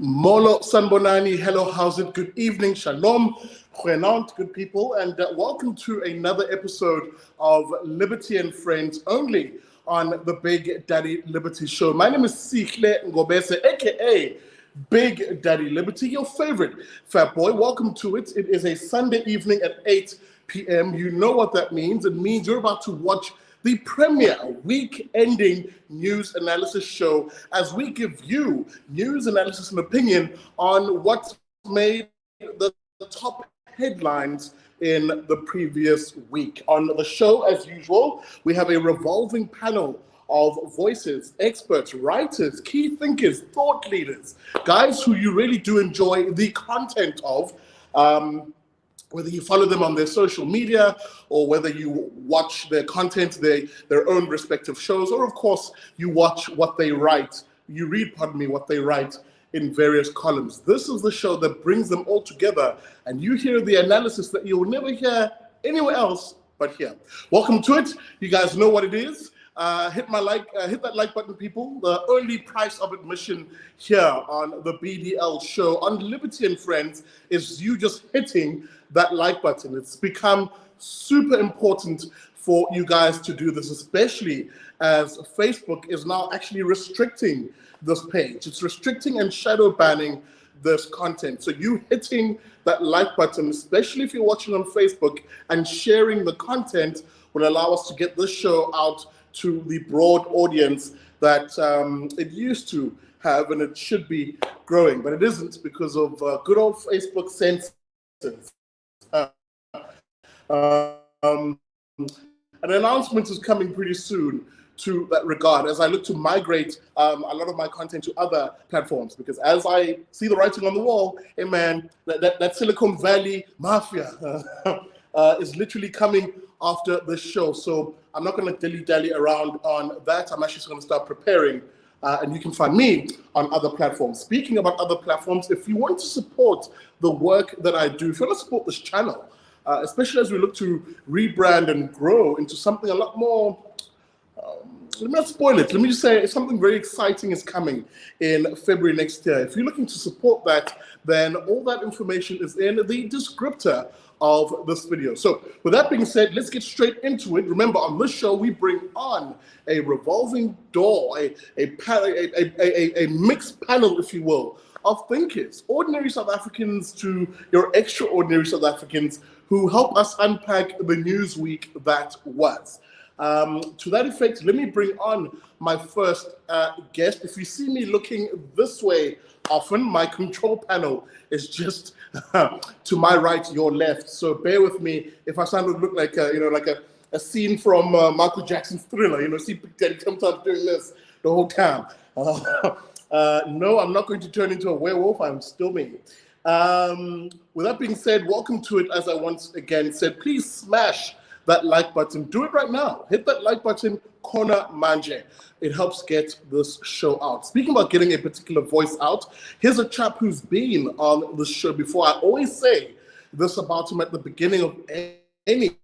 Molo Sanbonani, hello, how's it? Good evening, shalom, goedenavond, good people, and welcome to another episode of Liberty and Friends, only on the Big Daddy Liberty Show. My name is Sikhle Ngobese, aka Big Daddy Liberty, your favorite fat boy. Welcome to it. It is a Sunday evening at 8 p.m. You know what that means. It means you're about to watch the premier week-ending news analysis show as we give you news analysis and opinion on what made the top headlines in the previous week. On the show, as usual, we have a revolving panel of voices, experts, writers, key thinkers, thought leaders, guys who you really do enjoy the content of, whether you follow them on their social media or whether you watch their content, their own respective shows, or of course you watch what they write, you read, what they write in various columns. This is the show that brings them all together, and you hear the analysis that you'll never hear anywhere else but here. Welcome to it. You guys know what it is. Hit that like button, people. The only price of admission here on the BDL show on Liberty and Friends is you just hitting that like button. It's become super important for you guys to do this, especially as Facebook is now actually restricting this page. It's restricting and shadow banning this content. So you hitting that like button, especially if you're watching on Facebook, and sharing the content will allow us to get this show out to the broad audience that it used to have, and it should be growing, but it isn't because of good old Facebook censors. An announcement is coming pretty soon to that regard as I look to migrate a lot of my content to other platforms, because as I see the writing on the wall, hey man, that Silicon Valley mafia is literally coming after this show. So I'm not going to dilly-dally around on that. I'm actually going to start preparing, and you can find me on other platforms. Speaking about other platforms, if you want to support the work that I do, if you want to support this channel, especially as we look to rebrand and grow into something a lot more, let me not spoil it. Let me just say something very exciting is coming in February next year. If you're looking to support that, then all that information is in the descriptor of this video. So with that being said, let's get straight into it. Remember, on this show, we bring on a revolving door, a mixed panel, if you will, of thinkers, ordinary South Africans to your extraordinary South Africans who help us unpack the news week that was. To that effect, let me bring on my first guest. If you see me looking this way often, my control panel is just to my right, your left. So bear with me if I look like a scene from Michael Jackson's Thriller. See Big Daddy sometimes doing this the whole time. No, I'm not going to turn into a werewolf. I'm still me. With that being said, welcome to it. As I once again said, please smash that like button. Do it right now. Hit that like button, corner manje. It helps get this show out. Speaking about getting a particular voice out, here's a chap who's been on the show before. I always say this about him at the beginning of any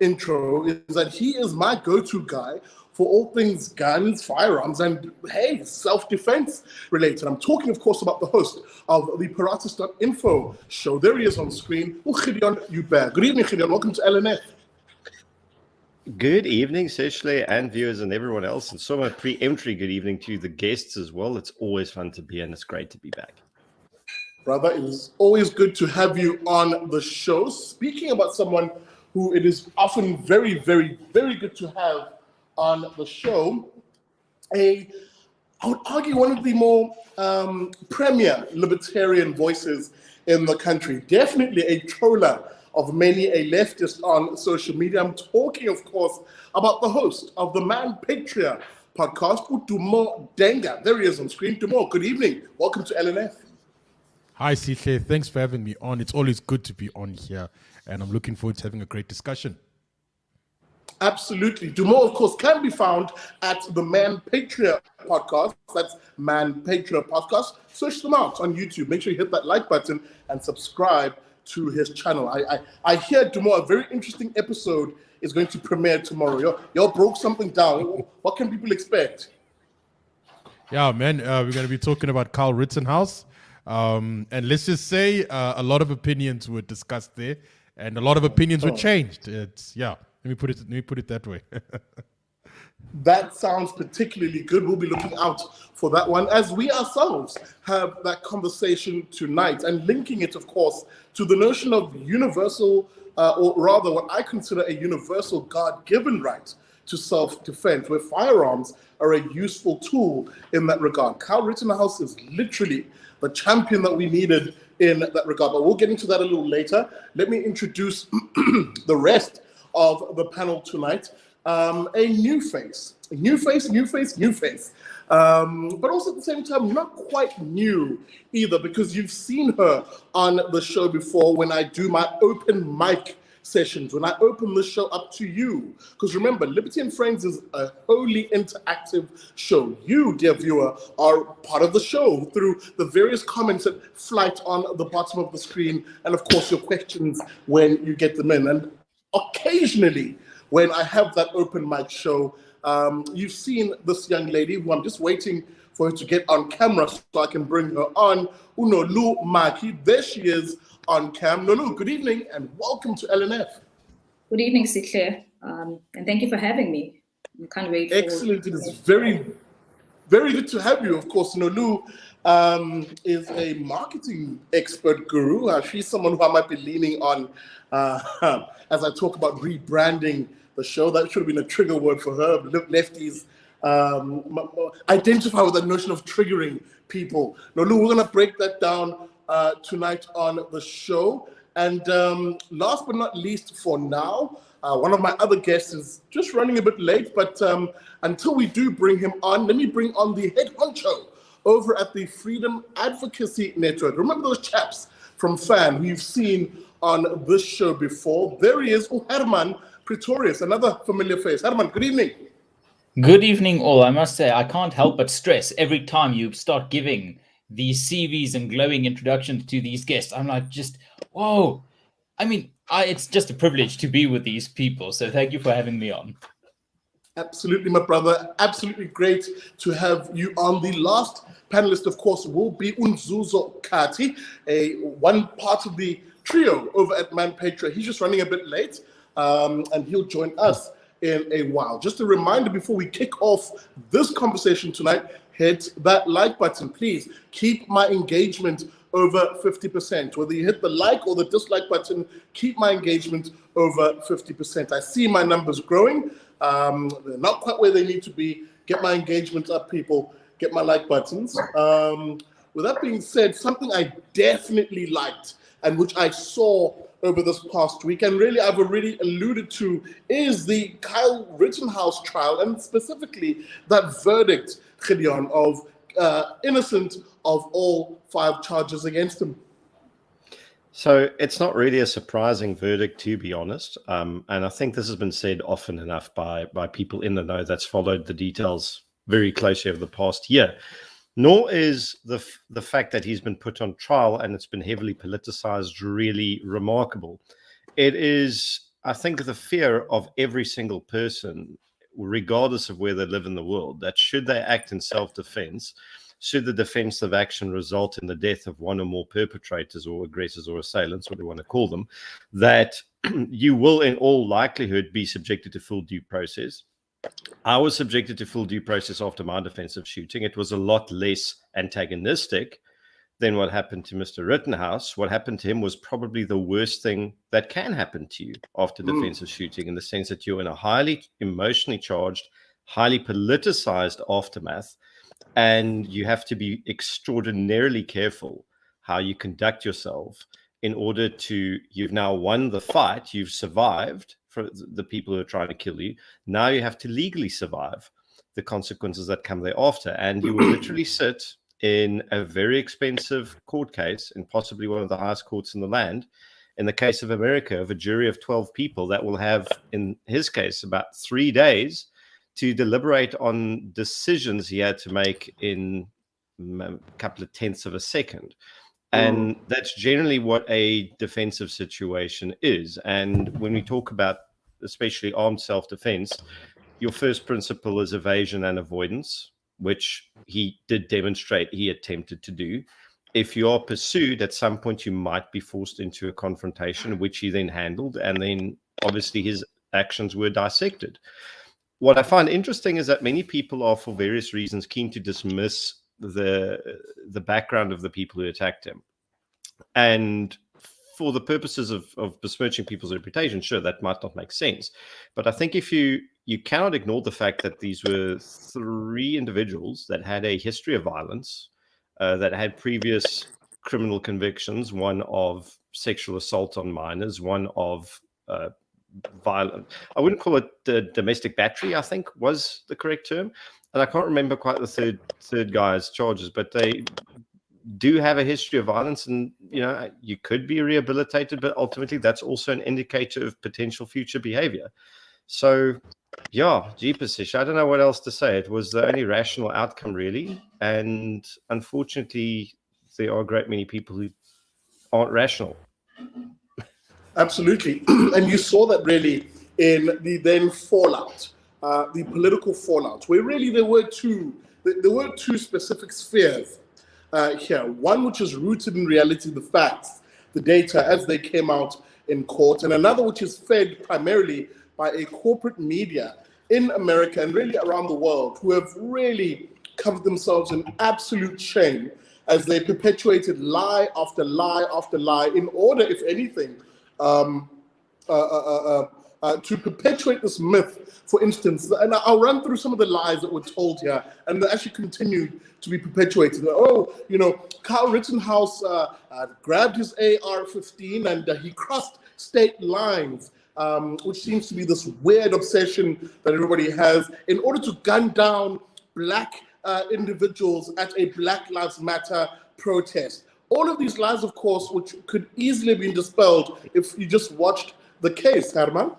intro, is that he is my go-to guy for all things guns, firearms, and hey, self-defense related. I'm talking, of course, about the host of the Paratus.info show. There he is on screen, Gideon Joubert. Good evening, Gideon. Welcome to LNF. Good evening, Sishle and viewers and everyone else. And so much pre-entry good evening to the guests as well. It's always fun to be here, and it's great to be back. Brother, it is always good to have you on the show. Speaking about someone who it is often very, very, very good to have on the show, I would argue one of the more premier libertarian voices in the country, definitely a troller of many a leftist on social media. I'm talking, of course, about the host of the Manpatria podcast, Dumo Denga. There he is on screen. Dumo, good evening. Welcome to LNF. Hi, CK. Thanks for having me on. It's always good to be on here, and I'm looking forward to having a great discussion. Absolutely. Dumo, of course, can be found at the Manpatria podcast. That's Manpatria podcast. Search them out on YouTube. Make sure you hit that like button and subscribe to his channel. I hear, Dumo, a very interesting episode is going to premiere tomorrow. Y'all broke something down. What can people expect? Yeah, man, we're going to be talking about Carl Rittenhouse. And let's just say a lot of opinions were discussed there, and a lot of opinions were changed. Let me put it that way. That sounds particularly good. We'll be looking out for that one as we ourselves have that conversation tonight, and linking it, of course, to the notion of universal, or rather what I consider a universal God-given right to self-defense, where firearms are a useful tool in that regard. Carl Rittenhouse is literally the champion that we needed in that regard, but we'll get into that a little later. Let me introduce the rest of the panel tonight. A new face, but also at the same time, not quite new either, because you've seen her on the show before when I do my open mic sessions, when I open the show up to you. Because remember, Liberty and Friends is a wholly interactive show. You, dear viewer, are part of the show through the various comments that flight on the bottom of the screen, and of course your questions when you get them in. And occasionally, when I have that open mic show, you've seen this young lady who I'm just waiting for her to get on camera so I can bring her on, Nolu Maki. There she is on cam. Nolu, good evening and welcome to LNF. Good evening, Sihle, and thank you for having me. I can't wait. Excellent. It is very, very good to have you. Of course, Nolu is a marketing expert guru. She's someone who I might be leaning on as I talk about rebranding the show. That should have been a trigger word for her. Lefties identify with the notion of triggering people. Nolu, we're going to break that down tonight on the show. And last but not least for now, one of my other guests is just running a bit late, but until we do bring him on, let me bring on the head honcho over at the Freedom Advocacy Network. Remember those chaps from FAN who you've seen on this show before? There he is, Herman Pretorius, another familiar face. Herman, good evening. Good evening, all. I must say, I can't help but stress every time you start giving these CVs and glowing introductions to these guests. I'm like, just, whoa. I mean, it's just a privilege to be with these people. So thank you for having me on. Absolutely, my brother. Absolutely great to have you on. The last panelist, of course, will be Unzuzo Kati, one part of the trio over at Manpatria. He's just running a bit late, and he'll join us in a while. Just a reminder before we kick off this conversation tonight, hit that like button. Please keep my engagement over 50%. Whether you hit the like or the dislike button, keep my engagement over 50%. I see my numbers growing. They're not quite where they need to be. Get my engagement up, people. Get my like buttons. With that being said, something I definitely liked and which I saw over this past week, and really I've already alluded to, is the Kyle Rittenhouse trial, and specifically that verdict, Gideon, of innocent of all 5 charges against him. So it's not really a surprising verdict, to be honest. And I think this has been said often enough by people in the know that's followed the details very closely over the past year. Nor is the fact that he's been put on trial and it's been heavily politicized really remarkable. It is, I think, the fear of every single person, regardless of where they live in the world, that should they act in self-defense, should the defensive action result in the death of one or more perpetrators or aggressors or assailants, what you want to call them, that you will in all likelihood be subjected to full due process. I was subjected to full due process after my defensive shooting. It was a lot less antagonistic than what happened to Mr. Rittenhouse. What happened to him was probably the worst thing that can happen to you after defensive shooting, in the sense that you're in a highly emotionally charged, highly politicized aftermath, and you have to be extraordinarily careful how you conduct yourself in order to, you've now won the fight, you've survived for the people who are trying to kill you. Now you have to legally survive the consequences that come thereafter. And you will literally sit in a very expensive court case, and possibly one of the highest courts in the land, in the case of America, of a jury of 12 people that will have, in his case, about 3 days to deliberate on decisions he had to make in a couple of tenths of a second. And that's generally what a defensive situation is. And when we talk about especially armed self-defense, your first principle is evasion and avoidance. which he did demonstrate he attempted to do. If you are pursued, at some point you might be forced into a confrontation, which he then handled, and then obviously his actions were dissected. What I find interesting is that many people are, for various reasons, keen to dismiss the background of the people who attacked him. And for the purposes of besmirching people's reputation, sure, that might not make sense. But I think if you cannot ignore the fact that these were 3 individuals that had a history of violence, that had previous criminal convictions, one of sexual assault on minors, one of violent, I wouldn't call it domestic battery, I think was the correct term. And I can't remember quite the third guy's charges, but they do have a history of violence, and you could be rehabilitated, but ultimately that's also an indicator of potential future behavior. So yeah, jeepers, I don't know what else to say. It was the only rational outcome, really. And unfortunately, there are a great many people who aren't rational. Absolutely. And you saw that really in the then fallout, the political fallout, where really there were two specific spheres here. One which is rooted in reality, the facts, the data as they came out in court, and another which is fed primarily by a corporate media in America and really around the world, who have really covered themselves in absolute shame as they perpetuated lie after lie after lie in order, if anything, to perpetuate this myth. For instance, and I'll run through some of the lies that were told here, and they actually continued to be perpetuated. Kyle Rittenhouse grabbed his AR-15 and he crossed state lines, which seems to be this weird obsession that everybody has in order to gun down black individuals at a Black Lives Matter protest. All of these lies, of course, which could easily have been dispelled if you just watched the case, Herman.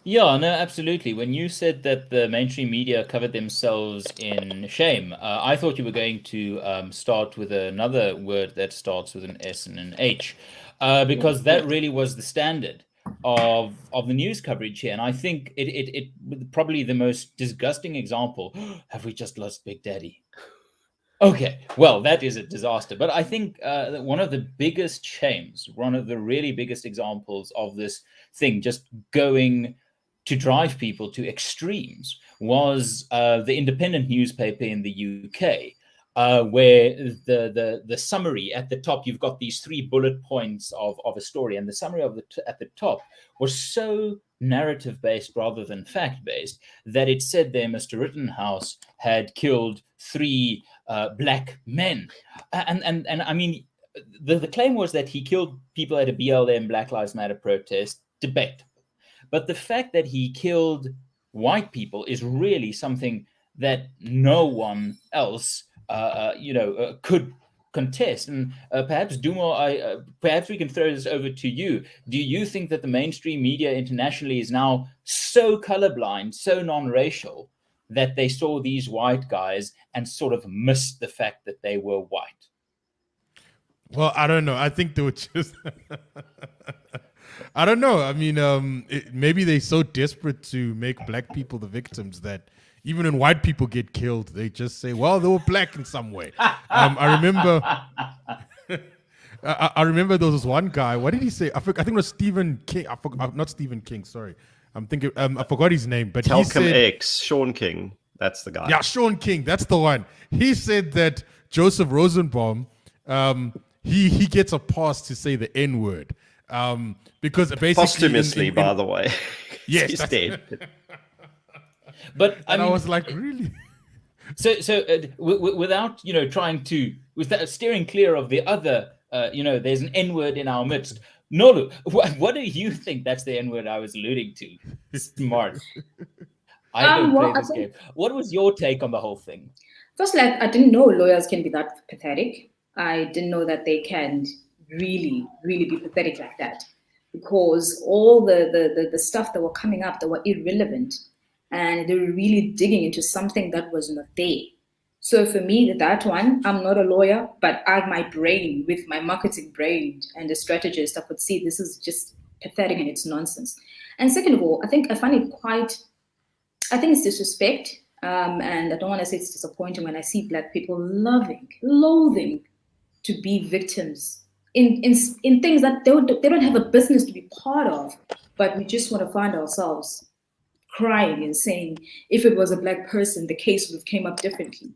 Yeah, no, absolutely. When you said that the mainstream media covered themselves in shame, I thought you were going to start with another word that starts with an S and an H, because that really was the standard of the news coverage here. And I think it probably the most disgusting example. Have we just lost Big Daddy? Okay, well, that is a disaster. But I think that one of the biggest shames, one of the really biggest examples of this thing just going to drive people to extremes was the Independent newspaper in the UK, where the summary at the top, you've got these 3 bullet points of a story, and the summary of at the top was so narrative based rather than fact based that it said there Mr. Rittenhouse had killed 3 black men, and I mean the claim was that he killed people at a BLM Black Lives Matter protest. Debate. But the fact that he killed white people is really something that no one else, could contest. And perhaps, Dumo, perhaps we can throw this over to you. Do you think that the mainstream media internationally is now so colorblind, so non-racial, that they saw these white guys and sort of missed the fact that they were white? Well, I don't know. I think they were just... I don't know. I mean, maybe they're so desperate to make black people the victims that even when white people get killed, they just say, well, they were black in some way. I remember... I remember there was one guy. What did he say? I think it was Stephen King. Not Stephen King. Sorry, I'm thinking. I forgot his name. But he said, X, Sean King. That's the guy. Yeah, Sean King. That's the one. He said that Joseph Rosenbaum, he gets a pass to say the N word, because basically posthumously, by the way. Yes, he's dead. But I was like, really. So without trying to without steering clear of the other. There's an N-word in our midst. Nolu, what do you think that's the N-word I was alluding to? Smart. I don't play this game. What was your take on the whole thing? Firstly, I didn't know lawyers can be that pathetic. I didn't know that they can really, really be pathetic like that, because all the stuff that were coming up that were irrelevant, and they were really digging into something that was not there. So for me, that one, I'm not a lawyer, but my brain, with my marketing brain and a strategist, I could see this is just pathetic and it's nonsense. And second of all, I think it's disrespect. And I don't want to say it's disappointing when I see Black people loathing to be victims in things that they don't have a business to be part of, but we just want to find ourselves crying and saying, if it was a Black person, the case would have came up differently.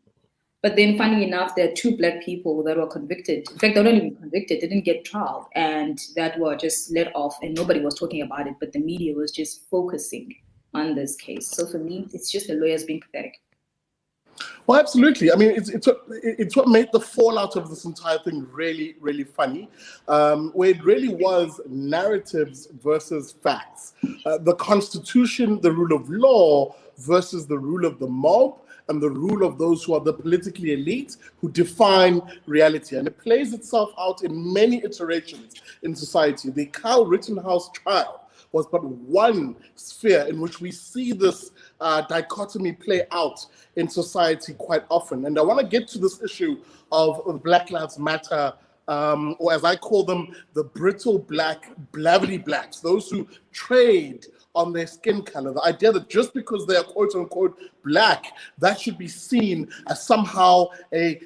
But then, funny enough, there are 2 Black people that were convicted. In fact, they were not even convicted; they didn't get trial, and that were just let off, and nobody was talking about it. But the media was just focusing on this case. So for me, it's just the lawyers being pathetic. Well, absolutely. I mean, it's what made the fallout of this entire thing really, really funny, where it really was narratives versus facts. The Constitution, the rule of law versus the rule of the mob, and the rule of those who are the politically elite who define reality. And it plays itself out in many iterations in society. The Kyle Rittenhouse trial was but one sphere in which we see this dichotomy play out in society quite often. And I want to get to this issue of Black Lives Matter, or as I call them, the brittle Black, blabbity Blacks, those who trade on their skin color. The idea that just because they are quote unquote Black, that should be seen as somehow a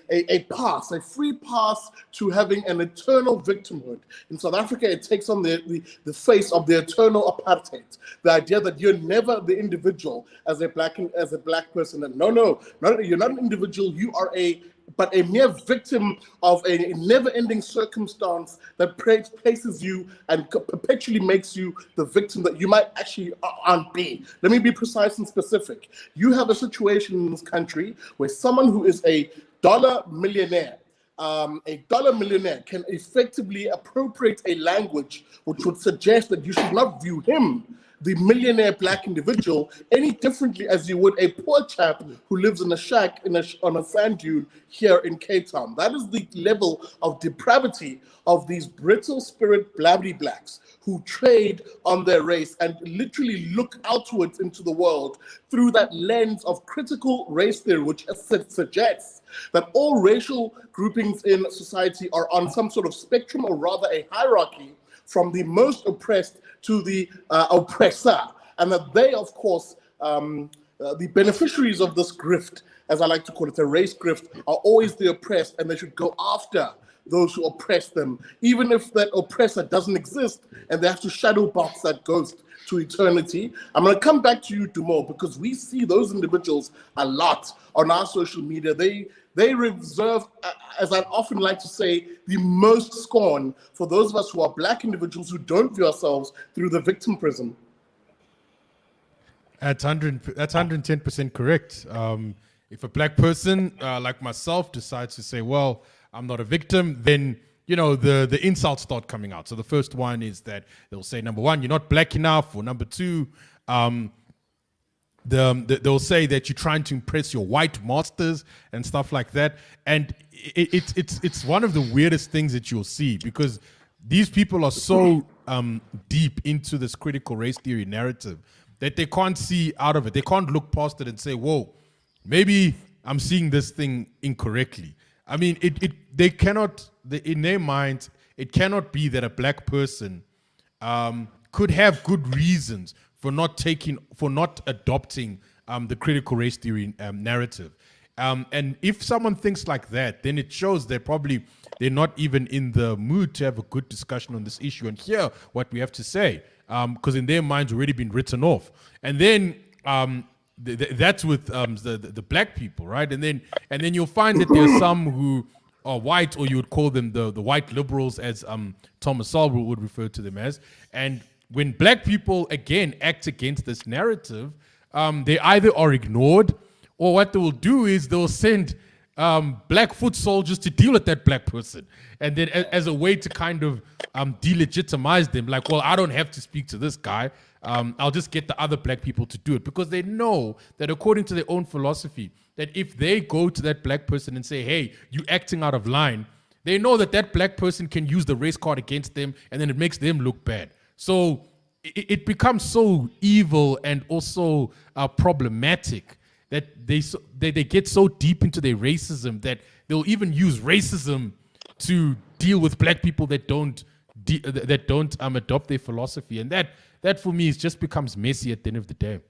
pass, a free pass to having an eternal victimhood. In South Africa, it takes on the face of the eternal apartheid. The idea that you're never the individual as a black person. And no, you're not an individual. You are but a mere victim of a never-ending circumstance that places you and perpetually makes you the victim that you might actually aren't be. Let me be precise and specific. You have a situation in this country where someone who is a dollar millionaire can effectively appropriate a language which would suggest that you should not view him, the millionaire Black individual, any differently as you would a poor chap who lives in a shack on a sand dune here in Cape Town. That is the level of depravity of these brittle spirit blabbity Blacks who trade on their race and literally look outwards into the world through that lens of critical race theory, which suggests that all racial groupings in society are on some sort of spectrum, or rather a hierarchy, from the most oppressed to the oppressor, and that they, of course, the beneficiaries of this grift, as I like to call it, a race grift, are always the oppressed, and they should go after those who oppress them, even if that oppressor doesn't exist, and they have to shadow box that ghost to eternity. I'm going to come back to you, Dumo, because we see those individuals a lot on our social media. They reserve, as I often like to say, the most scorn for those of us who are Black individuals who don't view ourselves through the victim prism. That's 110% correct. If a Black person like myself decides to say, well, I'm not a victim, then the insults start coming out. So the first one is that they'll say, number one, you're not Black enough, or number two, they'll say that you're trying to impress your white masters and stuff like that. And it's one of the weirdest things that you'll see, because these people are so deep into this critical race theory narrative that they can't see out of it. They can't look past it and say, whoa, maybe I'm seeing this thing incorrectly. I mean, they cannot, in their minds, it cannot be that a Black person could have good reasons for not adopting the critical race theory narrative. And if someone thinks like that, then it shows they're not even in the mood to have a good discussion on this issue and hear what we have to say, because in their minds already been written off. And then that's with the Black people, right? And then you'll find that there's some who are white, or you would call them the white liberals, as Thomas Sowell would refer to them as. And when Black people, again, act against this narrative, they either are ignored, or what they will do is they'll send Black foot soldiers to deal with that Black person. And then as a way to kind of delegitimize them, like, well, I don't have to speak to this guy. I'll just get the other Black people to do it, because they know that according to their own philosophy, that if they go to that Black person and say, hey, you acting out of line, they know that Black person can use the race card against them, and then it makes them look bad. So it becomes so evil and also problematic that they get so deep into their racism that they'll even use racism to deal with Black people that don't adopt their philosophy. And that for me just becomes messy at the end of the day.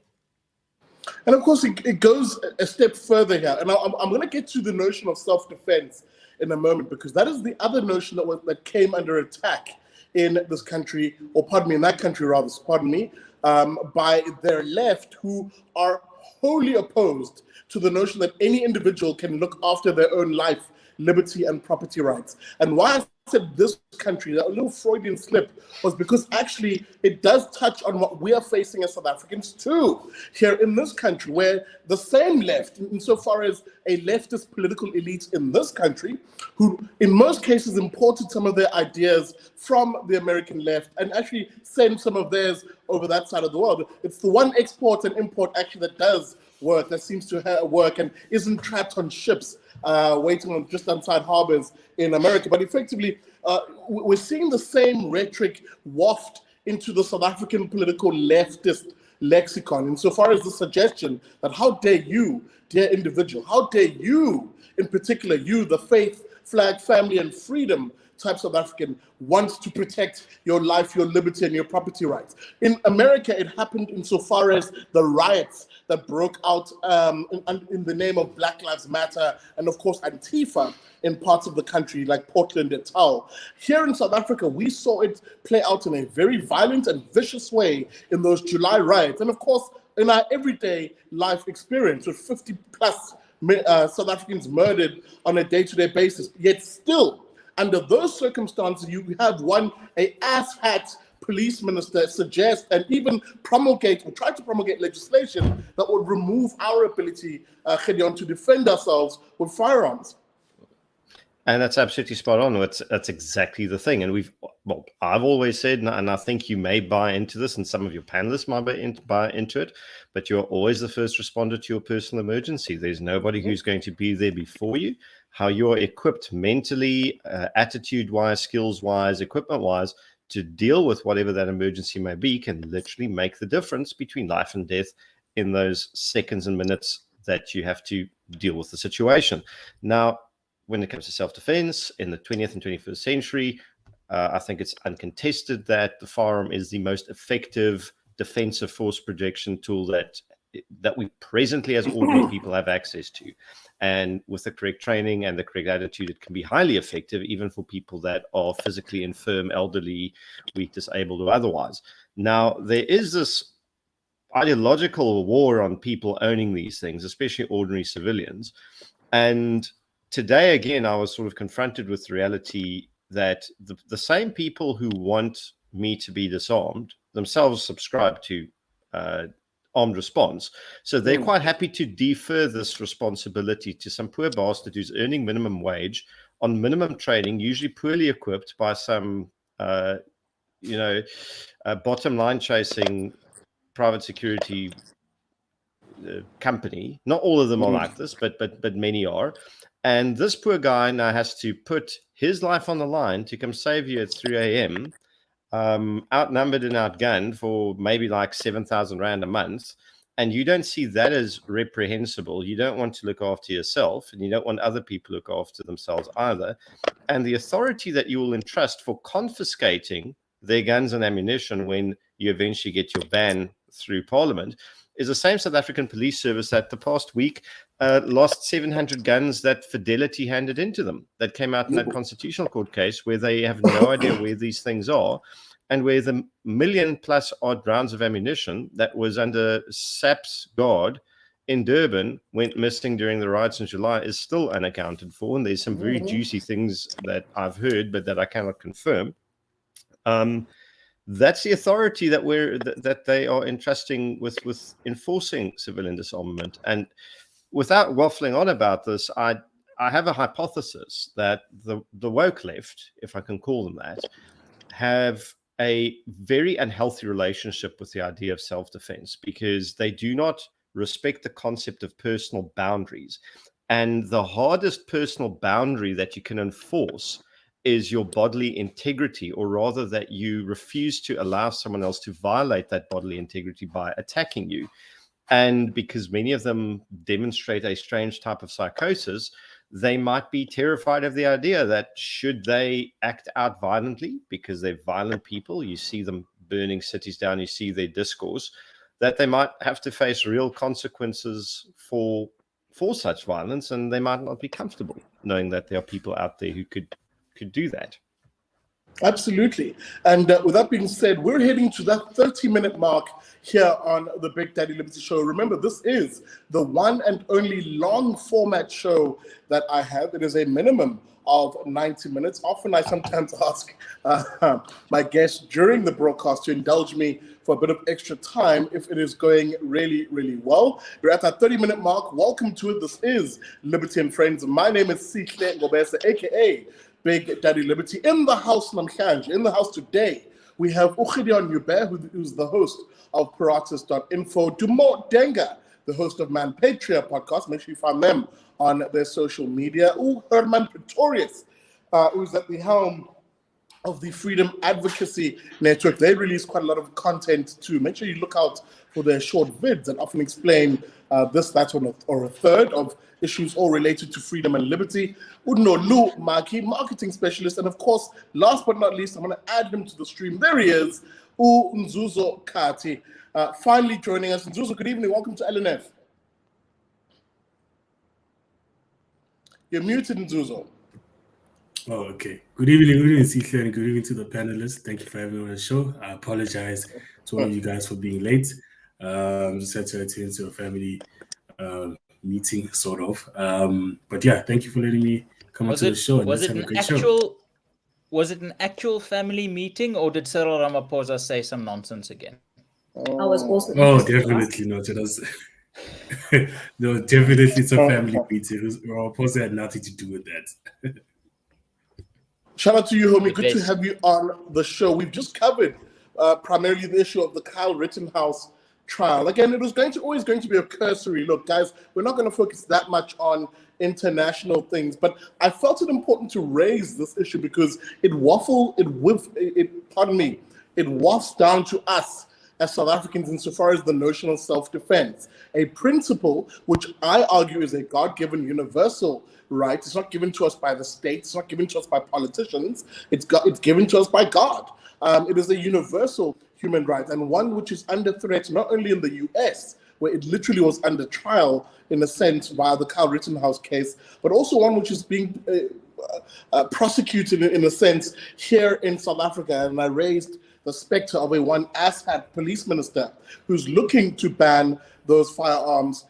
And of course, it goes a step further here. And I'm going to get to the notion of self-defense in a moment, because that is the other notion that came under attack in this country, or pardon me, in that country rather, pardon me, by their left, who are wholly opposed to the notion that any individual can look after their own life, liberty, and property rights. And why I said this country, that little Freudian slip, was because actually it does touch on what we are facing as South Africans too, here in this country, where the same left, insofar as a leftist political elite in this country, who in most cases imported some of their ideas from the American left and actually sent some of theirs over that side of the world. It's the one export and import actually that does work, that seems to work and isn't trapped on ships waiting on just outside harbors in America. But effectively, we're seeing the same rhetoric waft into the South African political leftist lexicon, insofar as the suggestion that how dare you, dear individual, how dare you, in particular you, the faith, flag, family, and freedom type South African, wants to protect your life, your liberty, and your property rights. In America, it happened insofar as the riots that broke out in the name of Black Lives Matter and, of course, Antifa in parts of the country like Portland et al. Here in South Africa, we saw it play out in a very violent and vicious way in those July riots. And, of course, in our everyday life experience with 50 plus South Africans murdered on a day-to-day basis, yet still, under those circumstances, you have a asshat police minister suggest and even promulgate or try to promulgate legislation that would remove our ability, Gideon, to defend ourselves with firearms. And that's absolutely spot on. That's exactly the thing. And I've always said, and I think you may buy into this, and some of your panelists might buy into it, but you're always the first responder to your personal emergency. There's nobody who's going to be there before you. How you're equipped mentally, attitude-wise, skills-wise, equipment-wise, to deal with whatever that emergency may be can literally make the difference between life and death in those seconds and minutes that you have to deal with the situation. Now, when it comes to self-defense in the 20th and 21st century, I think it's uncontested that the firearm is the most effective defensive force projection tool that we presently as ordinary people have access to. And with the correct training and the correct attitude, it can be highly effective, even for people that are physically infirm, elderly, weak, disabled, or otherwise. Now, there is this ideological war on people owning these things, especially ordinary civilians. And today, again, I was sort of confronted with the reality that the same people who want me to be disarmed themselves subscribe to armed response. So they're quite happy to defer this responsibility to some poor bastard who's earning minimum wage on minimum training, usually poorly equipped by some, bottom line chasing private security company. Not all of them are like this, but many are. And this poor guy now has to put his life on the line to come save you at 3 a.m., outnumbered and outgunned for maybe like 7,000 Rand a month. And you don't see that as reprehensible. You don't want to look after yourself, and you don't want other people to look after themselves either. And the authority that you will entrust for confiscating their guns and ammunition when you eventually get your ban through Parliament is the same South African police service that the past week lost 700 guns that Fidelity handed into them, that came out in that constitutional court case where they have no idea where these things are, and where the million plus odd rounds of ammunition that was under SAP's guard in Durban went missing during the riots in July is still unaccounted for. And there's some very juicy things that I've heard, but that I cannot confirm. That's the authority that they are entrusting with enforcing civilian disarmament. And without waffling on about this, I have a hypothesis that the woke left, if I can call them that, have a very unhealthy relationship with the idea of self-defense, because they do not respect the concept of personal boundaries. And the hardest personal boundary that you can enforce is your bodily integrity, or rather that you refuse to allow someone else to violate that bodily integrity by attacking you. And because many of them demonstrate a strange type of psychosis, they might be terrified of the idea that should they act out violently, because they're violent people, you see them burning cities down, you see their discourse, that they might have to face real consequences for such violence, and they might not be comfortable knowing that there are people out there who could do that. Absolutely. And with that being said, we're heading to that 30-minute mark here on the Big Daddy Liberty Show. Remember, this is the one and only long format show that I have. It is a minimum of 90 minutes. Often I sometimes ask my guests during the broadcast to indulge me for a bit of extra time if it is going really, really well. We're at that 30-minute mark. Welcome to it. This is Liberty and Friends. My name is Sihle Ngobese, aka Big Daddy Liberty. In the house, namhlanje, in the house today, we have Gideon Joubert, who's the host of Paratus.info, Dumo Denga, the host of Manpatria podcast. Make sure you find them on their social media. Herman Pretorius, who's at the helm of the Freedom Advocacy Network. They release quite a lot of content too. Make sure you look out for their short vids that often explain this, that, or a third of issues all related to freedom and liberty. Nolu, Maki, marketing specialist. And of course, last but not least, I'm going to add him to the stream. There he is, Nzuzo Kati. Finally joining us. Nzuzo, good evening. Welcome to LNF. You're muted, Nzuzo. Oh, okay. Good evening, Sihle, and good evening to the panelists. Thank you for having me on the show. I apologize to all of you guys for being late. Just had to attend to a family meeting, sort of. But yeah, thank you for letting me come onto the show. Was it an actual family meeting, or did Cyril Ramaphosa say some nonsense again? I was also definitely not. It was no, definitely it's a family meeting. Ramaphosa had nothing to do with that. Shout out to you, homie. Good to have you on the show. We've just covered primarily the issue of the Kyle Rittenhouse trial. Again, it was always going to be a cursory look, guys. We're not going to focus that much on international things, but I felt it important to raise this issue because it wafts down to us as South Africans insofar as the notion of self-defense, a principle which I argue is a God-given universal right. It's not given to us by the state. It's not given to us by politicians. It's given to us by God. It is a universal human right, and one which is under threat not only in the US, where it literally was under trial in a sense via the Kyle Rittenhouse case, but also one which is being prosecuted in a sense here in South Africa. And I raised the specter of a one asshat police minister who's looking to ban those firearms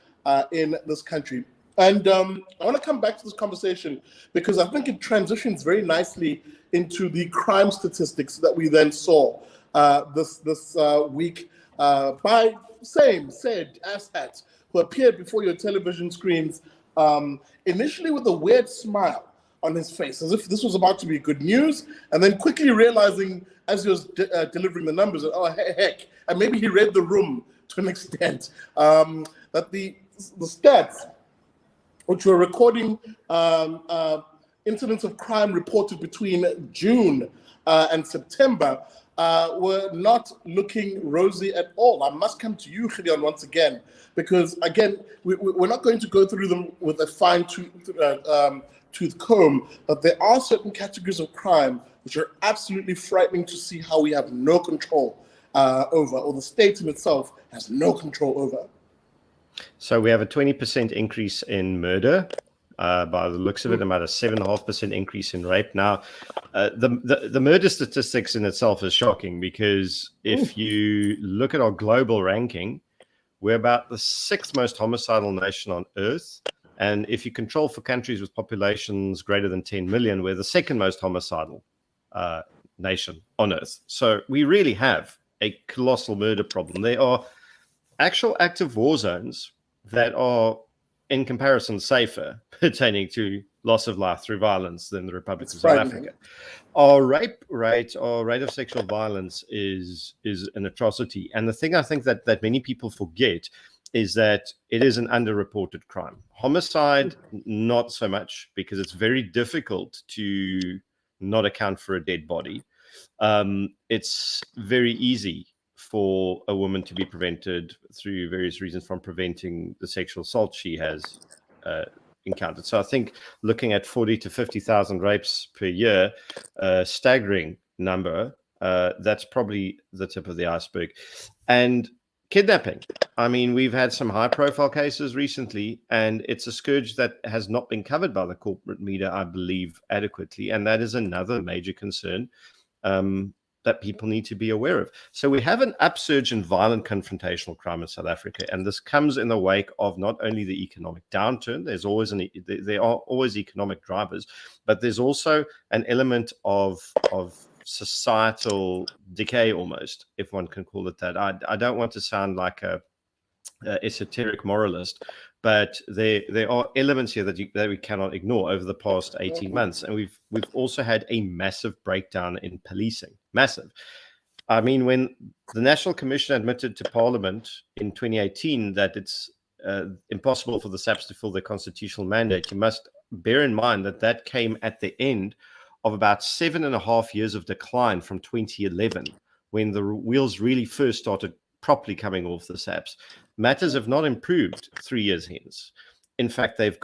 in this country. And I want to come back to this conversation because I think it transitions very nicely into the crime statistics that we then saw this week by said asshats who appeared before your television screens initially with a weird smile on his face, as if this was about to be good news, and then quickly realizing as he was delivering the numbers that, oh, heck, and maybe he read the room to an extent, that the stats, which were recording incidents of crime reported between June and September, were not looking rosy at all. I must come to you, Gideon, once again, because, again, we're not going to go through them with a fine-tooth comb, but there are certain categories of crime which are absolutely frightening to see how we have no control over, or the state in itself has no control over. So we have a 20% increase in murder, by the looks of it, about a 7.5% increase in rape. Now, the murder statistics in itself is shocking because if you look at our global ranking, we're about the 6th most homicidal nation on earth. And if you control for countries with populations greater than 10 million, we're the 2nd most homicidal nation on earth. So we really have a colossal murder problem. There are actual active war zones that are, in comparison, safer pertaining to loss of life through violence than the Republic of South Africa. Our rape rate, our rate of sexual violence is an atrocity. And the thing I think that many people forget is that it is an underreported crime. Homicide, not so much, because it's very difficult to not account for a dead body. It's very easy for a woman to be prevented through various reasons from preventing the sexual assault she has encountered. So I think looking at 40 to 50,000 rapes per year, staggering number, that's probably the tip of the iceberg. And Kidnapping. I mean, we've had some high-profile cases recently, and it's a scourge that has not been covered by the corporate media, I believe, adequately, and that is another major concern that people need to be aware of. So we have an upsurge in violent confrontational crime in South Africa, and this comes in the wake of not only the economic downturn. There are always economic drivers, but there's also an element of societal decay, almost, if one can call it that. I don't want to sound like a esoteric moralist, but there are elements here that we cannot ignore over the past 18 months, and we've also had a massive breakdown in policing. Massive. I mean, when the National Commission admitted to Parliament in 2018 that it's impossible for the SAPs to fill their constitutional mandate, you must bear in mind that came at the end of about 7.5 years of decline from 2011, when the wheels really first started properly coming off the SAPs. Matters have not improved 3 years hence. In fact, they've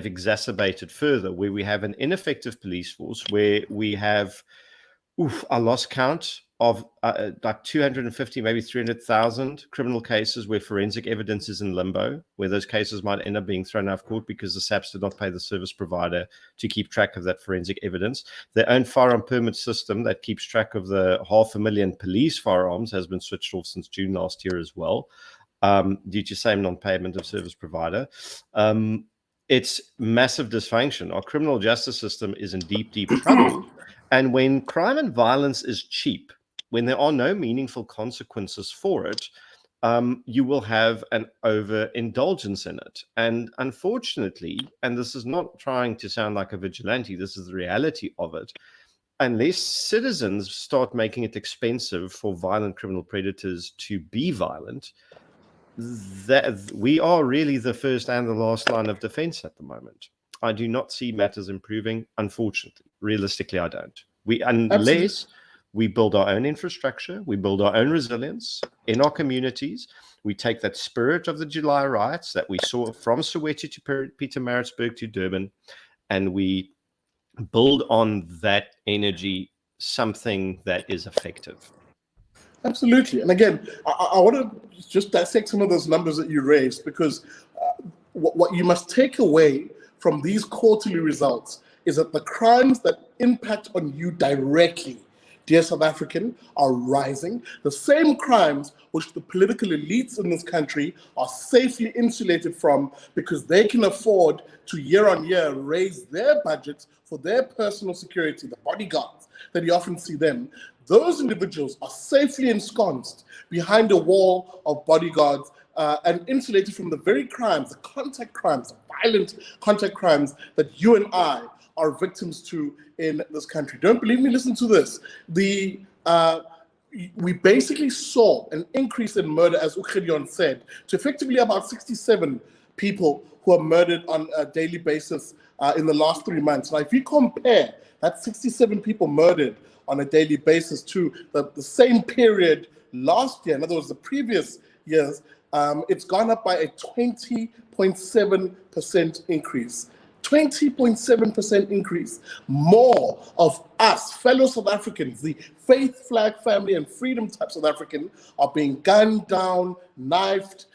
exacerbated further, where we have an ineffective police force, where we have, I lost count of like 250, maybe 300,000 criminal cases where forensic evidence is in limbo, where those cases might end up being thrown out of court because the SAPs did not pay the service provider to keep track of that forensic evidence. Their own firearm permit system that keeps track of the 500,000 police firearms has been switched off since June last year as well, due to same non-payment of service provider. It's massive dysfunction. Our criminal justice system is in deep, deep trouble. And when crime and violence is cheap, when there are no meaningful consequences for it, you will have an overindulgence in it. And unfortunately, and this is not trying to sound like a vigilante, this is the reality of it, unless citizens start making it expensive for violent criminal predators to be violent, that we are really the first and the last line of defense at the moment. I do not see matters improving, unfortunately. Realistically, I don't. Unless we build our own infrastructure, we build our own resilience in our communities, we take that spirit of the July riots that we saw from Soweto to Pietermaritzburg to Durban, and we build on that energy something that is effective. Absolutely. And again, I want to just dissect some of those numbers that you raised, because what you must take away from these quarterly results is that the crimes that impact on you directly, dear South African, are rising. The same crimes which the political elites in this country are safely insulated from because they can afford to year on year raise their budgets for their personal security, the bodyguards that you often see them. Those individuals are safely ensconced behind a wall of bodyguards and insulated from the very crimes, the contact crimes, the violent contact crimes that you and I are victims to in this country. Don't believe me? Listen to this. We basically saw an increase in murder, as Gideon said, to effectively about 67 people who are murdered on a daily basis in the last 3 months. Now, if you compare that 67 people murdered on a daily basis to the same period last year, in other words, the previous years, it's gone up by a 20.7% increase. 20.7% increase. More of us, fellow South Africans, the faith, flag, family, and freedom type South African, are being gunned down, knifed,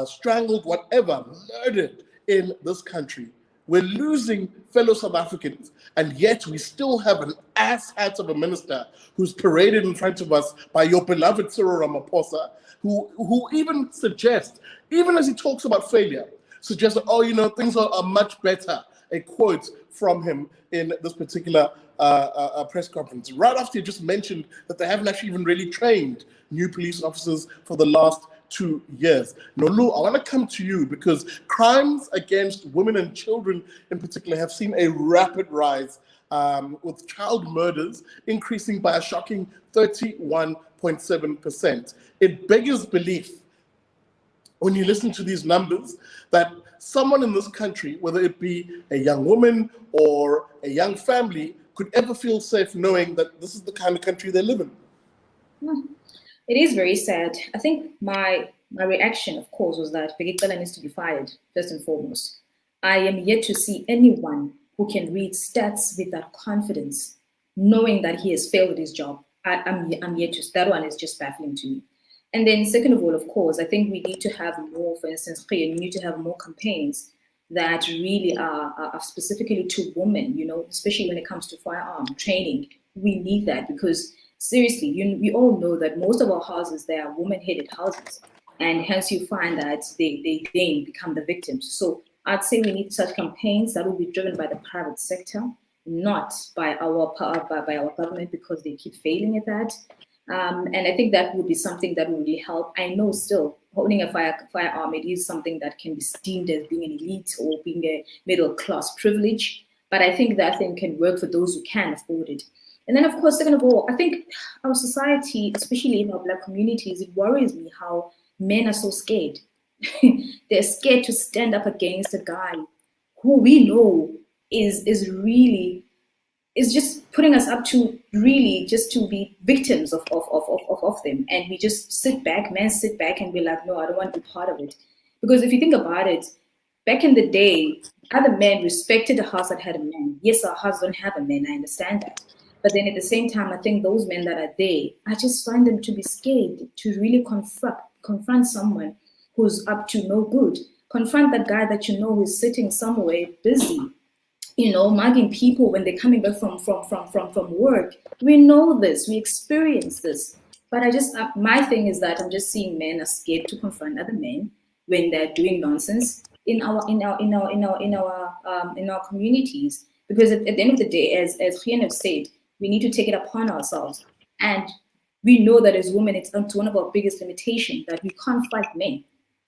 strangled, whatever, murdered in this country. We're losing fellow South Africans, and yet we still have an asshat of a minister who's paraded in front of us by your beloved Cyril Ramaphosa, who even suggests, even as he talks about failure, suggests that, oh, you know, things are much better. A quote from him in this particular press conference, right after he just mentioned that they haven't actually even really trained new police officers for the last 2 years. Nolu, I want to come to you because crimes against women and children in particular have seen a rapid rise, with child murders increasing by a shocking 31.7%. It beggars belief when you listen to these numbers that someone in this country, whether it be a young woman or a young family, could ever feel safe knowing that this is the kind of country they live in. It is very sad. I think my reaction, of course, was that Bekele needs to be fired, first and foremost. I am yet to see anyone who can read stats with that confidence, knowing that he has failed at his job. I'm yet to, that one is just baffling to me. And then second of all, of course, I think we need to have more, for instance, we need to have more campaigns that really are specifically to women, especially when it comes to firearm training. We need that because seriously, we all know that most of our houses, they are woman-headed houses. And hence you find that they then become the victims. So I'd say we need such campaigns that will be driven by the private sector, not by our government, because they keep failing at that. And I think that would be something that would really help. I know still holding a firearm, it is something that can be deemed as being an elite or being a middle class privilege. But I think that thing can work for those who can afford it. And then, of course, second of all, I think our society, especially in our Black communities, it worries me how men are so scared. They're scared to stand up against a guy who we know is just putting us up to really just to be victims of them. And we just sit back and be like, no, I don't want to be part of it. Because if you think about it, back in the day, other men respected a house that had a man. Yes, our house don't have a man, I understand that. But then at the same time, I think those men that are there, I just find them to be scared to really confront someone who's up to no good. Confront that guy that you know who's sitting somewhere busy, mugging people when they're coming back from work. We know this, we experience this. But my thing is that I'm just seeing men are scared to confront other men when they're doing nonsense in our communities. Because at the end of the day, as Gideon have said, we need to take it upon ourselves. And we know that as women, it's one of our biggest limitations that we can't fight men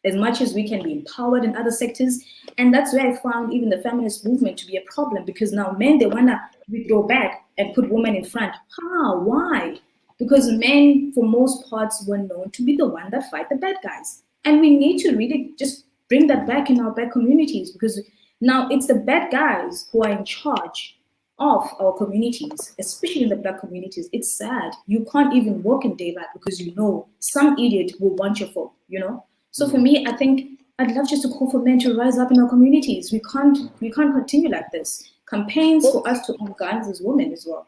as much as we can be empowered in other sectors. And that's where I found even the feminist movement to be a problem, because now men, they want to withdraw back and put women in front. How? Why? Because men, for most parts, were known to be the one that fight the bad guys. And we need to really just bring that back in our Black communities, because now it's the bad guys who are in charge of our communities, especially in the Black communities. It's sad. You can't even walk in daylight because some idiot will want your phone, So for me, I think I'd love just to call for men to rise up in our communities. We can't continue like this. Campaigns for us to own guns as women as well.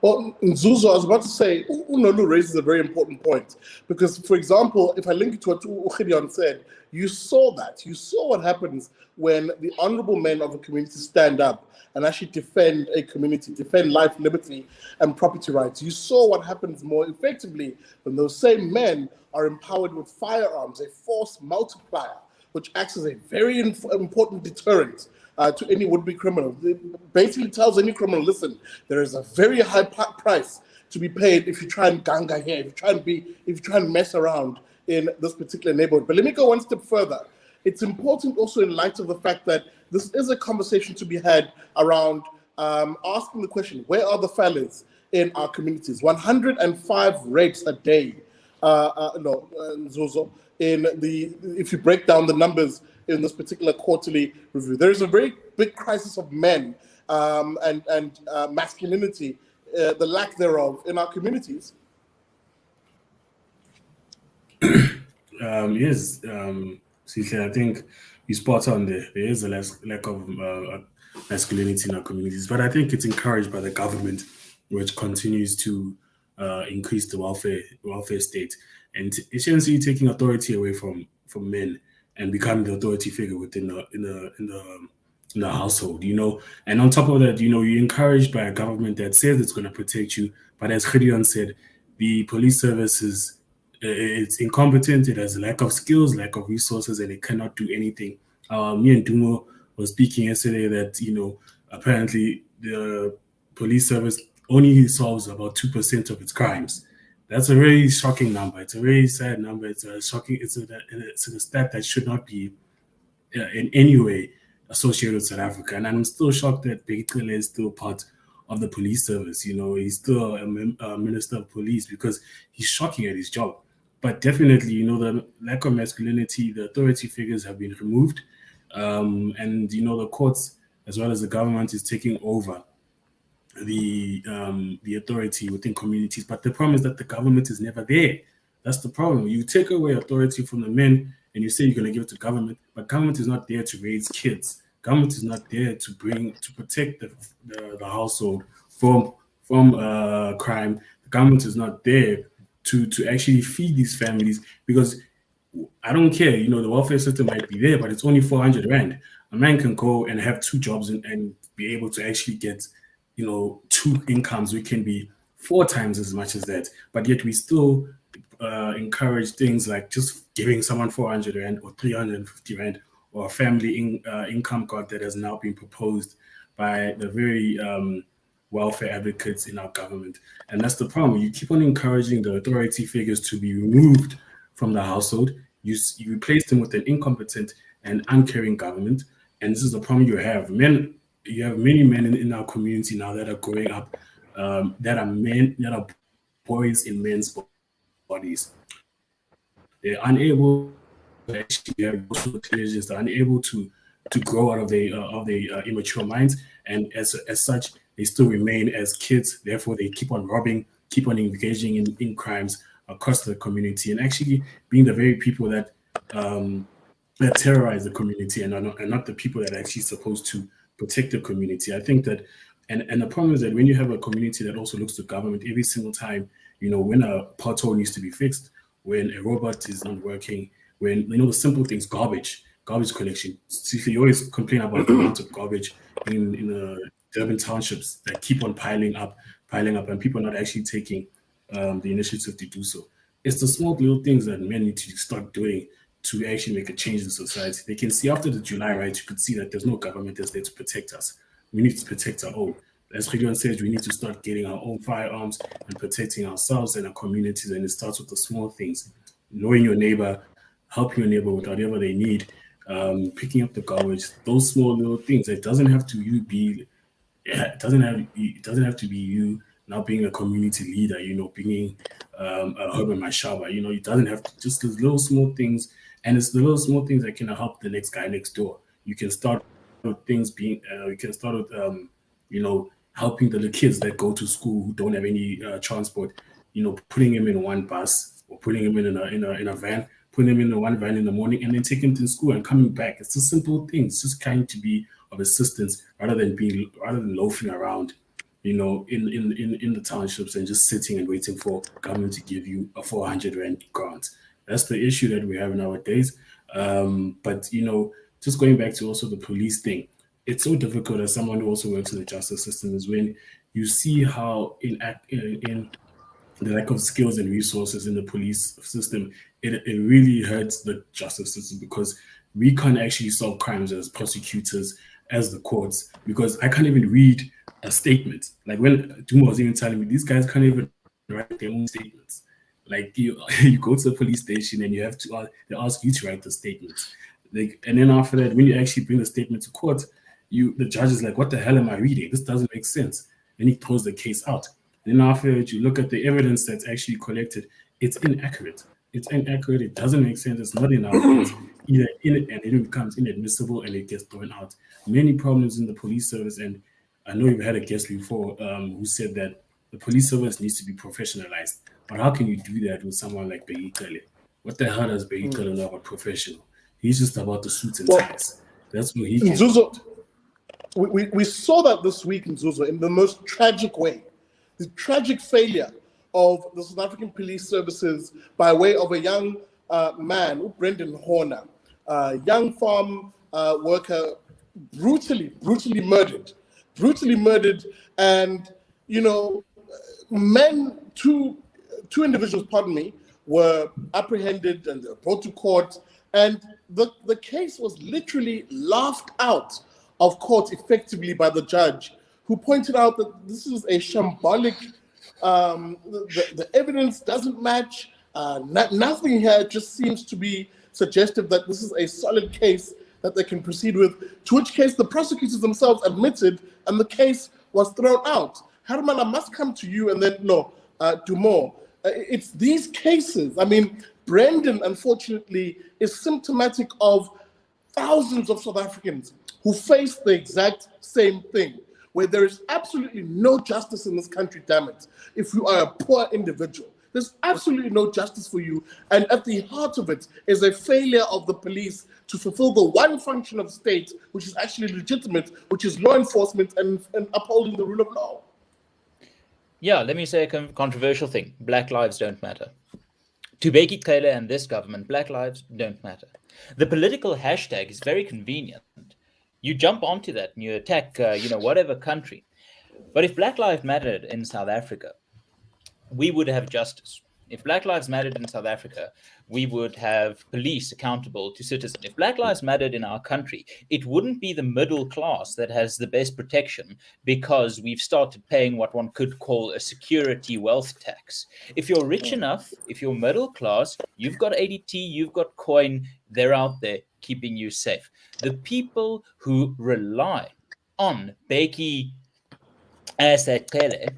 Well, Nzuzo, I was about to say, Nolu raises a very important point. Because, for example, if I link it to what Gideon said, you saw that. You saw what happens when the honorable men of a community stand up and actually defend a community, defend life, liberty, and property rights. You saw what happens more effectively when those same men are empowered with firearms, a force multiplier, which acts as a very important deterrent to any would-be criminal. It basically tells any criminal, listen, there is a very high price to be paid if you try and ganga here, if you try and mess around in this particular neighborhood. But let me go one step further. It's important also in light of the fact that this is a conversation to be had around asking the question, where are the fellas in our communities? 105 rapes a day, Zozo, if you break down the numbers in this particular quarterly review. There is a very big crisis of men and masculinity, the lack thereof in our communities. Yes, Sihle, I think you spot on there. There is a lack of masculinity in our communities, but I think it's encouraged by the government, which continues to increase the welfare state and essentially taking authority away from men and becoming the authority figure within the household, And on top of that, you're encouraged by a government that says it's going to protect you, but as Gideon said, the police services, it's incompetent, it has a lack of skills, lack of resources, and it cannot do anything. Me and Dumo was speaking yesterday that, apparently the police service only solves about 2% of its crimes. That's a very shocking number. It's a very sad number. It's a stat that should not be in any way associated with South Africa. And I'm still shocked that Bekele is still part of the police service. He's still a minister of police because he's shocking at his job. But definitely, the lack of masculinity, the authority figures have been removed. And, the courts, as well as the government, is taking over the authority within communities. But the problem is that the government is never there. That's the problem. You take away authority from the men and you say you're going to give it to government, but government is not there to raise kids. Government is not there to protect the household from crime. The government is not there to actually feed these families, because I don't care, you know, the welfare system might be there, but it's only 400 rand. A man can go and have 2 jobs and be able to actually get, you know, 2 incomes, which can be 4 times as much as that. But yet we still encourage things like just giving someone 400 rand or 350 rand, or a family income card that has now been proposed by the very welfare advocates in our government. And that's the problem. You keep on encouraging the authority figures to be removed from the household. You replace them with an incompetent and uncaring government. And this is the problem you have. You have many men in our community now that are growing up, that are boys in men's bodies. They're unable to actually have social intelligence. They're unable to grow out of their immature minds, and as such, they still remain as kids. Therefore, they keep on robbing, keep on engaging in crimes across the community, and actually being the very people that terrorize the community, and not the people that are actually supposed to protect the community. I think that, and the problem is that when you have a community that also looks to government every single time, you know, when a pothole needs to be fixed, when a robot is not working, when, you know, the simple things, garbage collection. So you always complain about the amount of garbage in the urban townships that keep on piling up, and people not actually taking the initiative to do so. It's the small little things that men need to start doing to actually make a change in society. They can see after the July riots, you could see that there's no government that's there to protect us. We need to protect our own. As Gideon says, we need to start getting our own firearms and protecting ourselves and our communities. And it starts with the small things: knowing your neighbor, helping your neighbor with whatever they need, picking up the garbage. Those small little things. It doesn't have to be you now being a community leader. You know, being a Herman Mashaba. You know, it doesn't have to, just those little small things. And it's the little small things that can help the next guy next door. You can start with things being. You can start with you know, helping the kids that go to school who don't have any transport, you know, putting them in one bus or putting them in a van, putting them in one van in the morning, and then taking them to school and coming back. It's just simple things, just trying to be of assistance rather than loafing around, you know, in the townships and just sitting and waiting for government to give you a 400 rand grant. That's the issue that we have nowadays. But, you know, just going back to also the police thing, it's so difficult as someone who also works in the justice system, is when you see how in the lack of skills and resources in the police system, it really hurts the justice system, because we can't actually solve crimes as prosecutors, as the courts, because I can't even read a statement. Like when Dumo was even telling me, these guys can't even write their own statements. Like you go to the police station and you have to, they ask you to write the statements. Like, and then after that, when you actually bring the statement to court, the judge is like, what the hell am I reading? This doesn't make sense. And he throws the case out. And then after that, you look at the evidence that's actually collected, it's inaccurate. It doesn't make sense. It's not enough. It's either in it, and it becomes inadmissible and it gets thrown out. Many problems in the police service, and I know you've had a guest before who said that the police service needs to be professionalized. But how can you do that with someone like Beitele? What the hell does Beitele know about professional? He's just about the suits and ties. That's what he can do. We saw that this week in Zuzo in the most tragic way. The tragic failure of the South African police services by way of a young man, Brendan Horner, young farm worker, brutally murdered. And, you know, two individuals, were apprehended and brought to court. And the case was literally laughed out of court effectively by the judge, who pointed out that this is a shambolic, the evidence doesn't match, nothing here just seems to be suggestive that this is a solid case that they can proceed with, to which case the prosecutors themselves admitted and the case was thrown out. Herman, I must come to you and then, Dumo. It's these cases. I mean, Brendan, unfortunately, is symptomatic of thousands of South Africans who face the exact same thing, where there is absolutely no justice in this country, damn it. If you are a poor individual, there's absolutely no justice for you. And at the heart of it is a failure of the police to fulfill the one function of state, which is actually legitimate, which is law enforcement and upholding the rule of law. Yeah, let me say a controversial thing. Black lives don't matter. To Beki Cele and this government, black lives don't matter. The political hashtag is very convenient. You jump onto that and you attack, whatever country. But if Black Lives mattered in South Africa, we would have justice. If Black Lives mattered in South Africa, we would have police accountable to citizens. If Black Lives mattered in our country, it wouldn't be the middle class that has the best protection because we've started paying what one could call a security wealth tax. If you're rich enough, if you're middle class, you've got ADT, you've got coin, they're out there keeping you safe. The people who rely on Beki Cele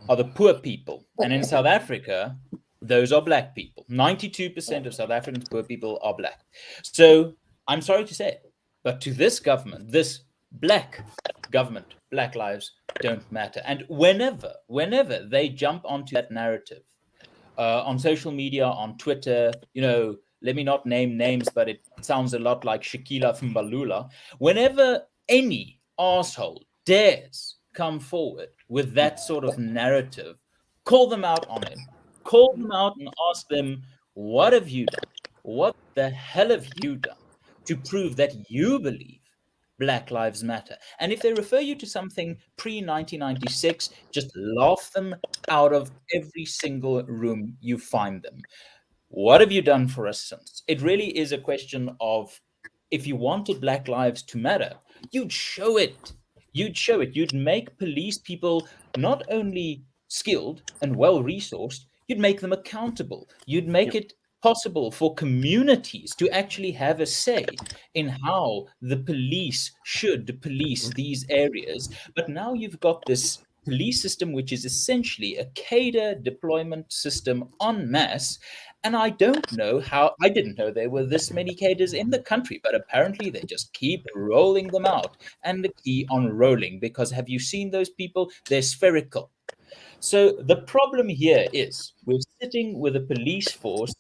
are the poor people. And in South Africa, those are black people. 92% of South Africans' poor people are black. So I'm sorry to say it, but to this government, this black government, black lives don't matter. And whenever they jump onto that narrative on social media, on Twitter, let me not name names, but it sounds a lot like Shakila Mbalula. Whenever any asshole dares come forward with that sort of narrative, call them out on it. Call them out and ask them, what have you done? What the hell have you done to prove that you believe Black Lives Matter? And if they refer you to something pre-1996, just laugh them out of every single room you find them. What have you done for us since? It really is a question of, if you wanted Black lives to matter, you'd show it. You'd show it. You'd make police people not only skilled and well-resourced, you'd make them accountable. You'd make it possible for communities to actually have a say in how the police should police these areas. But now you've got this police system, which is essentially a cadre deployment system en masse. And I didn't know there were this many cadres in the country, but apparently they just keep rolling them out and keep on rolling, because have you seen those people? They're spherical. So the problem here is we're sitting with a police force,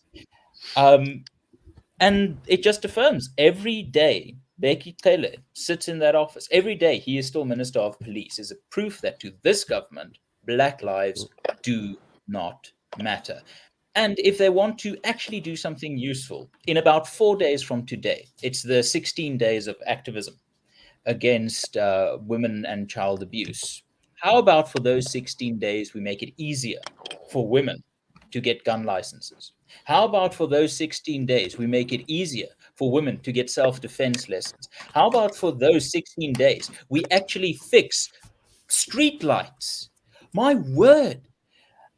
and it just affirms every day Beki Cele sits in that office. Every day he is still Minister of Police is a proof that to this government, Black lives do not matter. And if they want to actually do something useful, in about 4 days from today, it's the 16 days of activism against women and child abuse. How about for those 16 days, we make it easier for women to get gun licenses? How about for those 16 days, we make it easier for women to get self-defense lessons? How about for those 16 days, we actually fix street lights? My word,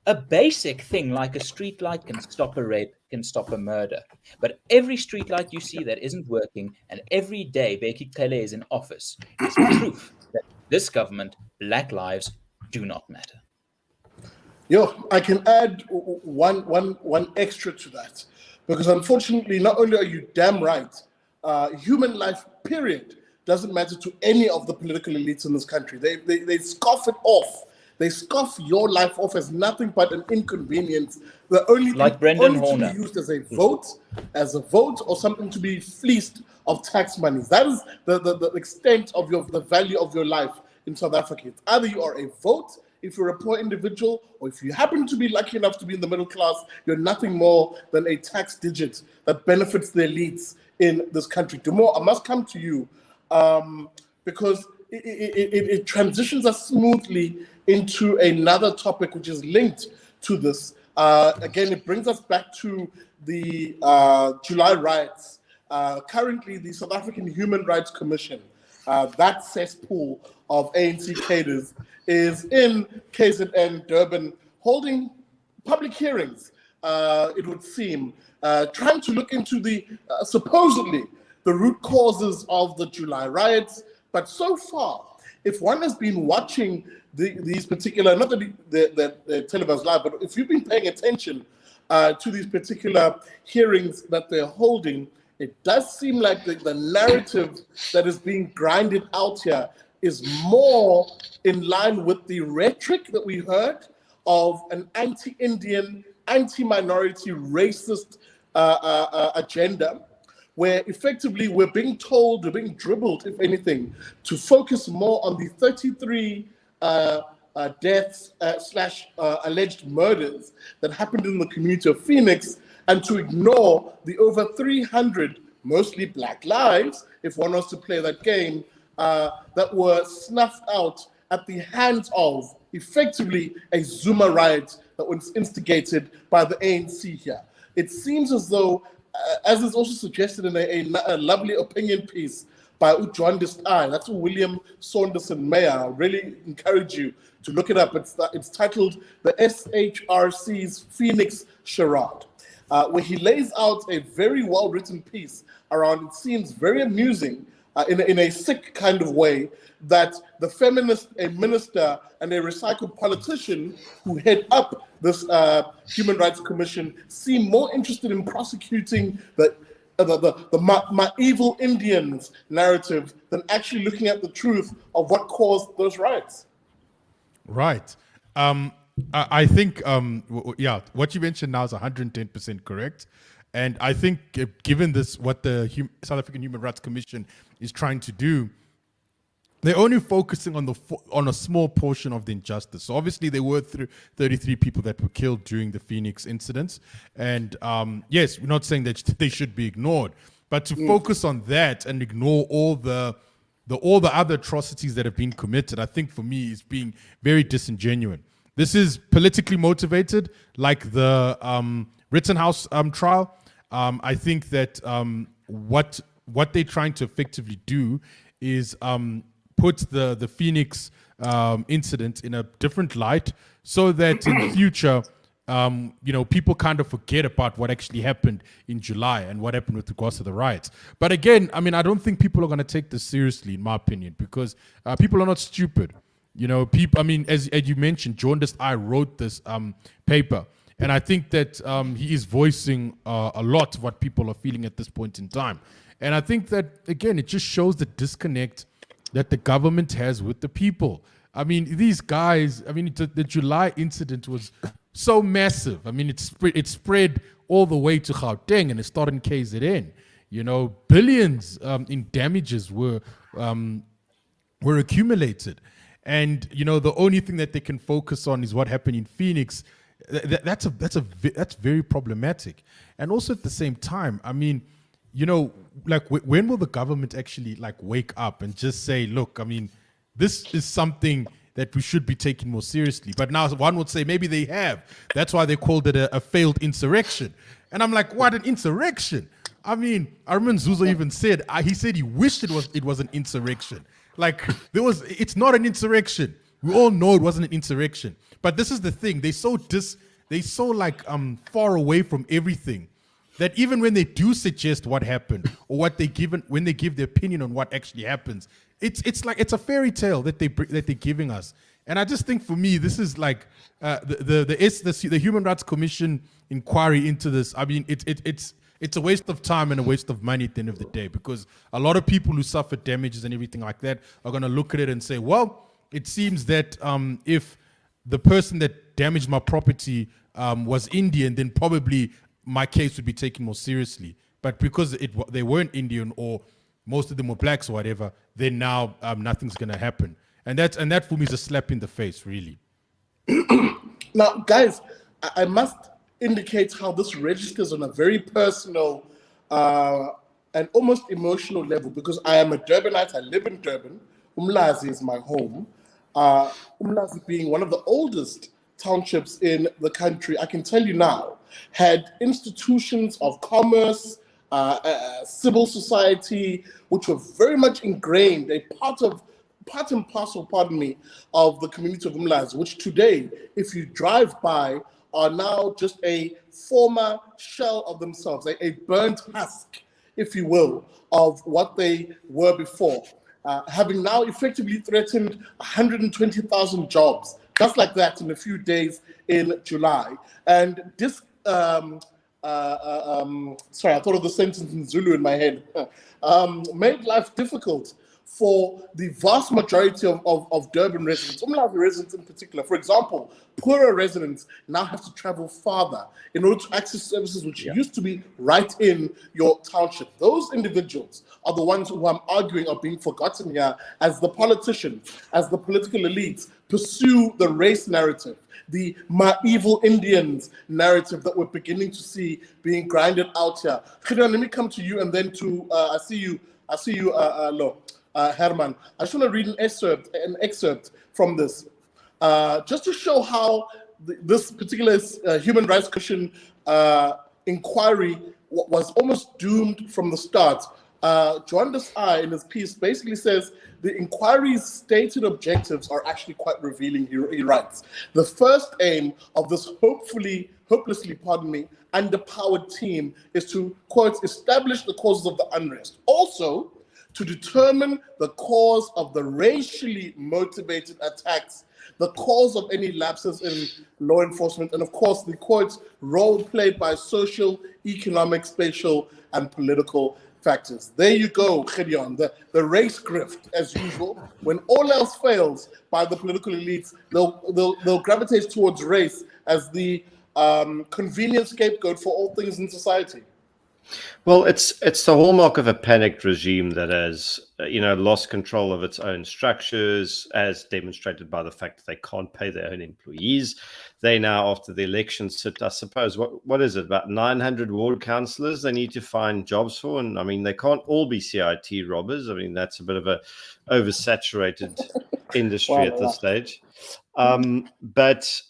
a basic thing like a street light can stop a rape, can stop a murder. But every street light you see that isn't working, and every day Beki Cele is in office, is proof that this government, Black lives do not matter. I can add one extra to that, because unfortunately, not only are you damn right, human life, period, doesn't matter to any of the political elites in this country. They scoff it off. They scoff your life off as nothing but an inconvenience. The only like thing Brendan only Horner. to be used as a vote, or something to be fleeced of tax money. That is the extent of the value of your life in South Africa. It's either you are a vote, if you're a poor individual, or if you happen to be lucky enough to be in the middle class, you're nothing more than a tax digit that benefits the elites in this country. Dumo, I must come to you because it transitions us smoothly into another topic which is linked to this. Again, it brings us back to the July riots. Currently, the South African Human Rights Commission, that cesspool of ANC cadres, is in KZN, Durban, holding public hearings, it would seem, trying to look into supposedly the root causes of the July riots. But so far, if one has been watching these particular, not the televised live, but if you've been paying attention to these particular hearings that they're holding, it does seem like the narrative that is being grinded out here is more in line with the rhetoric that we heard of an anti-Indian, anti-minority, racist agenda, where effectively we're being told, we're being dribbled, if anything, to focus more on the 33 deaths slash alleged murders that happened in the community of Phoenix, and to ignore the over 300, mostly black lives, if one was to play that game, that were snuffed out at the hands of, effectively, a Zuma riot that was instigated by the ANC here. It seems as though, as is also suggested in a lovely opinion piece by Jaundiced Eye, that's William Saunderson Mayer. I really encourage you to look it up. It's titled The SHRC's Phoenix Charade, where he lays out a very well-written piece around, it seems very amusing, in a sick kind of way, that the feminist, a minister, and a recycled politician who head up this Human Rights Commission seem more interested in prosecuting the my evil Indians narrative than actually looking at the truth of what caused those riots. Right. I think, yeah, what you mentioned now is 110% correct. And I think given this, what the South African Human Rights Commission is trying to do, they're only focusing on a small portion of the injustice. So obviously there were 33 people that were killed during the Phoenix incidents. And yes, we're not saying that they should be ignored, but to focus on that and ignore all the other atrocities that have been committed, I think for me is being very disingenuous. This is politically motivated, like the Rittenhouse trial. I think that what they're trying to effectively do is put the Phoenix incident in a different light, so that in future, people kind of forget about what actually happened in July and what happened with regards to the riots. But again, I mean, I don't think people are going to take this seriously, in my opinion, because people are not stupid. People. I mean, as you mentioned, Jaundiced Eye wrote this paper, and I think that he is voicing a lot of what people are feeling at this point in time. And I think that, again, it just shows the disconnect that the government has with the people. I mean, these guys, I mean, the July incident was so massive. I mean, it spread all the way to Gauteng, and it started in KZN. Billions in damages were accumulated. And, the only thing that they can focus on is what happened in Phoenix. That's very problematic. And also at the same time, I mean, when will the government actually wake up and just say, look, I mean, this is something that we should be taking more seriously. But now one would say maybe they have. That's why they called it a failed insurrection. And I'm like, what, an insurrection? I mean, Armin Zuzo even said, he wished it was an insurrection. It's not an insurrection. We all know it wasn't an insurrection. But this is the thing. They so far away from everything that even when they do suggest what happened or when they give their opinion on what actually happens, it's like it's a fairy tale that they're giving us. And I just think for me, this is like the Human Rights Commission inquiry into this. I mean, it's a waste of time and a waste of money at the end of the day, because a lot of people who suffer damages and everything like that are going to look at it and say, well, it seems that if the person that damaged my property was Indian, then probably my case would be taken more seriously. But because they weren't Indian, or most of them were blacks or whatever, then now nothing's going to happen. And that for me is a slap in the face, really. Now, guys, I must indicate how this registers on a very personal and almost emotional level, because I am a Durbanite. I live in Durban. Umlazi is my home. Umlazi being one of the oldest townships in the country, I can tell you now, had institutions of commerce, civil society, which were very much ingrained, a part and parcel, of the community of Umlazi, which today, if you drive by, are now just a former shell of themselves, a burnt husk, if you will, of what they were before, having now effectively threatened 120,000 jobs, just like that in a few days in July. And this, sorry, I thought of the sentence in Zulu in my head, made life difficult for the vast majority of Durban residents, Umlazi residents in particular. For example, poorer residents now have to travel farther in order to access services which used to be right in your township. Those individuals are the ones who I'm arguing are being forgotten here as the politicians, as the political elites pursue the race narrative, the evil Indians narrative that we're beginning to see being grinded out here. Gideon, let me come to you, and then to I see you, Herman. I just want to read an excerpt from this, just to show how this particular Human Rights Commission inquiry was almost doomed from the start. Joan Desai, in his piece, basically says the inquiry's stated objectives are actually quite revealing. He writes, the first aim of this hopelessly, underpowered team is to, quote, establish the causes of the unrest. Also, to determine the cause of the racially motivated attacks, the cause of any lapses in law enforcement, and of course, the, quote, role played by social, economic, spatial, and political factors. There you go, Gideon, the race grift, as usual. When all else fails by the political elites, they'll gravitate towards race as the convenient scapegoat for all things in society. Well, it's the hallmark of a panicked regime that has, lost control of its own structures, as demonstrated by the fact that they can't pay their own employees. They now, after the election, sit, I suppose, what is it, about 900 ward councillors they need to find jobs for. And I mean, they can't all be CIT robbers. I mean, that's a bit of a oversaturated industry at this stage. But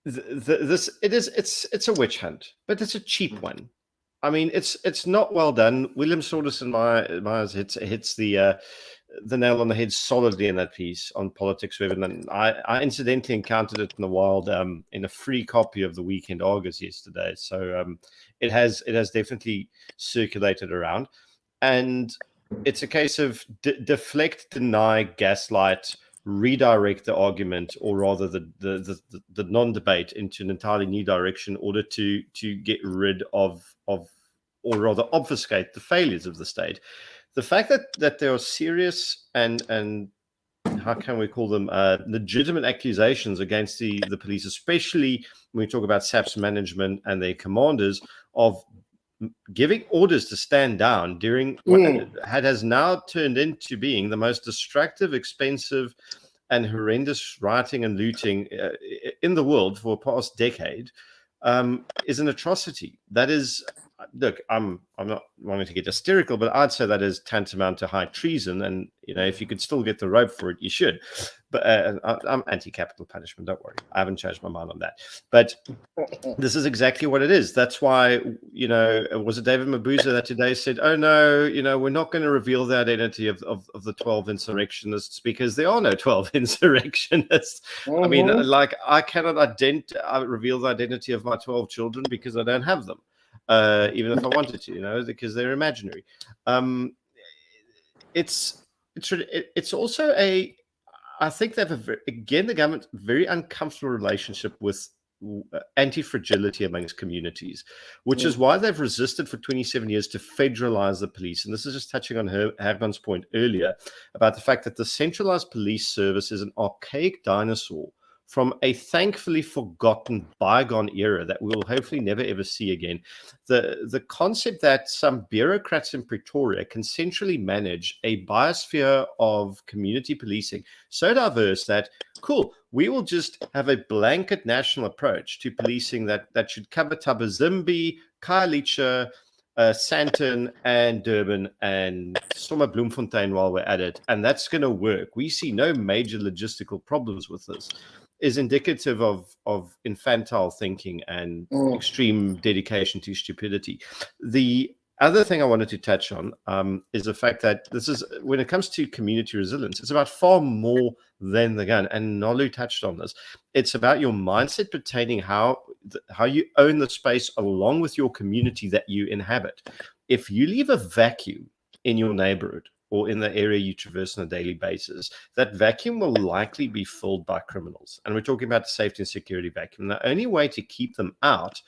it's a witch hunt, but it's a cheap one. I mean, it's not well done. William Saunders in my eyes hits the nail on the head solidly in that piece on Politics Web. And I incidentally encountered it in the wild in a free copy of the Weekend Argus yesterday. So it has definitely circulated around, and it's a case of deflect, deny, gaslight, redirect the argument, or rather the non-debate, into an entirely new direction in order to get rid of or rather obfuscate the failures of the state. The fact that there are serious and how can we call them legitimate accusations against the police, especially when we talk about SAP's management and their commanders, of giving orders to stand down during what has now turned into being the most destructive, expensive, and horrendous rioting and looting in the world for the past decade, is an atrocity. That is, look, I'm not wanting to get hysterical, but I'd say that is tantamount to high treason. And if you could still get the rope for it, you should. But I'm anti-capital punishment. Don't worry, I haven't changed my mind on that. But this is exactly what it is. That's why was it David Mabuza that today said, "Oh no, we're not going to reveal the identity of the 12 insurrectionists because there are no 12 insurrectionists." I mean, like, I cannot reveal the identity of my 12 children because I don't have them. Even if I wanted to, because they're imaginary. It's also I think they have the government, very uncomfortable relationship with anti-fragility amongst communities, which is why they've resisted for 27 years to federalize the police. And this is just touching on Herman's point earlier about the fact that the centralized police service is an archaic dinosaur from a thankfully forgotten bygone era that we will hopefully never ever see again. The concept that some bureaucrats in Pretoria can centrally manage a biosphere of community policing so diverse that, cool, we will just have a blanket national approach to policing that should cover Tabazimbi, Khayelitsha, Sandton and Durban and Sommer Bloemfontein while we're at it. And that's going to work. We see no major logistical problems with this. Is indicative of infantile thinking and extreme dedication to stupidity. The other thing I wanted to touch on is the fact that this is, when it comes to community resilience, it's about far more than the gun. And Nolu touched on this. It's about your mindset pertaining how you own the space along with your community that you inhabit. If you leave a vacuum in your neighborhood or in the area you traverse on a daily basis, that vacuum will likely be filled by criminals. And we're talking about the safety and security vacuum. The only way to keep them out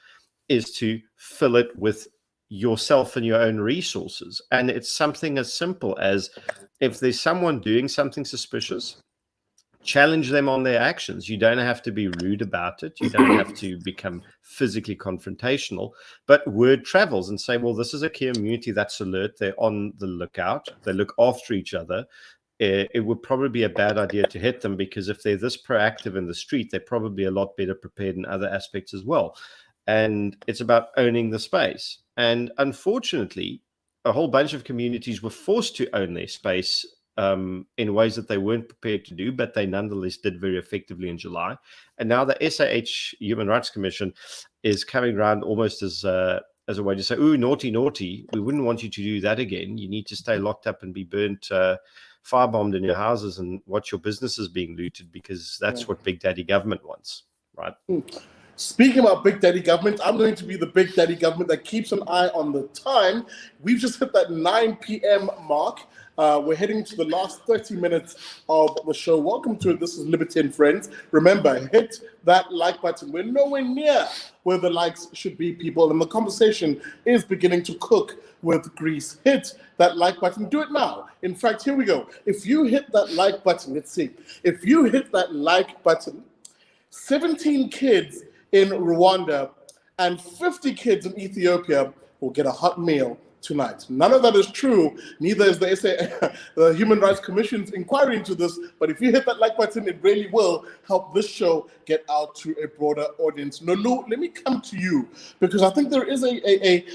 is to fill it with yourself and your own resources. And it's something as simple as, if there's someone doing something suspicious, challenge them on their actions. You don't have to be rude about it. You don't have to become physically confrontational, but word travels and say, well, this is a community that's alert. They're on the lookout. They look after each other. It would probably be a bad idea to hit them, because if they're this proactive in the street, they're probably a lot better prepared in other aspects as well. And it's about owning the space. And unfortunately, a whole bunch of communities were forced to own their space in ways that they weren't prepared to do, but they nonetheless did very effectively in July. And now the SAH Human Rights Commission is coming around almost as a way to say, ooh, naughty, naughty. We wouldn't want you to do that again. You need to stay locked up and be burnt, firebombed in your houses, and watch your businesses being looted, because that's what Big Daddy government wants, right? Speaking about Big Daddy government, I'm going to be the Big Daddy government that keeps an eye on the time. We've just hit that 9 p.m. mark. We're heading to the last 30 minutes of the show. Welcome to it. This is Liberty and Friends. Remember, hit that like button. We're nowhere near where the likes should be, people, and the conversation is beginning to cook with grease. Hit that like button. Do it now. In fact, here we go. If you hit that like button, let's see. If you hit that like button, 17 kids in Rwanda and 50 kids in Ethiopia will get a hot meal tonight. None of that is true. Neither is the Human Rights Commission's inquiry into this. But if you hit that like button, it really will help this show get out to a broader audience. Nolu, let me come to you, because I think there is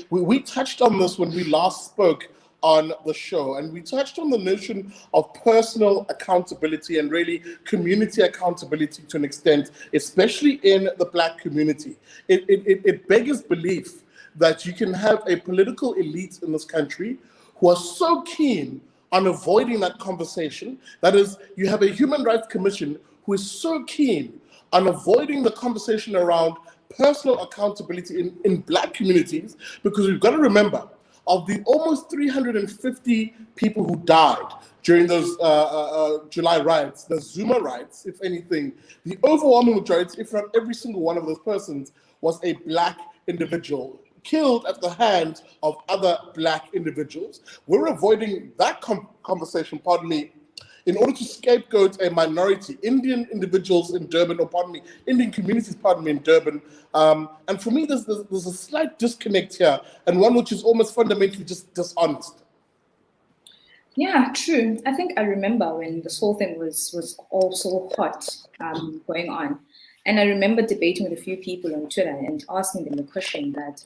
we touched on this when we last spoke on the show, and we touched on the notion of personal accountability and really community accountability to an extent, especially in the Black community. It beggars belief that you can have a political elite in this country who are so keen on avoiding that conversation. That is, you have a Human Rights Commission who is so keen on avoiding the conversation around personal accountability in Black communities, because we've got to remember, of the almost 350 people who died during those July riots, the Zuma riots, if anything, the overwhelming majority, if not every single one of those persons, was a Black individual killed at the hands of other Black individuals. We're avoiding that conversation, pardon me, in order to scapegoat a minority, Indian individuals in Durban, or pardon me, Indian communities, pardon me, in Durban. And for me, there's a slight disconnect here, and one which is almost fundamentally just dishonest. Yeah, true. I think I remember when this whole thing was all so hot going on. And I remember debating with a few people on Twitter and asking them the question that,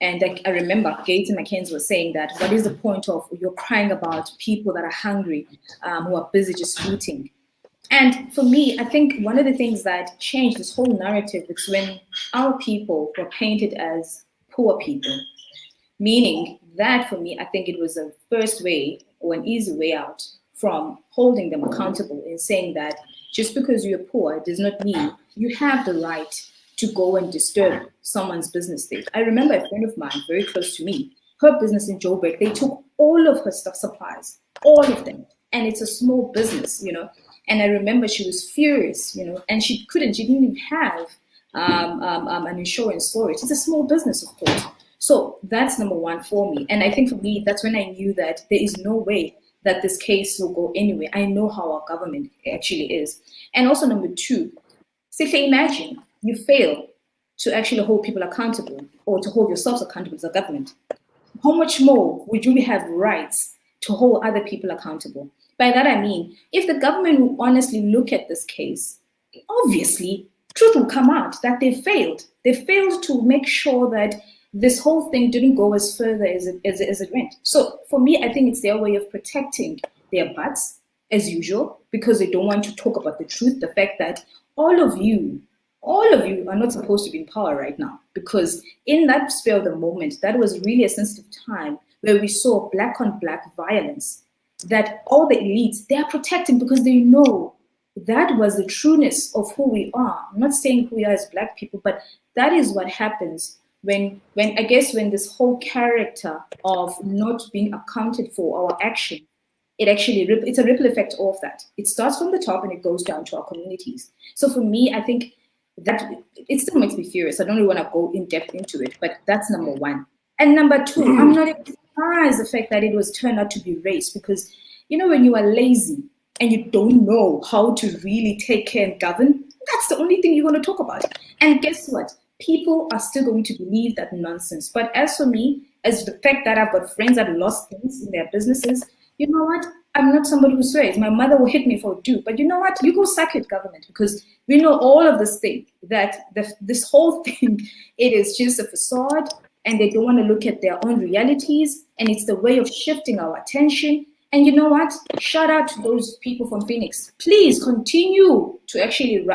and I remember Gates and McKenzie was saying that, what is the point of you're crying about people that are hungry, who are busy just looting? And for me, I think one of the things that changed this whole narrative is when our people were painted as poor people. Meaning that for me, I think it was a first way or an easy way out from holding them accountable in saying that just because you're poor does not mean you have the right to go and disturb someone's business there. I remember a friend of mine, very close to me, her business in Joubert, they took all of her stuff supplies, all of them. And it's a small business, you know. And I remember she was furious, you know, and she didn't even have an insurance for it. It's a small business, of course. So that's number one for me. And I think for me, that's when I knew that there is no way that this case will go anywhere. I know how our government actually is. And also number two, say imagine you fail to actually hold people accountable or to hold yourselves accountable as a government. How much more would you have rights to hold other people accountable? By that I mean, if the government will honestly look at this case, obviously truth will come out that they failed. They failed to make sure that this whole thing didn't go as further as it went. So for me, I think it's their way of protecting their butts, as usual, because they don't want to talk about the truth, the fact that all of you are not supposed to be in power right now. Because in that spare of the moment, that was really a sensitive time where we saw black on black violence, that all the elites, they are protecting because they know that was the trueness of who we are. I'm not saying who we are as black people, but that is what happens when this whole character of not being accounted for our action, it's a ripple effect of that. It starts from the top and it goes down to our communities. So for me, I think that it still makes me furious. I don't really want to go in depth into it, but that's number one. And number two, I'm not even surprised the fact that it was turned out to be race, because, you know, when you are lazy and you don't know how to really take care and govern, that's the only thing you're going to talk about. And guess what? People are still going to believe that nonsense. But as for me, as the fact that I've got friends that lost things in their businesses, you know what? I'm not somebody who swears. My mother will hit me for it too. But you know what? You go suck it, government, because we know all of this thing, that this whole thing, it is just a facade, and they don't want to look at their own realities, and it's the way of shifting our attention. And you know what? Shout out to those people from Phoenix. Please continue to actually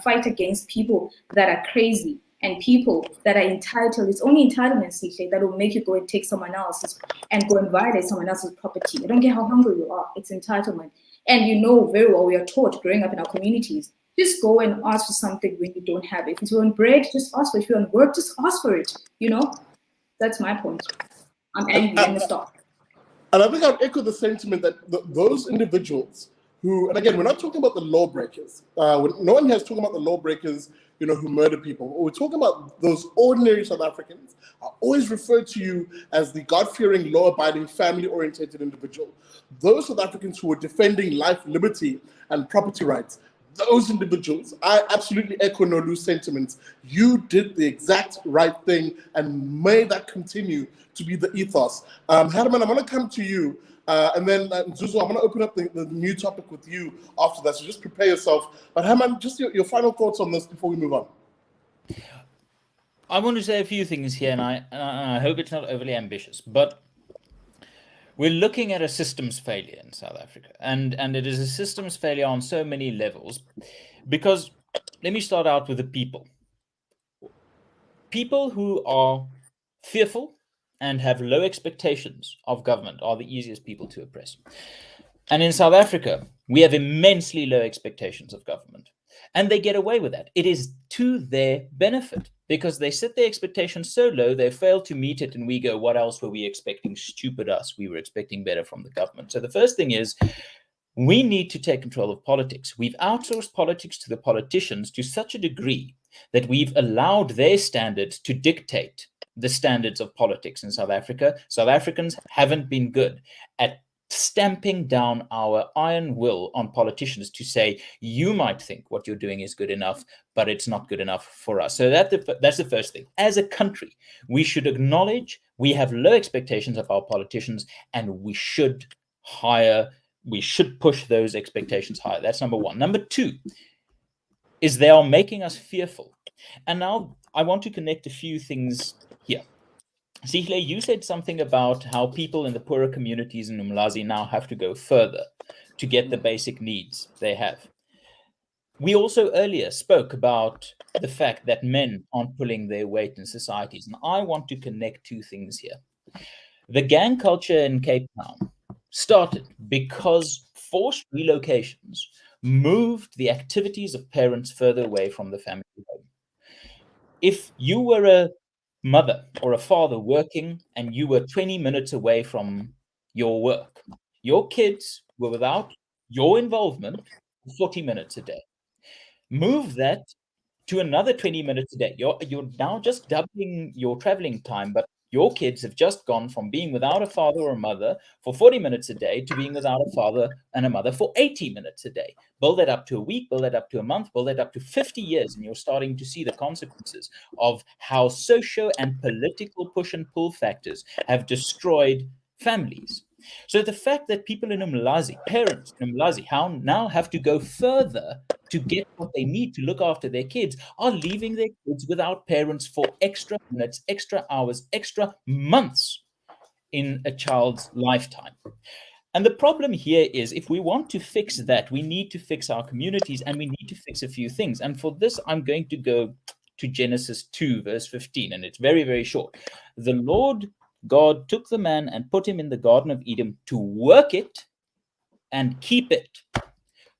fight against people that are crazy and people that are entitled. It's only entitlement, CJ, that will make you go and take someone else's and go and violate someone else's property. I don't care how hungry you are. It's entitlement. And you know very well, we are taught growing up in our communities, just go and ask for something when you don't have it. If you want bread, just ask for it. If you want work, just ask for it. You know? That's my point. I'm angry. I'm going to stop. And I think I'd echo the sentiment that those individuals who, and again, we're not talking about the lawbreakers. No one here is talking about the lawbreakers, you know, who murder people. We're talking about those ordinary South Africans are always referred to you as the God-fearing, law-abiding, family-oriented individual. Those South Africans who are defending life, liberty, and property rights. Those individuals, I absolutely echo Nolu's sentiments. You did the exact right thing, and may that continue to be the ethos. Herman, I'm going to come to you, and then Zuzu, I'm going to open up the new topic with you after that, so just prepare yourself. But Herman, just your final thoughts on this before we move on. I want to say a few things here, and I hope it's not overly ambitious, but we're looking at a systems failure in South Africa, and it is a systems failure on so many levels, because let me start out with the people. People who are fearful and have low expectations of government are the easiest people to oppress. And in South Africa, we have immensely low expectations of government, and they get away with that. It is to their benefit, because they set their expectations so low, they fail to meet it, and we go, what else were we expecting? Stupid us. We were expecting better from the government. So the first thing is, we need to take control of politics. We've outsourced politics to the politicians to such a degree that we've allowed their standards to dictate the standards of politics in South Africa. South Africans haven't been good at stamping down our iron will on politicians to say, you might think what you're doing is good enough, but it's not good enough for us. So that's the first thing. As a country, we should acknowledge we have low expectations of our politicians, and we should push those expectations higher. That's number one. Number two is they are making us fearful. And now I want to connect a few things here. Sihle, you said something about how people in the poorer communities in Umlazi now have to go further to get the basic needs they have. We also earlier spoke about the fact that men aren't pulling their weight in societies. And I want to connect two things here. The gang culture in Cape Town started because forced relocations moved the activities of parents further away from the family home. If you were a mother or a father working and you were 20 minutes away from your work, your kids were without your involvement 40 minutes a day. Move that to another 20 minutes a day. You're now just doubling your traveling time, but your kids have just gone from being without a father or a mother for 40 minutes a day to being without a father and a mother for 80 minutes a day. Build that up to a week, build that up to a month, build that up to 50 years, and you're starting to see the consequences of how socio and political push and pull factors have destroyed families. So the fact that people in Umlazi, parents in Umlazi, now have to go further to get what they need to look after their kids, are leaving their kids without parents for extra minutes, extra hours, extra months in a child's lifetime. And the problem here is, if we want to fix that, we need to fix our communities, and we need to fix a few things. And for this, I'm going to go to Genesis 2, verse 15, and it's very, very short. The Lord God took the man and put him in the Garden of Eden to work it and keep it.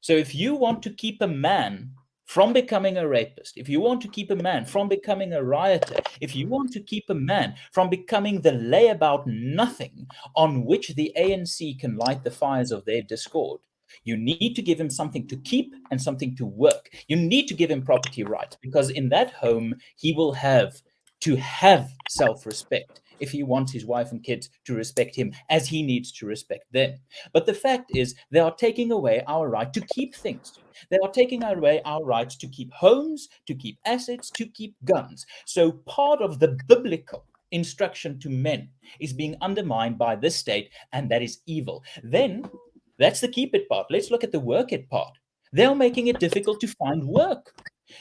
So if you want to keep a man from becoming a rapist, if you want to keep a man from becoming a rioter, if you want to keep a man from becoming the layabout nothing on which the ANC can light the fires of their discord, you need to give him something to keep and something to work. You need to give him property rights, because in that home, he will have to have self-respect. if he wants his wife and kids to respect him as he needs to respect them. But the fact is, they are taking away our right to keep things. They are taking away our rights to keep homes, to keep assets, to keep guns. So part of the biblical instruction to men is being undermined by this state, and that is evil. Then that's the keep it part. Let's look at the work it part. They are making it difficult to find work.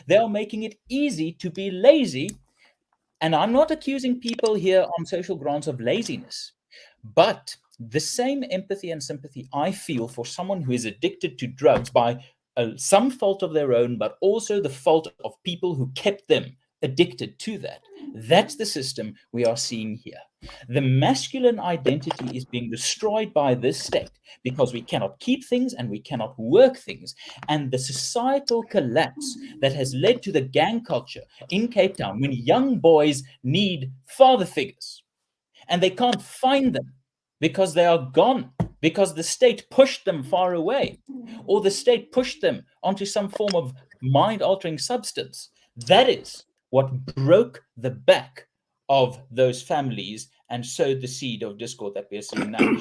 They are making it easy to be lazy. And I'm not accusing people here on social grounds of laziness, but the same empathy and sympathy I feel for someone who is addicted to drugs by some fault of their own, but also the fault of people who kept them addicted to that. That's the system we are seeing here. The masculine identity is being destroyed by this state because we cannot keep things and we cannot work things. And the societal collapse that has led to the gang culture in Cape Town, when young boys need father figures and they can't find them because they are gone, because the state pushed them far away, or the state pushed them onto some form of mind-altering substance. That is what broke the back of those families and sowed the seed of discord that we are seeing now.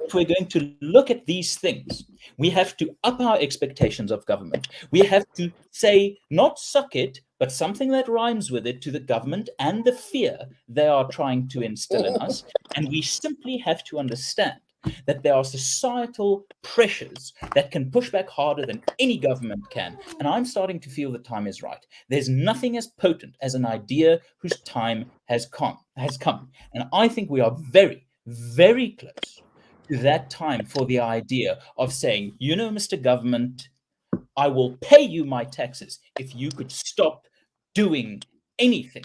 If we're going to look at these things, we have to up our expectations of government. We have to say, not suck it, but something that rhymes with it to the government and the fear they are trying to instill in us. And we simply have to understand that there are societal pressures that can push back harder than any government can. And I'm starting to feel the time is right. There's nothing as potent as an idea whose time has come. And I think we are very, very close to that time for the idea of saying, you know, Mr. Government, I will pay you my taxes if you could stop doing anything.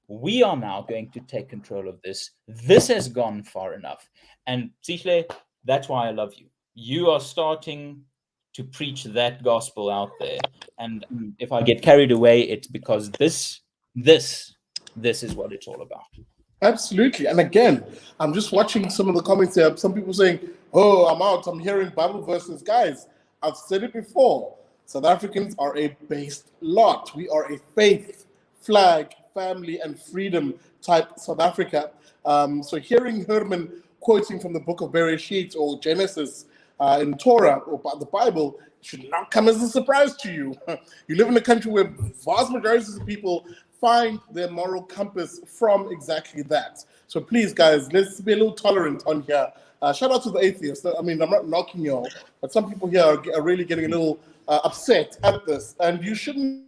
We are now going to take control of this. This has gone far enough. And Sihle, that's why I love you. You are starting to preach that gospel out there. And if I get carried away, it's because this is what it's all about. Absolutely. And again, I'm just watching some of the comments here. Some people saying, oh, I'm out. I'm hearing Bible verses. Guys, I've said it before. South Africans are a based lot. We are a faith, flag, family, and freedom type South Africa. So hearing Herman quoting from the book of Bereshit or Genesis in Torah or the Bible should not come as a surprise to you. You live in a country where vast majorities of people find their moral compass from exactly that. So please, guys, let's be a little tolerant on here. Shout out to the atheists. I mean, I'm not knocking y'all, but some people here are really getting a little upset at this, and you shouldn't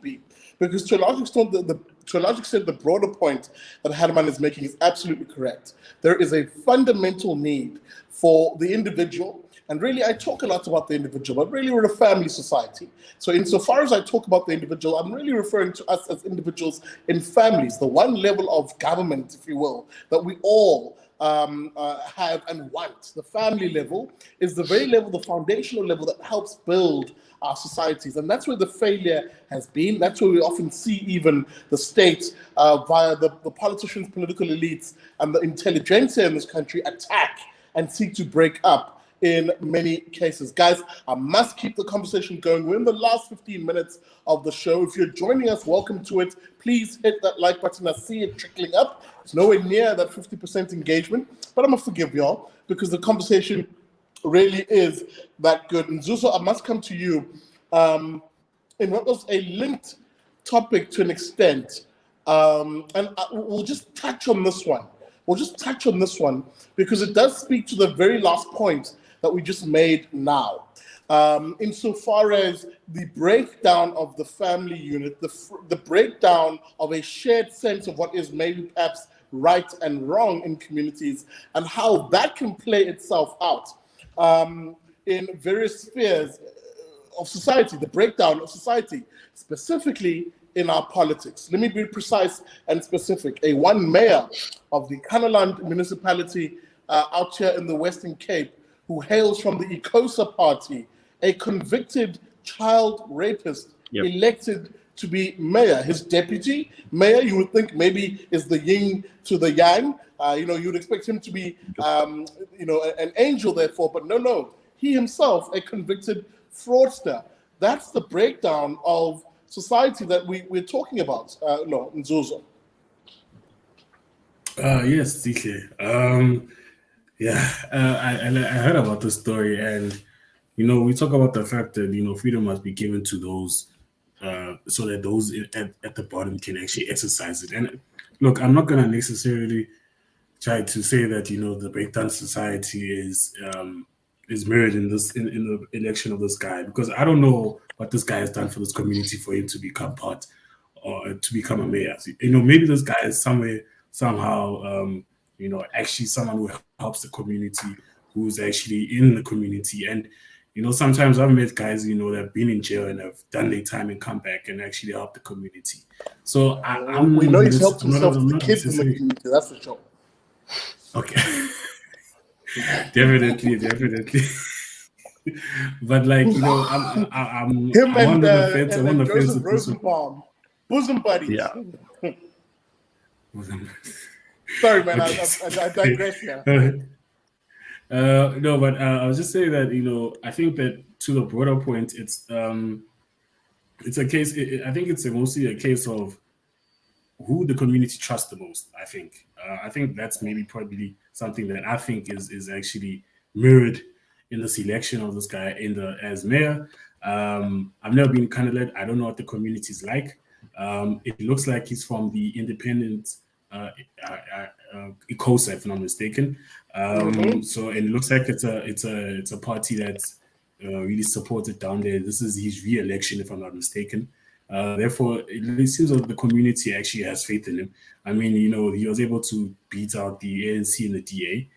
be, because to a large extent, the broader point that Herman is making is absolutely correct. There is a fundamental need for the individual, and really I talk a lot about the individual, but really we're a family society. So insofar as I talk about the individual, I'm really referring to us as individuals in families, the one level of government, if you will, that we all have and want. The family level is the very level, the foundational level that helps build our societies. And that's where the failure has been. That's where we often see even the state via the politicians, political elites, and the intelligentsia in this country attack and seek to break up in many cases. Guys, I must keep the conversation going. We're in the last 15 minutes of the show. If you're joining us, welcome to it. Please hit that like button. I see it trickling up. It's nowhere near that 50% engagement, but I'm going to forgive y'all because the conversation really is that good. And Zuso, I must come to you in what was a linked topic to an extent. We'll just touch on this one. We'll just touch on this one because it does speak to the very last point that we just made now. Insofar as the breakdown of the family unit, the breakdown of a shared sense of what is maybe perhaps right and wrong in communities, and how that can play itself out in various spheres of society, the breakdown of society, specifically in our politics. Let me be precise and specific. One mayor of the Kanaland municipality out here in the Western Cape, who hails from the Ikosa party, a convicted child rapist, elected to be mayor. His deputy mayor, you would think maybe is the yin to the yang. You'd expect him to be, an angel therefore, but no. He himself, a convicted fraudster. That's the breakdown of society that we're talking about, Nzuzo. Yes, Zihle. Yeah, I heard about the story, and we talk about the fact that freedom must be given to those, so that those at the bottom can actually exercise it. And look, I'm not gonna necessarily try to say that the breakdown society is mirrored in in the election of this guy, because I don't know what this guy has done for this community for him to become part or to become a mayor. Maybe this guy is somehow actually someone who helps the community, who's actually in the community. And sometimes I've met guys that have been in jail and have done their time and come back and actually help the community. So We know he's helped I'm himself not, to I'm the not kids in the necessarily community, that's for sure. okay. Definitely. But like I'm Him on and the fence. I'm on the fence Joseph with this one. Rosenbaum, bosom buddies. Yeah. Sorry, man, Okay. I digress here. No, but I was just saying that I think that to the broader point, it's a case. I think it's mostly a case of who the community trusts the most. I think that's maybe probably something that I think is actually mirrored in this election of this guy as mayor. I've never been candidate. I don't know what the community is like. It looks like he's from the independent ECOSA, if I'm not mistaken. So it looks like it's a party that's really supported down there. This is his re-election, if I'm not mistaken. Therefore, it seems like the community actually has faith in him. I mean, he was able to beat out the ANC and the DA.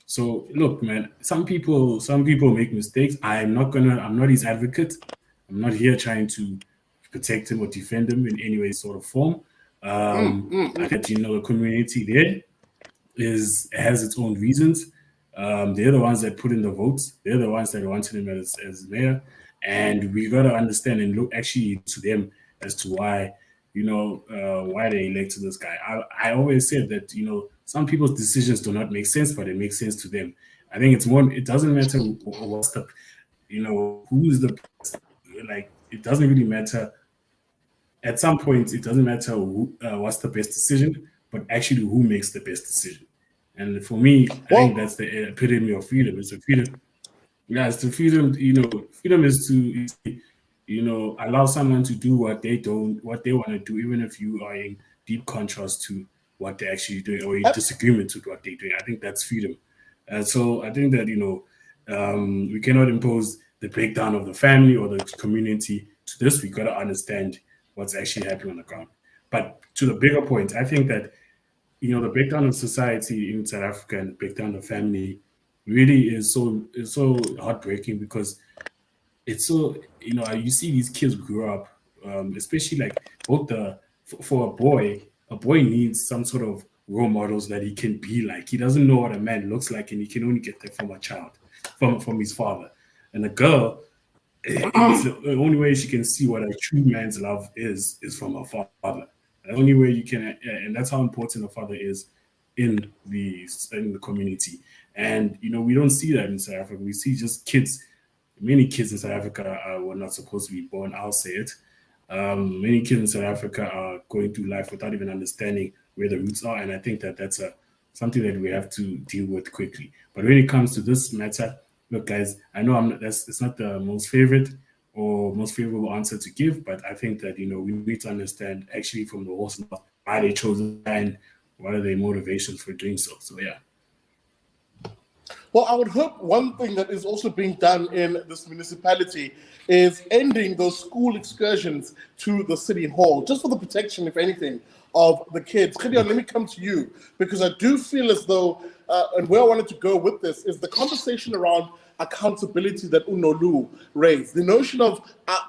So look, man, some people make mistakes. I'm not his advocate. I'm not here trying to protect him or defend him in any way, sort of form. I think the community there has its own reasons. They're the ones that put in the votes. They're the ones that wanted him as mayor, and we got to understand and look actually to them as to why why they elected this guy. I always said that some people's decisions do not make sense, but it makes sense to them. I think it doesn't matter what's the who's the like. It doesn't really matter. At some point, it doesn't matter what's the best decision, but actually who makes the best decision. And for me, I think that's the epitome of freedom. It's the freedom. Yeah, it's the freedom. Freedom is to allow someone to do what they want to do, even if you are in deep contrast to what they're actually doing or in disagreement with what they're doing. I think that's freedom. So I think that we cannot impose the breakdown of the family or the community to this. We got to understand what's actually happening on the ground. But to the bigger point, I think that the breakdown of society in South Africa and the breakdown of family really is so heartbreaking, because it's so you see these kids grow up, especially like both for a boy needs some sort of role models that he can be like. He doesn't know what a man looks like, and he can only get that from a child, from his father. And a girl, it's the only way she can see what a true man's love is from her father. The only way you can, and that's how important a father is in the community. And we don't see that in South Africa. We see just kids. Many kids in South Africa were not supposed to be born. I'll say it. Many kids in South Africa are going through life without even understanding where the roots are, and I think that that's something that we have to deal with quickly. But when it comes to this matter, look, guys, I know it's not the most favorite or most favorable answer to give, but I think that we need to understand actually from the horse why they chose it and what are their motivations for doing so. So yeah. Well, I would hope one thing that is also being done in this municipality is ending those school excursions to the city hall, just for the protection, if anything, of the kids. Gideon, let me come to you, because I do feel as though, and where I wanted to go with this is the conversation around accountability that Nolu raised, the notion of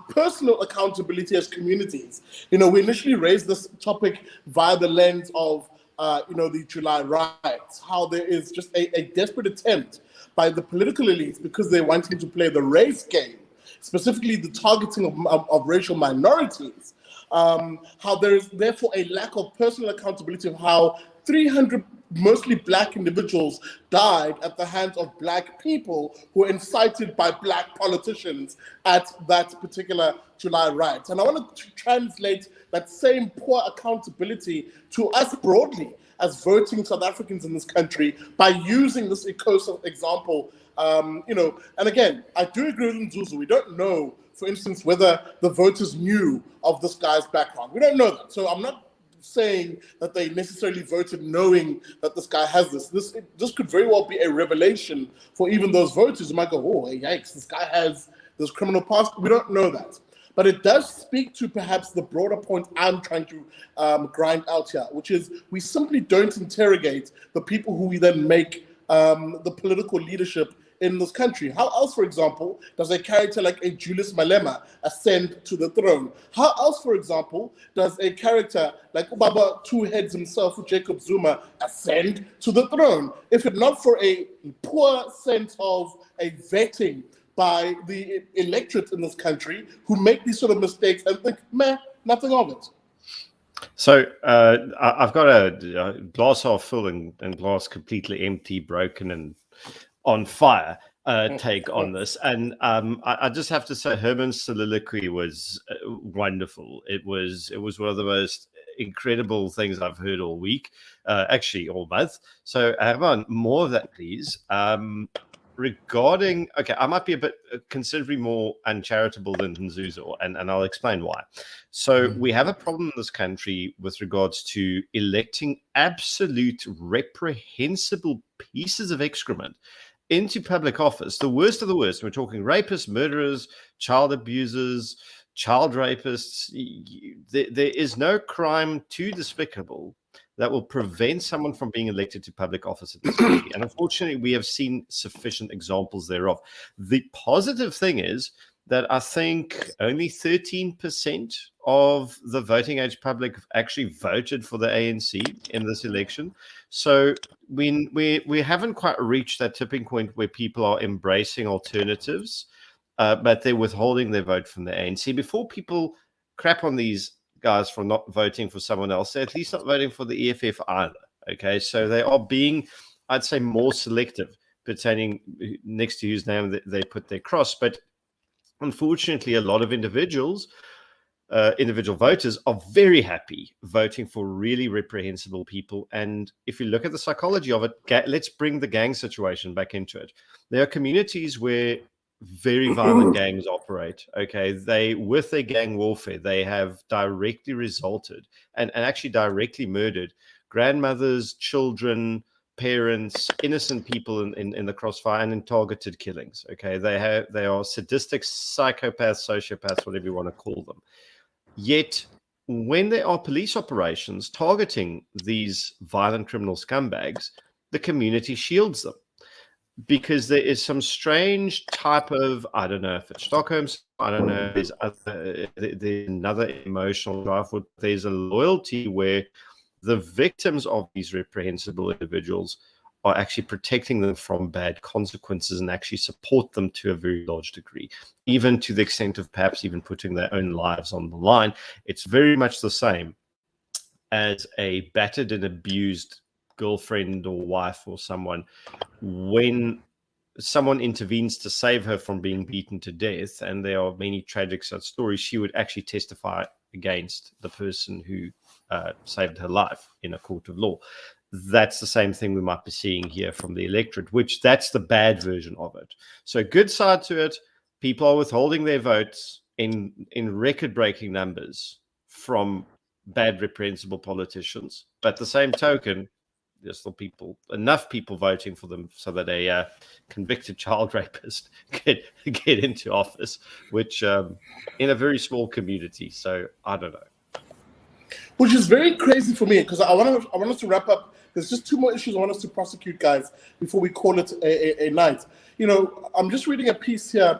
personal accountability as communities. We initially raised this topic via the lens of the July riots, how there is just a desperate attempt by the political elites, because they're wanting to play the race game, specifically the targeting of racial minorities, how there is therefore a lack of personal accountability of how 300 mostly black individuals died at the hands of black people who were incited by black politicians at that particular July riot. And I want to translate that same poor accountability to us broadly as voting South Africans in this country by using this ECOSA example. And again, I do agree with Nzuzu. We don't know, for instance, whether the voters knew of this guy's background. We don't know that. So I'm not saying that they necessarily voted knowing that this guy has this. This could very well be a revelation for even those voters who might go, oh, yikes, this guy has this criminal past. We don't know that. But it does speak to perhaps the broader point I'm trying to grind out here, which is we simply don't interrogate the people who we then make the political leadership in this country. How else, for example, does a character like a Julius Malema ascend to the throne? How else, for example, does a character like Ubaba Two Heads himself, Jacob Zuma, ascend to the throne? If it not for a poor sense of a vetting by the electorate in this country who make these sort of mistakes and think, meh, nothing of it. So I've got a glass half full and glass completely empty, broken and on fire take on this. And I just have to say Herman's soliloquy was wonderful. It was one of the most incredible things I've heard all week, actually all month. So Herman, more of that, please. Regarding, okay, I might be a bit considerably more uncharitable than Nzuzo, and I'll explain why. So we have a problem in this country with regards to electing absolute reprehensible pieces of excrement into public office, the worst of the worst. We're talking rapists, murderers, child abusers, child rapists. There is no crime too despicable that will prevent someone from being elected to public office in this country. And unfortunately, we have seen sufficient examples thereof. The positive thing is that I think only 13% of the voting age public actually voted for the ANC in this election. So we haven't quite reached that tipping point where people are embracing alternatives, but they're withholding their vote from the ANC. Before people crap on these guys for not voting for someone else, they're at least not voting for the EFF either. Okay, so they are being, I'd say, more selective pertaining next to whose name they put their cross. But unfortunately, a lot of individual voters are very happy voting for really reprehensible people. And if you look at the psychology of it, let's bring the gang situation back into it. There are communities where very violent gangs operate. Okay, with their gang warfare, they have directly resulted and actually directly murdered grandmothers, children, parents, innocent people in the crossfire and in targeted killings. Okay, they are sadistic psychopaths, sociopaths, whatever you want to call them. Yet when there are police operations targeting these violent criminal scumbags, the community shields them, because there is some strange type of, I don't know if it's Stockholm, I don't know, there's another emotional drive, there's a loyalty where the victims of these reprehensible individuals are actually protecting them from bad consequences and actually support them to a very large degree, even to the extent of perhaps even putting their own lives on the line. It's very much the same as a battered and abused girlfriend or wife or someone. When someone intervenes to save her from being beaten to death, and there are many tragic such stories, she would actually testify against the person who saved her life in a court of law. That's the same thing we might be seeing here from the electorate, which that's the bad version of it. So good side to it, people are withholding their votes in record-breaking numbers from bad, reprehensible politicians. But the same token, there's still enough people voting for them so that a convicted child rapist get into office, which in a very small community. So I don't know. Which is very crazy for me, because I want us to wrap up. There's just two more issues I want us to prosecute, guys, before we call it a night. I'm just reading a piece here.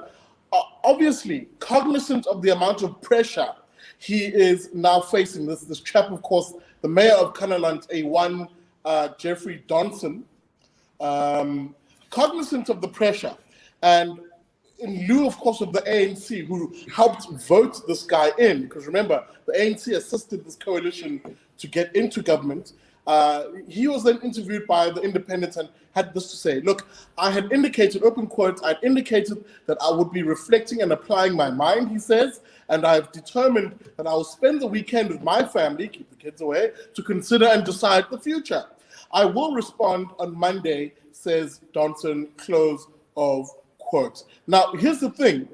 Obviously, cognizant of the amount of pressure he is now facing, this chap, of course, the mayor of Kanaland, Jeffrey Donson, cognizant of the pressure, and in lieu, of course, of the ANC, who helped vote this guy in, because remember, the ANC assisted this coalition to get into government. He was then interviewed by the Independent and had this to say: look, I had indicated, open quote, I'd indicated that I would be reflecting and applying my mind, he says, and I've determined that I will spend the weekend with my family, keep the kids away, to consider and decide the future. I will respond on Monday, says Johnson, close of quote. Now, here's the thing.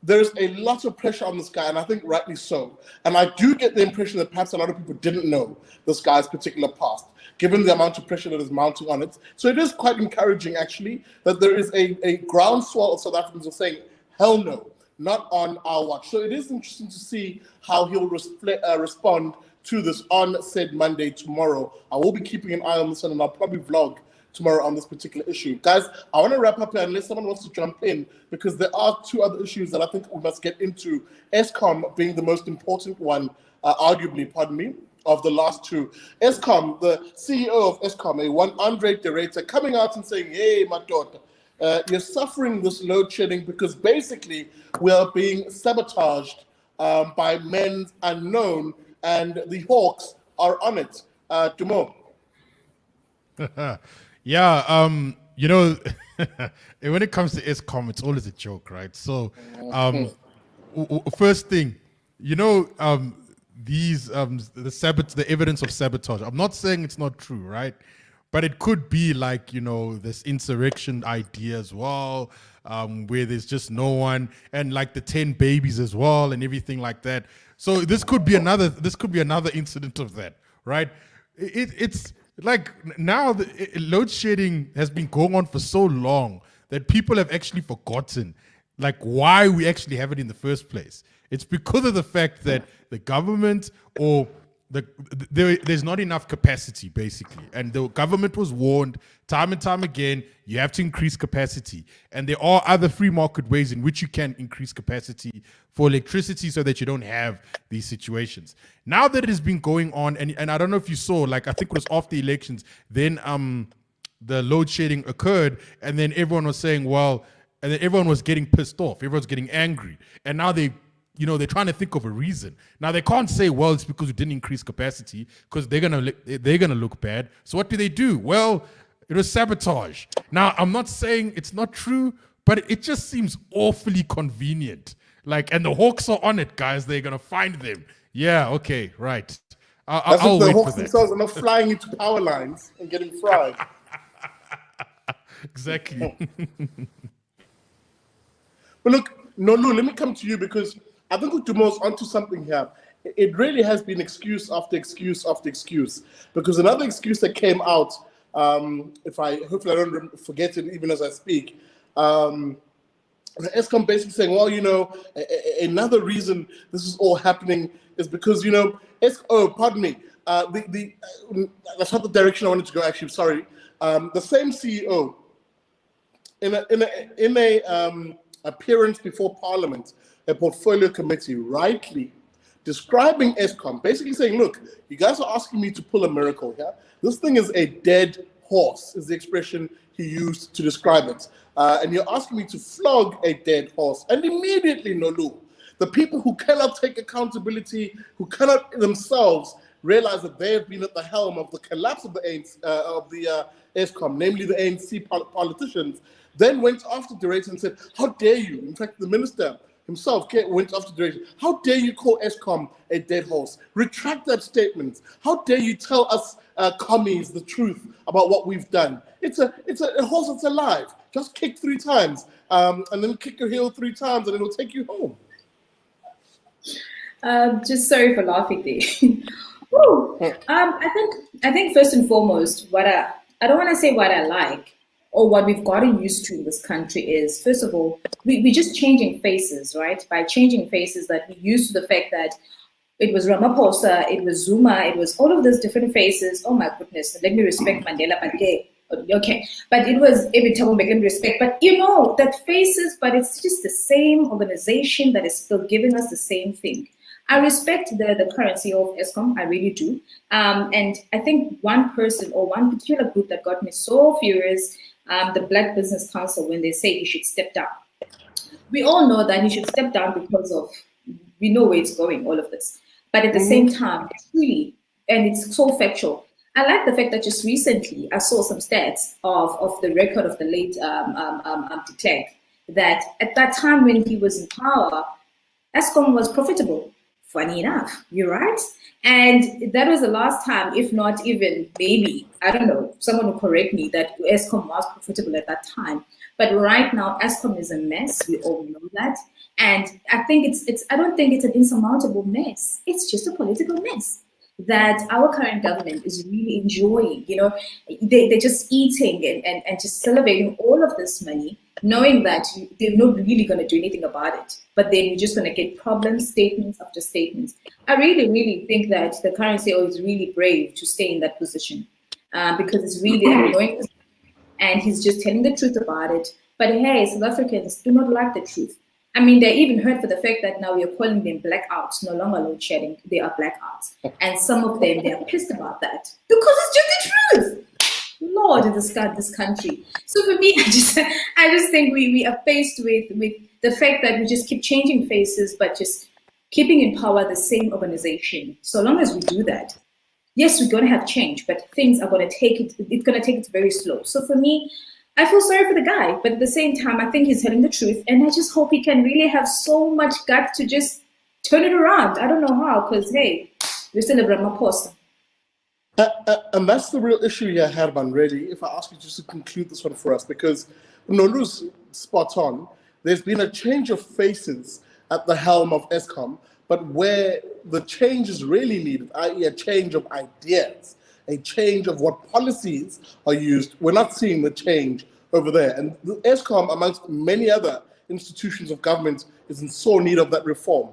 There's a lot of pressure on this guy, and I think rightly so. And I do get the impression that perhaps a lot of people didn't know this guy's particular past, given the amount of pressure that is mounting on it. So it is quite encouraging, actually, that there is a groundswell of South Africans who are saying, hell no, not on our watch. So it is interesting to see how he'll respond to this on said Monday tomorrow. I will be keeping an eye on this one, and I'll probably vlog tomorrow on this particular issue. Guys, I want to wrap up here unless someone wants to jump in, because there are two other issues that I think we must get into. Eskom being the most important one, arguably, pardon me, of the last two. Eskom, the CEO of Eskom, one Andre de Ruyter, coming out and saying, hey, my daughter, you're suffering this load shedding because basically we are being sabotaged by men unknown, and the Hawks are on it. Dumo. Yeah, you know, when it comes to Eskom, it's always a joke, right? So, first thing, you know, the evidence of sabotage. I'm not saying it's not true, right? But it could be like, you know, this insurrection idea as well, where there's just no one, and like the 10 babies as well, and everything like that. So this could be another incident of that, right? It's like now the load shedding has been going on for so long that people have actually forgotten like why we actually have it in the first place. It's because of the fact that the government or there's not enough capacity, basically. And the government was warned time and time again, you have to increase capacity. And there are other free market ways in which you can increase capacity for electricity so that you don't have these situations. Now that it has been going on, and I don't know if you saw, like I think it was after the elections, then the load shedding occurred, and then everyone was saying, well, and then everyone was getting pissed off, everyone's getting angry. And now they're trying to think of a reason. Now they can't say, well, it's because we didn't increase capacity, because they're gonna look bad. So what do? Well, it was sabotage. Now I'm not saying it's not true, but it just seems awfully convenient. Like, and the Hawks are on it, guys. They're gonna find them. Yeah, okay, right. I'll the wait Hawks for that. themselves are not flying into power lines and getting fried. Exactly. But look, Nolu, let me come to you, because I think Dumo's onto something here. It really has been excuse after excuse after excuse. Because another excuse that came out, hopefully I don't forget it even as I speak, Eskom basically saying, well, another reason this is all happening is because, pardon me, that's not the direction I wanted to go, actually, sorry. The same CEO, in a appearance before Parliament, a portfolio committee, rightly describing Eskom, basically saying, look, you guys are asking me to pull a miracle here. This thing is a dead horse, is the expression he used to describe it. And you're asking me to flog a dead horse. And immediately, Nolu, the people who cannot take accountability, who cannot themselves realize that they have been at the helm of the collapse of the Eskom, namely the ANC politicians, then went after De Ruyter and said, how dare you? In fact, the minister himself went after De Ruyter. How dare you call Eskom a dead horse? Retract that statement. How dare you tell us commies the truth about what we've done? It's a horse that's alive. Just kick 3 times, and then kick your heel 3 times, and it'll take you home. Just sorry for laughing there. Woo. I think first and foremost, I don't want to say what I like, or what we've gotten used to in this country is, first of all, we're just changing faces, right? By changing faces, that we're used to the fact that it was Ramaphosa, it was Zuma, it was all of those different faces. Oh my goodness, let me respect Mandela, but okay. But it was every time we make respect. But that faces, but it's just the same organization that is still giving us the same thing. I respect the current CEO of Eskom, I really do. And I think one person or one particular group that got me so furious, the Black Business Council, when they say he should step down. We all know that he should step down because of, we know where it's going, all of this. But at the same time, truly, and it's so factual, I like the fact that just recently I saw some stats of the record of the late de Klerk, that at that time when he was in power, Eskom was profitable. Funny enough, you're right. And that was the last time, if not even maybe, I don't know, someone will correct me, that Eskom was profitable at that time. But right now, Eskom is a mess. We all know that. And I think I don't think it's an insurmountable mess. It's just a political mess that our current government is really enjoying. You know, they're just eating and just salivating all of this money, knowing that they're not really going to do anything about it. But then you're just going to get problems, statements after statements. I really, really think that the current CEO is really brave to stay in that position because it's really annoying. And he's just telling the truth about it. But hey, South Africans do not like the truth. I mean, they're even hurt for the fact that now we are calling them blackouts, no longer load shedding, they are blackouts. And some of them, they are pissed about that because it's just the truth. Lord, this country. So for me, I just think we are faced with the fact that we just keep changing faces, but just keeping in power the same organization. So long as we do that, yes, we're going to have change, but things are going to it's going to take it very slow. So for me, I feel sorry for the guy, but at the same time, I think he's telling the truth. And I just hope he can really have so much guts to just turn it around. I don't know how, because, hey, we're still a Ramaphosa. And that's the real issue here, Herman, really, if I ask you just to conclude this one for us, because Nolu's spot on. There's been a change of faces at the helm of Eskom, but where the change is really needed, i.e. a change of ideas, a change of what policies are used, we're not seeing the change over there. And the Eskom, amongst many other institutions of government, is in sore need of that reform.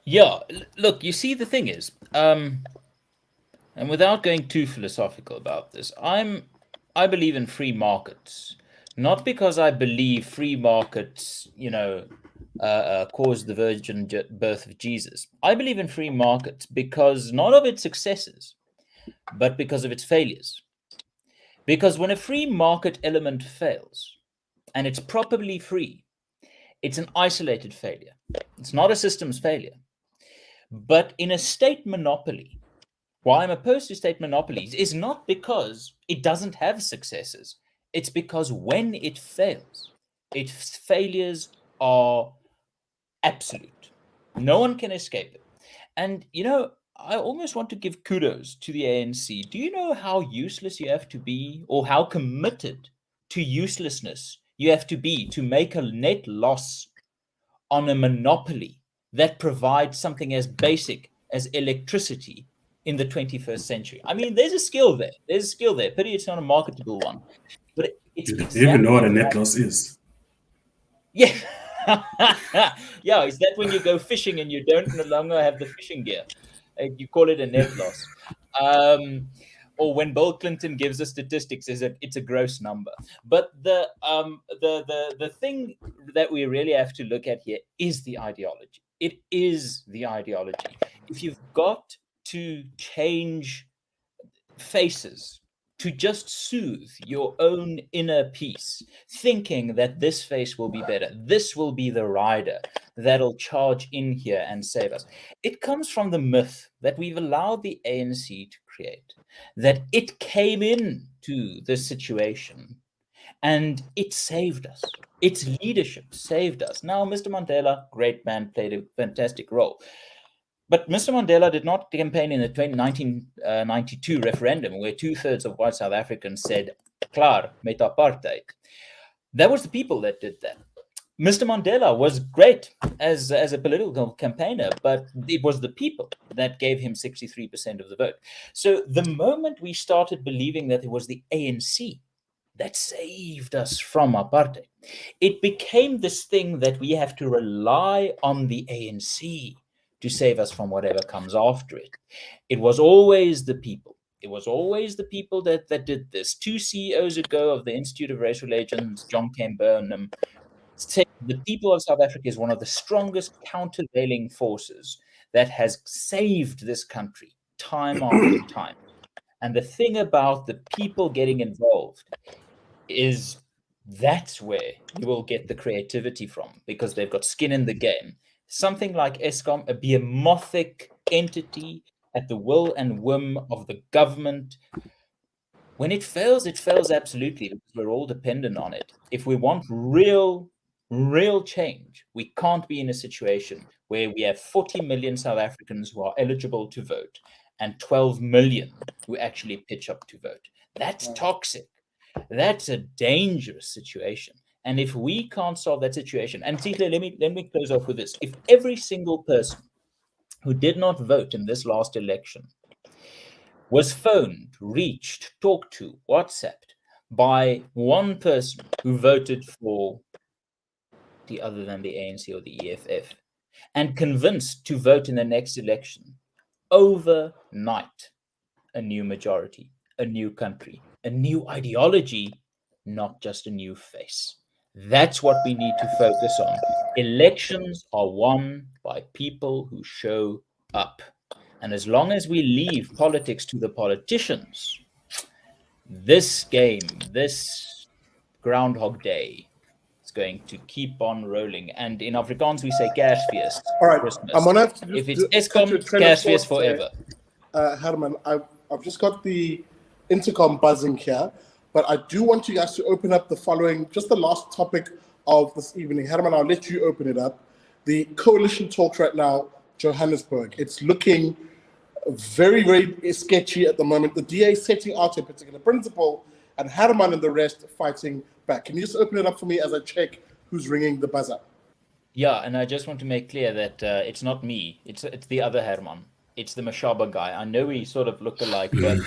Yeah, look, you see, the thing is, and without going too philosophical about this, I believe in free markets, not because I believe free markets, caused the virgin birth of Jesus. I believe in free markets because not of its successes, but because of its failures. Because when a free market element fails, and it's properly free, it's an isolated failure. It's not a systems failure. But in a state monopoly, why I'm opposed to state monopolies is not because it doesn't have successes. It's because when it fails, its failures are absolute. No one can escape it. And, I almost want to give kudos to the ANC. Do you know how useless you have to be, or how committed to uselessness you have to be to make a net loss on a monopoly that provides something as basic as electricity in the 21st century? I mean, there's a skill there. Pity it's not a marketable one. But it's do you even know what a net loss is? Yeah. Yeah, is that when you go fishing and you don't no longer have the fishing gear? You call it a net loss. Or when Bill Clinton gives us statistics, it's a gross number. But the thing that we really have to look at here is the ideology. It is the ideology. If you've got to change faces to just soothe your own inner peace, thinking that this face will be better, this will be the rider that'll charge in here and save us. It comes from the myth that we've allowed the ANC to create, that it came into this situation and it saved us. Its leadership saved us. Now, Mr. Mandela, great man, played a fantastic role. But Mr. Mandela did not campaign in the 1992 referendum, where 2/3 of white South Africans said, "Klaar met apartheid." That was the people that did that. Mr. Mandela was great as a political campaigner, but it was the people that gave him 63% of the vote. So the moment we started believing that it was the ANC that saved us from apartheid, it became this thing that we have to rely on the ANC to save us from whatever comes after it. It was always the people. It was always the people that did this. 2 CEOs ago of the Institute of Race Relations, John Burnham, said the people of South Africa is one of the strongest countervailing forces that has saved this country time after time. And the thing about the people getting involved is that's where you will get the creativity from, because they've got skin in the game. Something like Eskom, a behemothing entity at the will and whim of the government. When it fails absolutely, because we're all dependent on it. If we want real change, we can't be in a situation where we have 40 million South Africans who are eligible to vote and 12 million who actually pitch up to vote. That's toxic. That's a dangerous situation. And if we can't solve that situation, and Tihle, let me close off with this. If every single person who did not vote in this last election was phoned, reached, talked to, WhatsApped by one person who voted for the other than the ANC or the EFF, and convinced to vote in the next election, overnight, a new majority, a new country, a new ideology, not just a new face. That's what we need to focus on. Elections are won by people who show up. And as long as we leave politics to the politicians, this game, this Groundhog Day, is going to keep on rolling. And in Afrikaans, we say Kersfeest. All right, Christmas. I'm gonna have to If just it's cut your Eskom, train of Kersfeest thought there. forever. Herman, I've just got the intercom buzzing here, but I do want you guys to open up the following, just the last topic of this evening. Herman, I'll let you open it up. The coalition talks right now, Johannesburg. It's looking very, very sketchy at the moment. The DA setting out a particular principle, and Herman and the rest fighting back. Can you just open it up for me as I check who's ringing the buzzer? Yeah, and I just want to make clear that it's not me. It's the other Herman. It's the Mashaba guy. I know we sort of look alike, but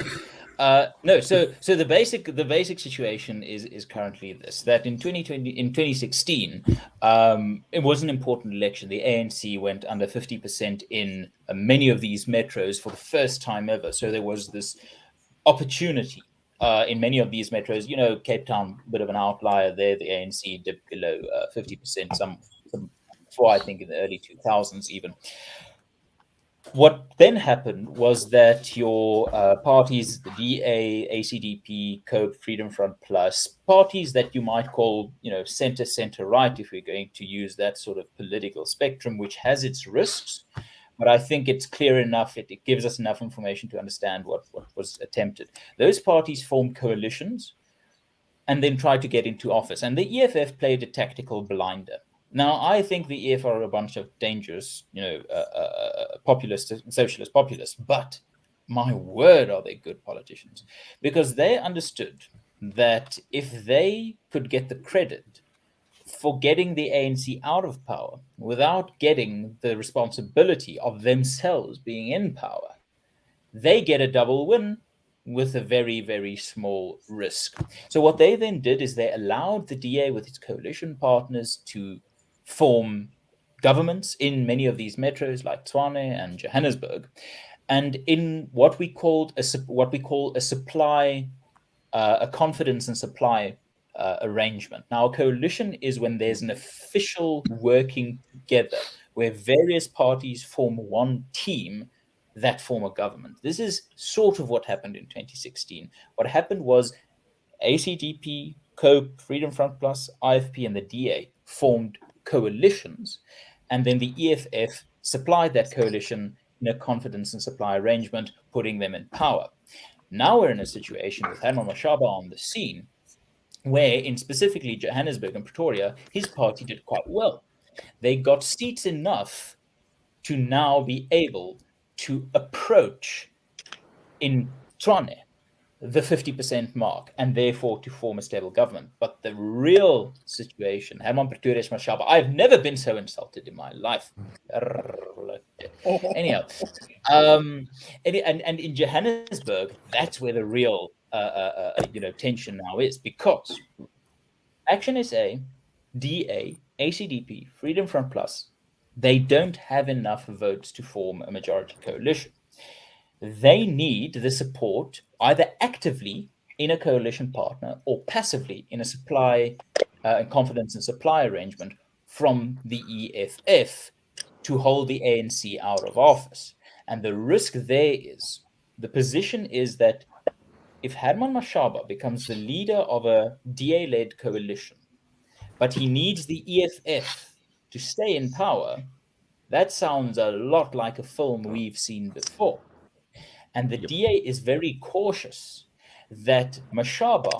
no. So the basic situation is currently this: that in 2016, it was an important election. The ANC went under 50% in many of these metros for the first time ever. So there was this opportunity in many of these metros. You know, Cape Town, a bit of an outlier there. The ANC dipped below 50%. Some before, I think, in the early 2000s even. What then happened was that your parties, the DA, ACDP, COPE, Freedom Front Plus, parties that you might call, center-right, if we're going to use that sort of political spectrum, which has its risks, but I think it's clear enough, it gives us enough information to understand what was attempted. Those parties formed coalitions and then tried to get into office, and the EFF played a tactical blinder. Now, I think the EFF are a bunch of dangerous, populist, socialist populists, but my word, are they good politicians? Because they understood that if they could get the credit for getting the ANC out of power without getting the responsibility of themselves being in power, they get a double win with a very, very small risk. So what they then did is they allowed the DA with its coalition partners to form governments in many of these metros like Tshwane and Johannesburg, and in what we call a supply, a confidence and supply arrangement. Now, a coalition is when there's an official working together where various parties form one team that form a government. This is sort of what happened in 2016. What happened was ACDP, COPE, Freedom Front Plus, IFP, and the DA formed coalitions, and then the EFF supplied that coalition in a confidence and supply arrangement, putting them in power. Now we're in a situation with Herman Mashaba on the scene, where in specifically Johannesburg and Pretoria, his party did quite well. They got seats enough to now be able to approach in Tshwane the 50% mark, and therefore to form a stable government. But the real situation, Herman Pretorius Mashaba, I've never been so insulted in my life. Anyhow, and in Johannesburg, that's where the real tension now is, because Action SA, DA, ACDP, Freedom Front Plus, they don't have enough votes to form a majority coalition. They need the support either actively in a coalition partner or passively in a supply confidence and supply arrangement from the EFF to hold the ANC out of office. And the risk there is, the position is that if Herman Mashaba becomes the leader of a DA-led coalition, but he needs the EFF to stay in power, that sounds a lot like a film we've seen before. And the DA is very cautious that Mashaba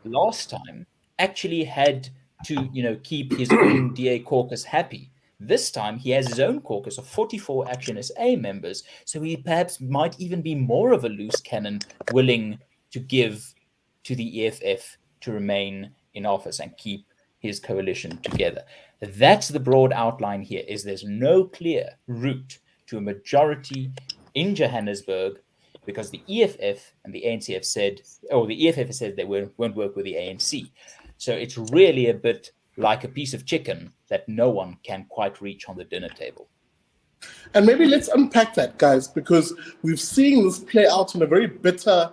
last time actually had to, keep his own DA caucus happy. This time he has his own caucus of 44 Action SA members, so he perhaps might even be more of a loose cannon, willing to give to the EFF to remain in office and keep his coalition together. That's the broad outline here, is there's no clear route to a majority in Johannesburg, because the EFF and the ANC have said, or the EFF has said they won't work with the ANC. So it's really a bit like a piece of chicken that no one can quite reach on the dinner table. And maybe let's unpack that, guys, because we've seen this play out in a very bitter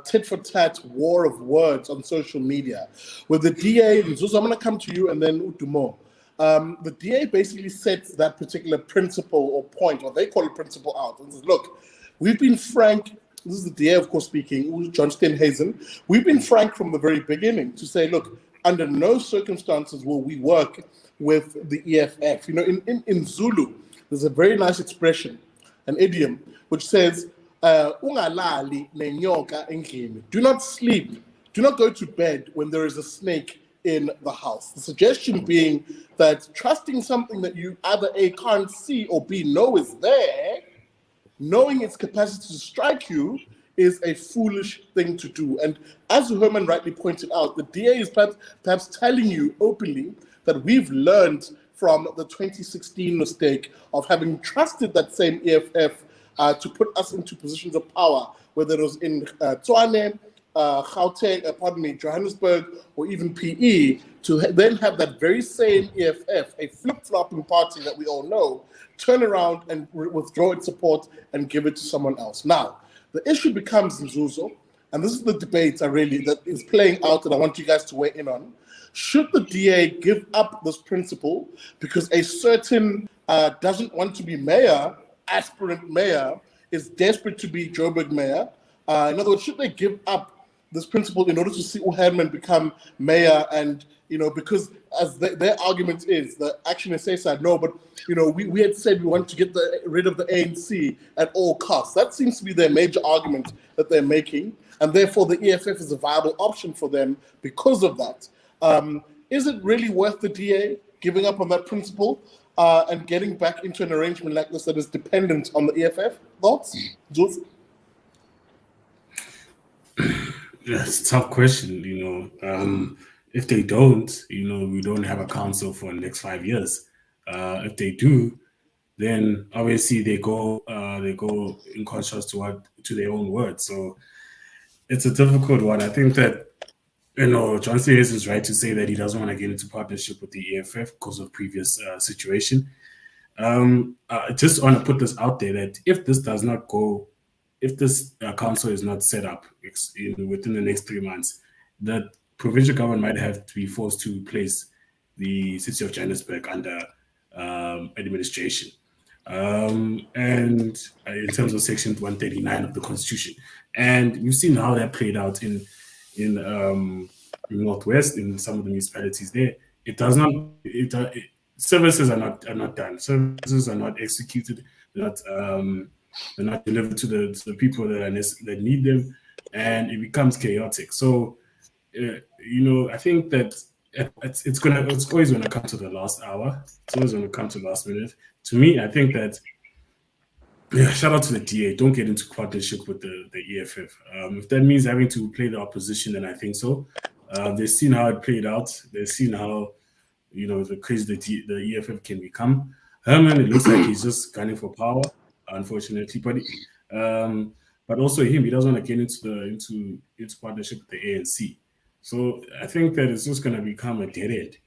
tit-for-tat war of words on social media. With the DA, Zuzu, I'm going to come to you, and then Dumo. The DA basically sets that particular principle or point, or they call it principle, out, and says, look, we've been frank. This is the DA, of course, speaking, John Steenhuisen. We've been frank from the very beginning to say, look, under no circumstances will we work with the EFF. In Zulu, there's a very nice expression, an idiom, which says, ungalali nenyoka endlini. Do not sleep, do not go to bed when there is a snake in the house. The suggestion being that trusting something that you either A, can't see, or B, know is there, knowing its capacity to strike you, is a foolish thing to do. And as Herman rightly pointed out, the DA is perhaps telling you openly that we've learned from the 2016 mistake of having trusted that same EFF to put us into positions of power, whether it was in Tshwane, Gauteng, Johannesburg, or even PE, to then have that very same EFF, a flip-flopping party that we all know, turn around and withdraw its support and give it to someone else. Now, the issue becomes Nzuzo, and this is the debate that is playing out that I want you guys to weigh in on. Should the DA give up this principle because a certain doesn't want to be mayor, aspirant mayor, is desperate to be Joburg mayor? In other words, should they give up this principle in order to see Herman become mayor? And, because as their argument is, the Action SA side, no, but, we had said we want to get rid of the ANC at all costs. That seems to be their major argument that they're making. And therefore, the EFF is a viable option for them because of that. Is it really worth the DA giving up on that principle and getting back into an arrangement like this that is dependent on the EFF? Thoughts? Jules? That's a tough question, If they don't, we don't have a council for the next 5 years. If they do, then obviously they go in contrast to their own words. So it's a difficult one. I think that John Sayers is right to say that he doesn't want to get into partnership with the EFF because of previous situation. I just want to put this out there that if this does not go, if this council is not set up within the next 3 months, the provincial government might have to be forced to place the city of Johannesburg under administration. And in terms of Section 139 of the Constitution. And we've seen how that played out in Northwest, in some of the municipalities there. It does not. Services are not done. Services are not executed. They're not delivered to the people that need them, and it becomes chaotic. So, I think that it's always going to come to the last hour. It's always going to come to the last minute. To me, I think that. Yeah, shout out to the DA. Don't get into partnership with the EFF. If that means having to play the opposition, then I think so. They've seen how it played out. They've seen how, the crazy the EFF can become. Herman, it looks like he's just gunning for power, unfortunately. But also him, he doesn't want to get into partnership with the ANC. So I think that it's just going to become a dead end,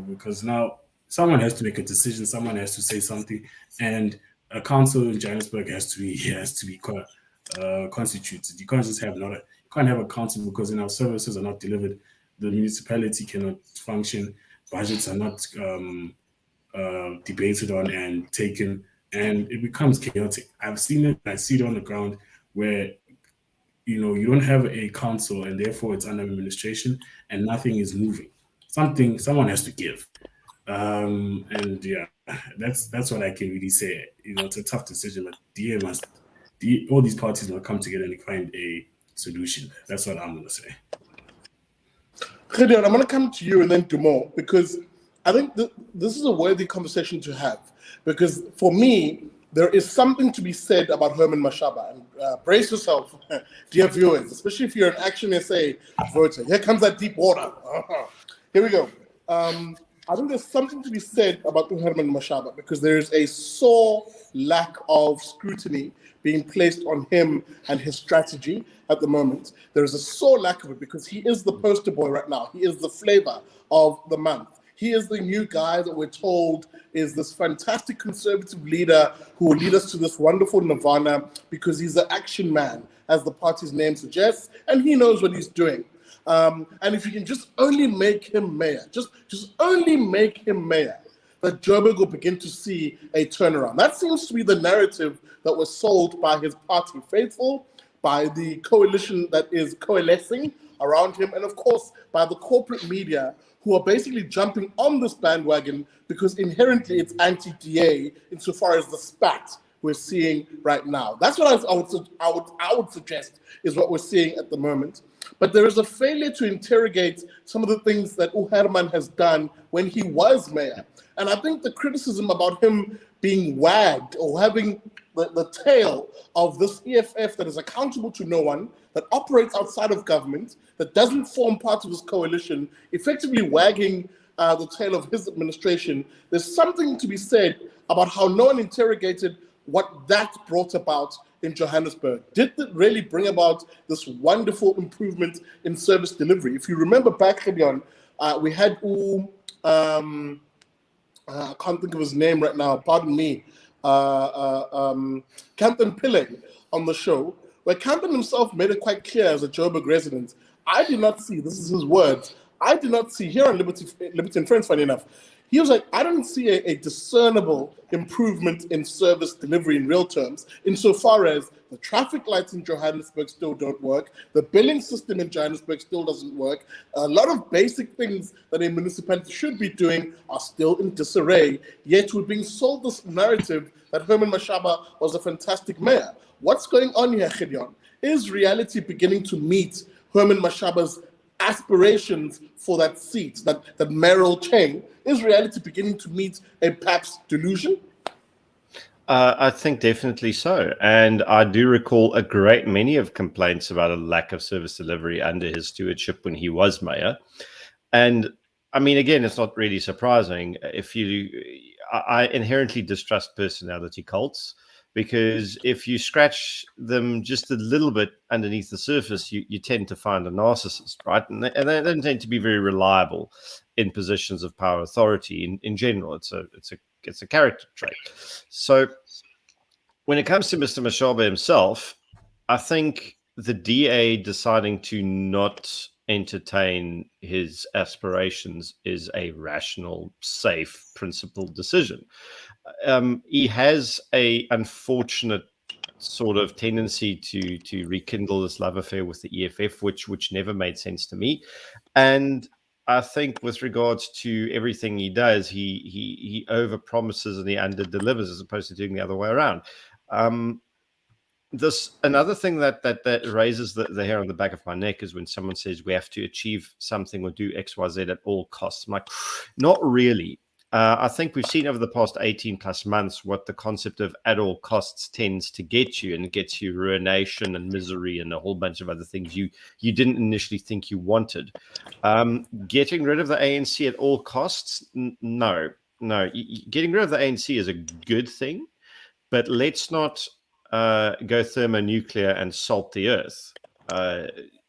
because now someone has to make a decision. Someone has to say something, and a council in Johannesburg has to be constituted. You can't just have you can't have a council because our services are not delivered. The municipality cannot function. Budgets are not debated on and taken, and it becomes chaotic. I've seen it. I see it on the ground where you don't have a council and therefore it's under administration and nothing is moving. Someone has to give. And yeah, that's what I can really say. It's a tough decision, but DA all these parties will come together and find a solution. That's what I'm going to say. Gideon, I'm going to come to you and then Dumo, because I think this is a worthy conversation to have. Because for me, there is something to be said about Herman Mashaba. And brace yourself, dear viewers, especially if you're an Action SA voter. Here comes that deep water. Here we go. I think there's something to be said about Herman Mashaba, because there is a sore lack of scrutiny being placed on him and his strategy at the moment. There is a sore lack of it, because he is the poster boy right now. He is the flavor of the month. He is the new guy that we're told is this fantastic conservative leader who will lead us to this wonderful nirvana, because he's an action man, as the party's name suggests, and he knows what he's doing. And if you can just only make him mayor, just only make him mayor, that Joubert will begin to see a turnaround. That seems to be the narrative that was sold by his party faithful, by the coalition that is coalescing around him, and of course by the corporate media, who are basically jumping on this bandwagon because inherently it's anti-DA insofar as the spat we're seeing right now. That's what I would suggest is what we're seeing at the moment. But there is a failure to interrogate some of the things that Herman has done when he was mayor. And I think the criticism about him being wagged or having the tail of this EFF that is accountable to no one, that operates outside of government, that doesn't form part of this coalition, effectively wagging the tail of his administration, there's something to be said about how no one interrogated what that brought about in Johannesburg. Did it really bring about this wonderful improvement in service delivery? If you remember back, Gideon, we had I can't think of his name right now, pardon me, Campton Pillay on the show, where Campton himself made it quite clear as a Joburg resident, I did not see, this is his words, I did not see, here on Liberty and Friends, funny enough, he was like, I don't see a discernible improvement in service delivery in real terms, insofar as the traffic lights in Johannesburg still don't work, the billing system in Johannesburg still doesn't work, a lot of basic things that a municipality should be doing are still in disarray, yet we're being sold this narrative that Herman Mashaba was a fantastic mayor. What's going on here, Gideon? Is reality beginning to meet Herman Mashaba's aspirations for that seat, that mayoral chain? Is reality beginning to meet a perhaps delusion? I think definitely so. And I do recall a great many of complaints about a lack of service delivery under his stewardship when he was mayor. And I mean, again, it's not really surprising. I inherently distrust personality cults, because if you scratch them just a little bit underneath the surface, you tend to find a narcissist, right? And they don't tend to be very reliable in positions of power authority in general. It's a character trait. So when it comes to Mr. Mashaba himself, I think the DA deciding to not entertain his aspirations is a rational, safe, principled decision. He has a unfortunate sort of tendency to rekindle this love affair with the EFF, which never made sense to me. And I think with regards to everything he does, he overpromises and he underdelivers, as opposed to doing the other way around. Another thing that raises the hair on the back of my neck is when someone says we have to achieve something or do XYZ at all costs. I'm like, not really. I think we've seen over the past 18 plus months what the concept of at all costs tends to get you, and it gets you ruination and misery and a whole bunch of other things you didn't initially think you wanted. Getting rid of the ANC at all costs, no. Getting rid of the ANC is a good thing, but let's not go thermonuclear and salt the earth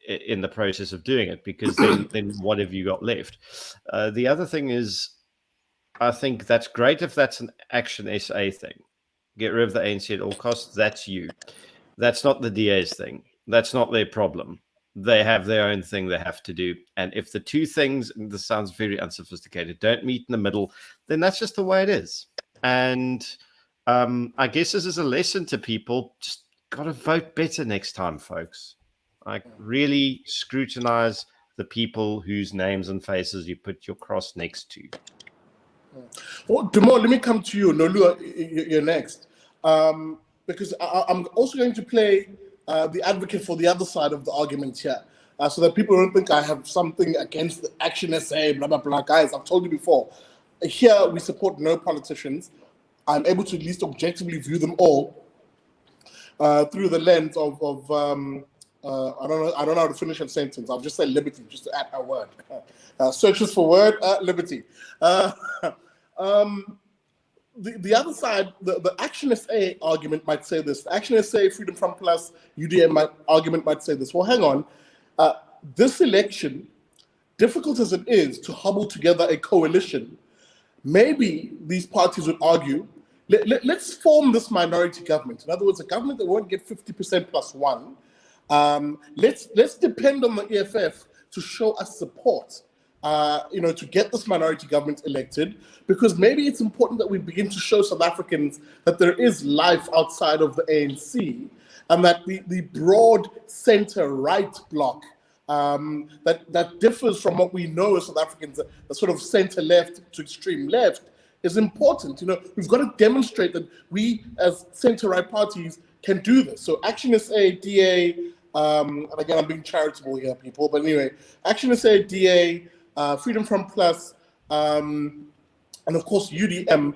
in the process of doing it, because then what have you got left? The other thing is, I think that's great if that's an Action SA thing. Get rid of the ANC at all costs. That's you. That's not the DA's thing. That's not their problem. They have their own thing they have to do. And if the two things, and this sounds very unsophisticated, don't meet in the middle, then that's just the way it is. And I guess this is a lesson to people. Just got to vote better next time, folks. Like, really scrutinize the people whose names and faces you put your cross next to. Well, Dumo, let me come to you. Nolu, you're next. because I'm also going to play the advocate for the other side of the argument here, so that people don't think I have something against the Action SA, blah, blah, blah. Guys, I've told you before, here we support no politicians. I'm able to at least objectively view them all through the lens of I don't know how to finish a sentence. I'll just say liberty, just to add a word. Searches for word, liberty. The other side, the Action SA argument might say this. The Action SA, Freedom Front Plus, UDM argument might say this. Well, hang on. This election, difficult as it is to hobble together a coalition, maybe these parties would argue, let's form this minority government. In other words, a government that won't get 50% plus one. Let's depend on the EFF to show us support. To get this minority government elected, because maybe it's important that we begin to show South Africans that there is life outside of the ANC, and that the broad center-right bloc that differs from what we know as South Africans, the sort of center-left to extreme left, is important. We've got to demonstrate that we as center-right parties can do this. So Action SA, DA, and again, I'm being charitable here, people, but anyway, Action SA, DA, Freedom Front Plus, and of course UDM.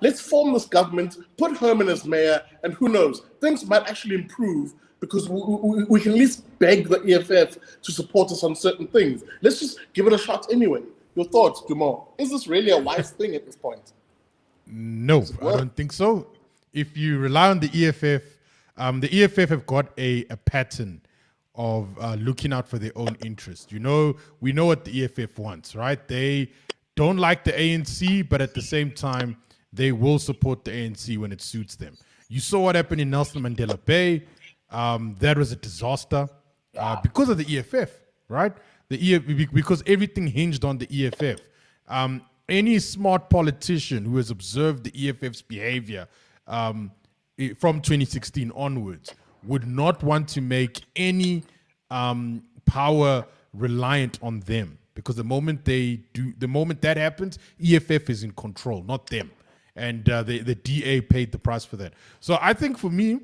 Let's form this government, put Herman as mayor, and who knows, things might actually improve because we can at least beg the EFF to support us on certain things. Let's just give it a shot anyway. Your thoughts, Dumo? Is this really a wise thing at this point? No, I don't think so. If you rely on the EFF have got a pattern of looking out for their own interest. We know what the EFF wants, right? They don't like the ANC, but at the same time, they will support the ANC when it suits them. You saw what happened in Nelson Mandela Bay. That was a disaster because of the EFF, right? Because everything hinged on the EFF. Any smart politician who has observed the EFF's behavior from 2016 onwards would not want to make any power reliant on them, because the moment that happens, EFF is in control, not them, and the DA paid the price for that. So I think for me,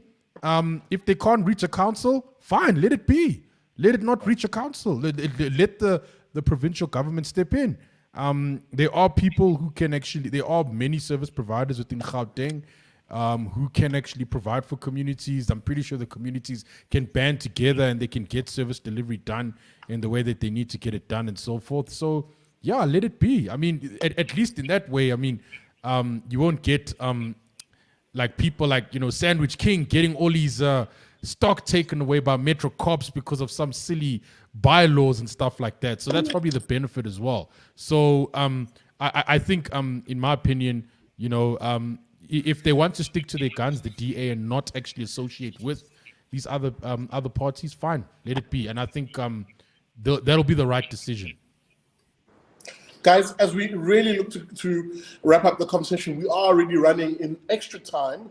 if they can't reach a council, fine, let it be. Let it not reach a council. Let the provincial government step in. There are people who can actually. There are many service providers within Gauteng who can actually provide for communities. I'm pretty sure the communities can band together and they can get service delivery done in the way that they need to get it done and so forth. So yeah, let it be. I mean, at least in that way, I mean, you won't get like people like, Sandwich King getting all his stock taken away by Metro Cops because of some silly bylaws and stuff like that. So that's probably the benefit as well. So I think, in my opinion, if they want to stick to their guns, the DA, and not actually associate with these other parties, fine, let it be. And I think that'll be the right decision. Guys, as we really look to wrap up the conversation, we are already running in extra time,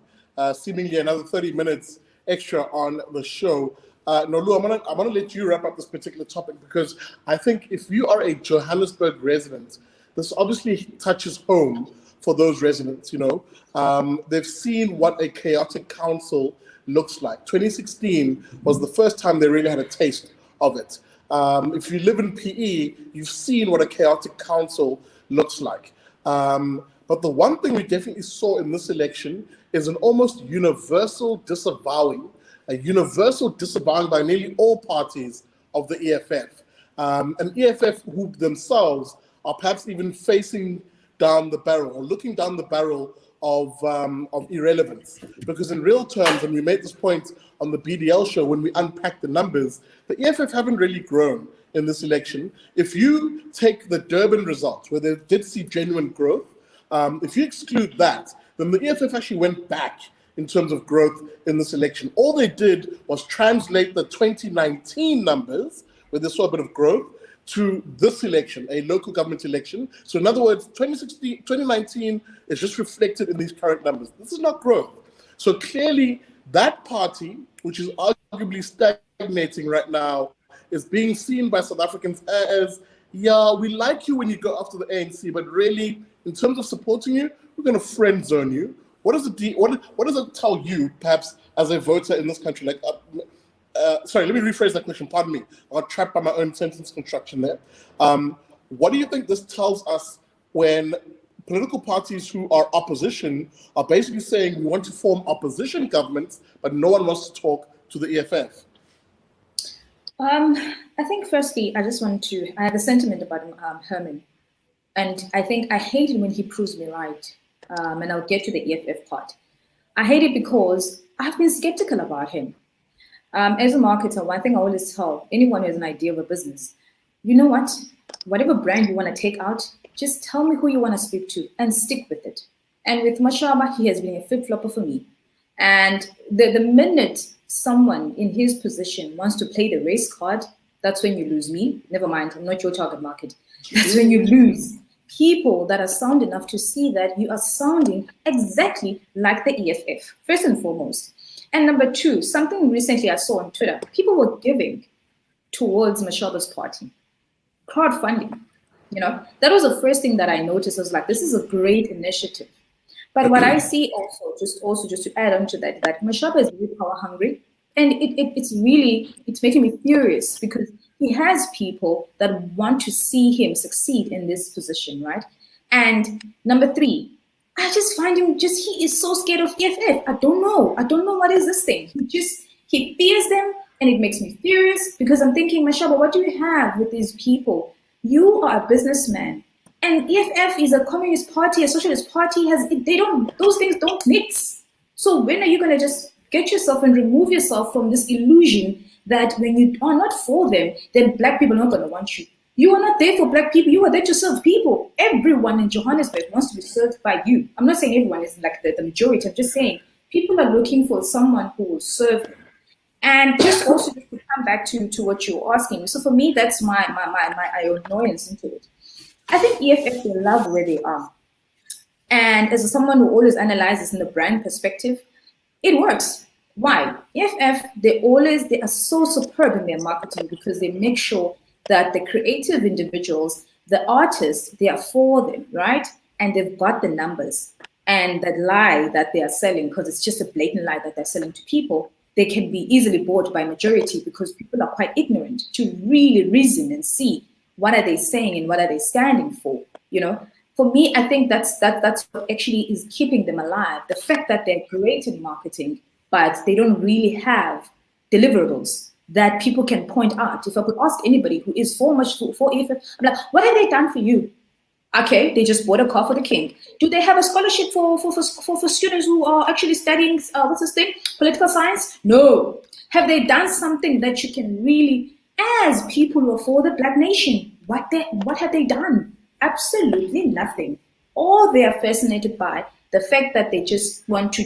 seemingly another 30 minutes extra on the show. Nolu, I'm gonna let you wrap up this particular topic, because I think if you are a Johannesburg resident, this obviously touches home for those residents. They've seen what a chaotic council looks like. 2016 was the first time they really had a taste of it. If you live in PE, you've seen what a chaotic council looks like. But the one thing we definitely saw in this election is an almost universal disavowing by nearly all parties of the EFF. And EFF who themselves are perhaps even facing down the barrel, or looking down the barrel of irrelevance. Because in real terms, and we made this point on the BDL show when we unpacked the numbers, the EFF haven't really grown in this election. If you take the Durban results, where they did see genuine growth, if you exclude that, then the EFF actually went back in terms of growth in this election. All they did was translate the 2019 numbers, where they saw a bit of growth, to this election, a local government election. So in other words, 2019 is just reflected in these current numbers. This is not growth. So clearly that party, which is arguably stagnating right now, is being seen by South Africans as, yeah, we like you when you go after the ANC, but really, in terms of supporting you, we're going to friend zone you. what does it tell you, perhaps, as a voter in this country? Like, sorry, let me rephrase that question. Pardon me. I got trapped by my own sentence construction there. What do you think this tells us when political parties who are opposition are basically saying we want to form opposition governments, but no one wants to talk to the EFF? I think firstly, I have a sentiment about Herman. And I think I hate it when he proves me right. And I'll get to the EFF part. I hate it because I've been skeptical about him. As a marketer, one thing I always tell anyone who has an idea of a business, you know what? Whatever brand you want to take out, just tell me who you want to speak to and stick with it. And with Mashaba, he has been a flip-flopper for me. And the minute someone in his position wants to play the race card, that's when you lose me. Never mind, I'm not your target market. That's when you lose people that are sound enough to see that you are sounding exactly like the EFF, first and foremost. And number two, something recently I saw on Twitter, people were giving towards Mashaba's party, crowdfunding. You know, that was the first thing that I noticed. I was like, this is a great initiative. But what I see also just to add on to that Mashaba is really power hungry. And it's making me furious because he has people that want to see him succeed in this position, right? And number three, I just find him he is so scared of EFF. I don't know what is this thing. He fears them, and it makes me furious because I'm thinking, Mashaba, what do you have with these people? You are a businessman, and EFF is a communist party, a socialist party. Those things don't mix. So when are you going to just get yourself and remove yourself from this illusion that when you are not for them, then black people are not going to want you? You are not there for black people. You are there to serve people. Everyone in Johannesburg wants to be served by you. I'm not saying everyone is like the majority. I'm just saying people are looking for someone who will serve them. And just also to come back to what you were asking. So for me, that's my annoyance into it. I think EFF, they love where they are. And as someone who always analyzes in the brand perspective, it works. Why? EFF, they are so superb in their marketing because they make sure that the creative individuals, the artists, they are for them, right? And they've got the numbers. And that lie that they are selling, because it's just a blatant lie that they're selling to people, they can be easily bought by majority because people are quite ignorant to really reason and see what are they saying and what are they standing for, you know? For me, I think that's what actually is keeping them alive. The fact that they're great in marketing, but they don't really have deliverables that people can point out. If I could ask anybody who is for EFF, I'm like, what have they done for you? Okay, they just bought a car for the king. Do they have a scholarship for students who are actually studying, political science? No. Have they done something that you can really, as people who are for the black nation, what have they done? Absolutely nothing. Or they are fascinated by the fact that they just want to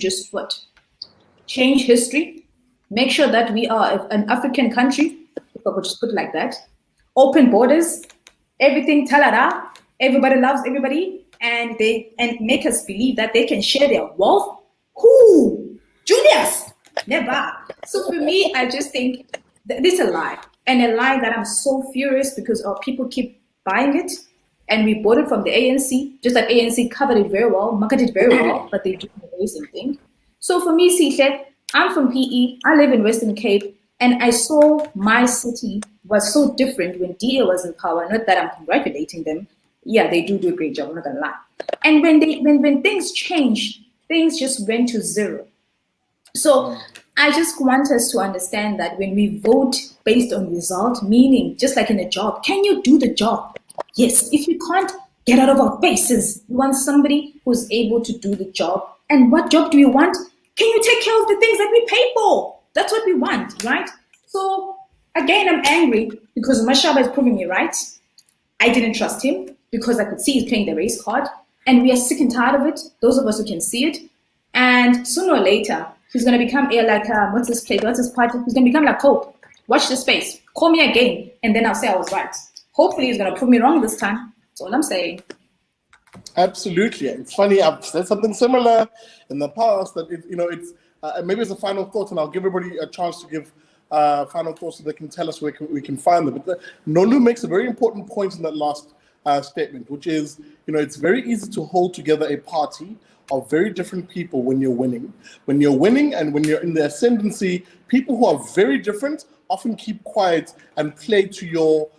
change history, make sure that we are an African country, if I could just put it like that, open borders, everything talada, everybody loves everybody, and make us believe that they can share their wealth. Who? Julius? Never. So for me, I just think this is a lie, and a lie that I'm so furious because our people keep buying it, and we bought it from the ANC, just like ANC covered it very well, marketed it very well, but they do the very same thing. So for me, Sihle, I'm from PE, I live in Western Cape, and I saw my city was so different when DA was in power. Not that I'm congratulating them. Yeah, they do a great job, I'm not gonna lie. And when things changed, things just went to zero. So I just want us to understand that when we vote based on result, meaning just like in a job, can you do the job? Yes. If you can't, get out of our faces. We want somebody who's able to do the job. And what job do we want? Can you take care of the things that we pay for? That's what we want, right? So again, I'm angry because Mashaba is proving me right. I didn't trust him because I could see he's playing the race card, and we are sick and tired of it, those of us who can see it. And sooner or later, he's going to become what's his party? He's going to become like Cope. Watch this space. Call me again, and then I'll say I was right. Hopefully, he's going to prove me wrong this time. That's all I'm saying. Absolutely. It's funny, I've said something similar in the past that, it's maybe it's a final thought, and I'll give everybody a chance to give final thoughts so they can tell us where we can find them. But Nolu makes a very important point in that last statement, which is, it's very easy to hold together a party of very different people when you're winning. When you're winning and when you're in the ascendancy, people who are very different often keep quiet and play to your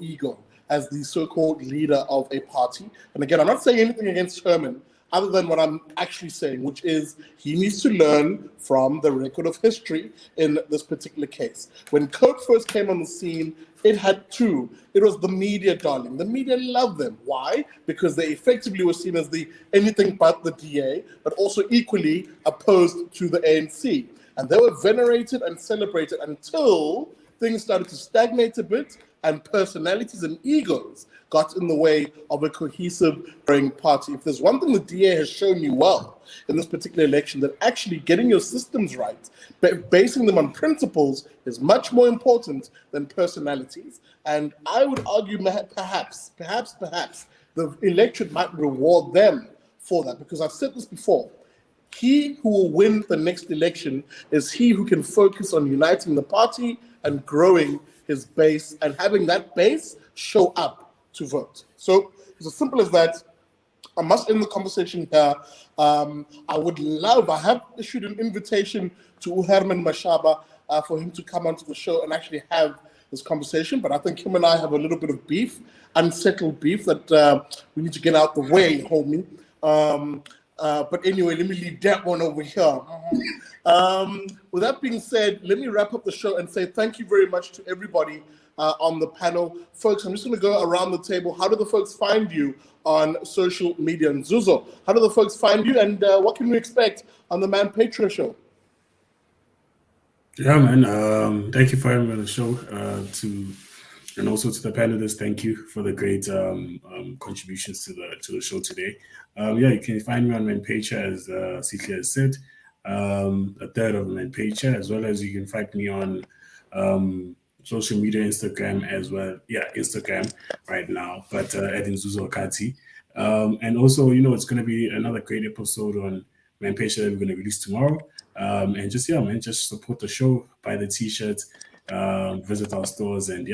ego as the so-called leader of a party. And again, I'm not saying anything against Herman, other than what I'm actually saying, which is he needs to learn from the record of history in this particular case. When Coke first came on the scene, it had two. It was the media, darling. The media loved them. Why? Because they effectively were seen as the anything but the DA, but also equally opposed to the ANC. And they were venerated and celebrated until things started to stagnate a bit and personalities and egos got in the way of a cohesive growing party. If there's one thing the DA has shown you well in this particular election, that actually getting your systems right, basing them on principles, is much more important than personalities. And I would argue perhaps, the electorate might reward them for that, because I've said this before. He who will win the next election is he who can focus on uniting the party and growing his base and having that base show up to vote. So it's as simple as that. I must end the conversation here. I have issued an invitation to Herman Mashaba for him to come onto the show and actually have this conversation, but I think him and I have a little bit of beef, unsettled beef that we need to get out the way, homie. But anyway, let me leave that one over here. With that being said, let me wrap up the show and say thank you very much to everybody on the panel. Folks, I'm just going to go around the table. How do the folks find you on social media? And Zuzo, how do the folks find you, and what can we expect on the Manpatria show? Yeah, man. Thank you for having me on the show. And also to the panelists, thank you for the great contributions to the show today. You can find me on Manpatria, as Sihle has said, a third of Manpatria, as well as you can find me on social media, Instagram as well. Yeah, Instagram right now, but at Nzuzo Kati. And also, it's going to be another great episode on Manpatria that we're going to release tomorrow. And just support the show, buy the t-shirts, visit our stores, and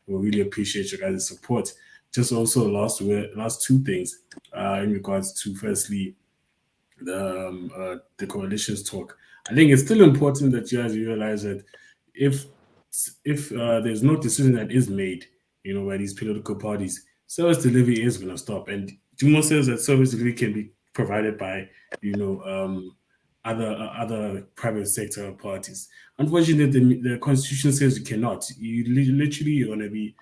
we'll really appreciate your guys' support. Just also last two things in regards to, firstly, the coalitions talk. I think it's still important that you guys realize that if there's no decision that is made, by these political parties, service delivery is going to stop. And Dumo says that service delivery can be provided by, other private sector parties. Unfortunately, the constitution says you cannot. You're going to be,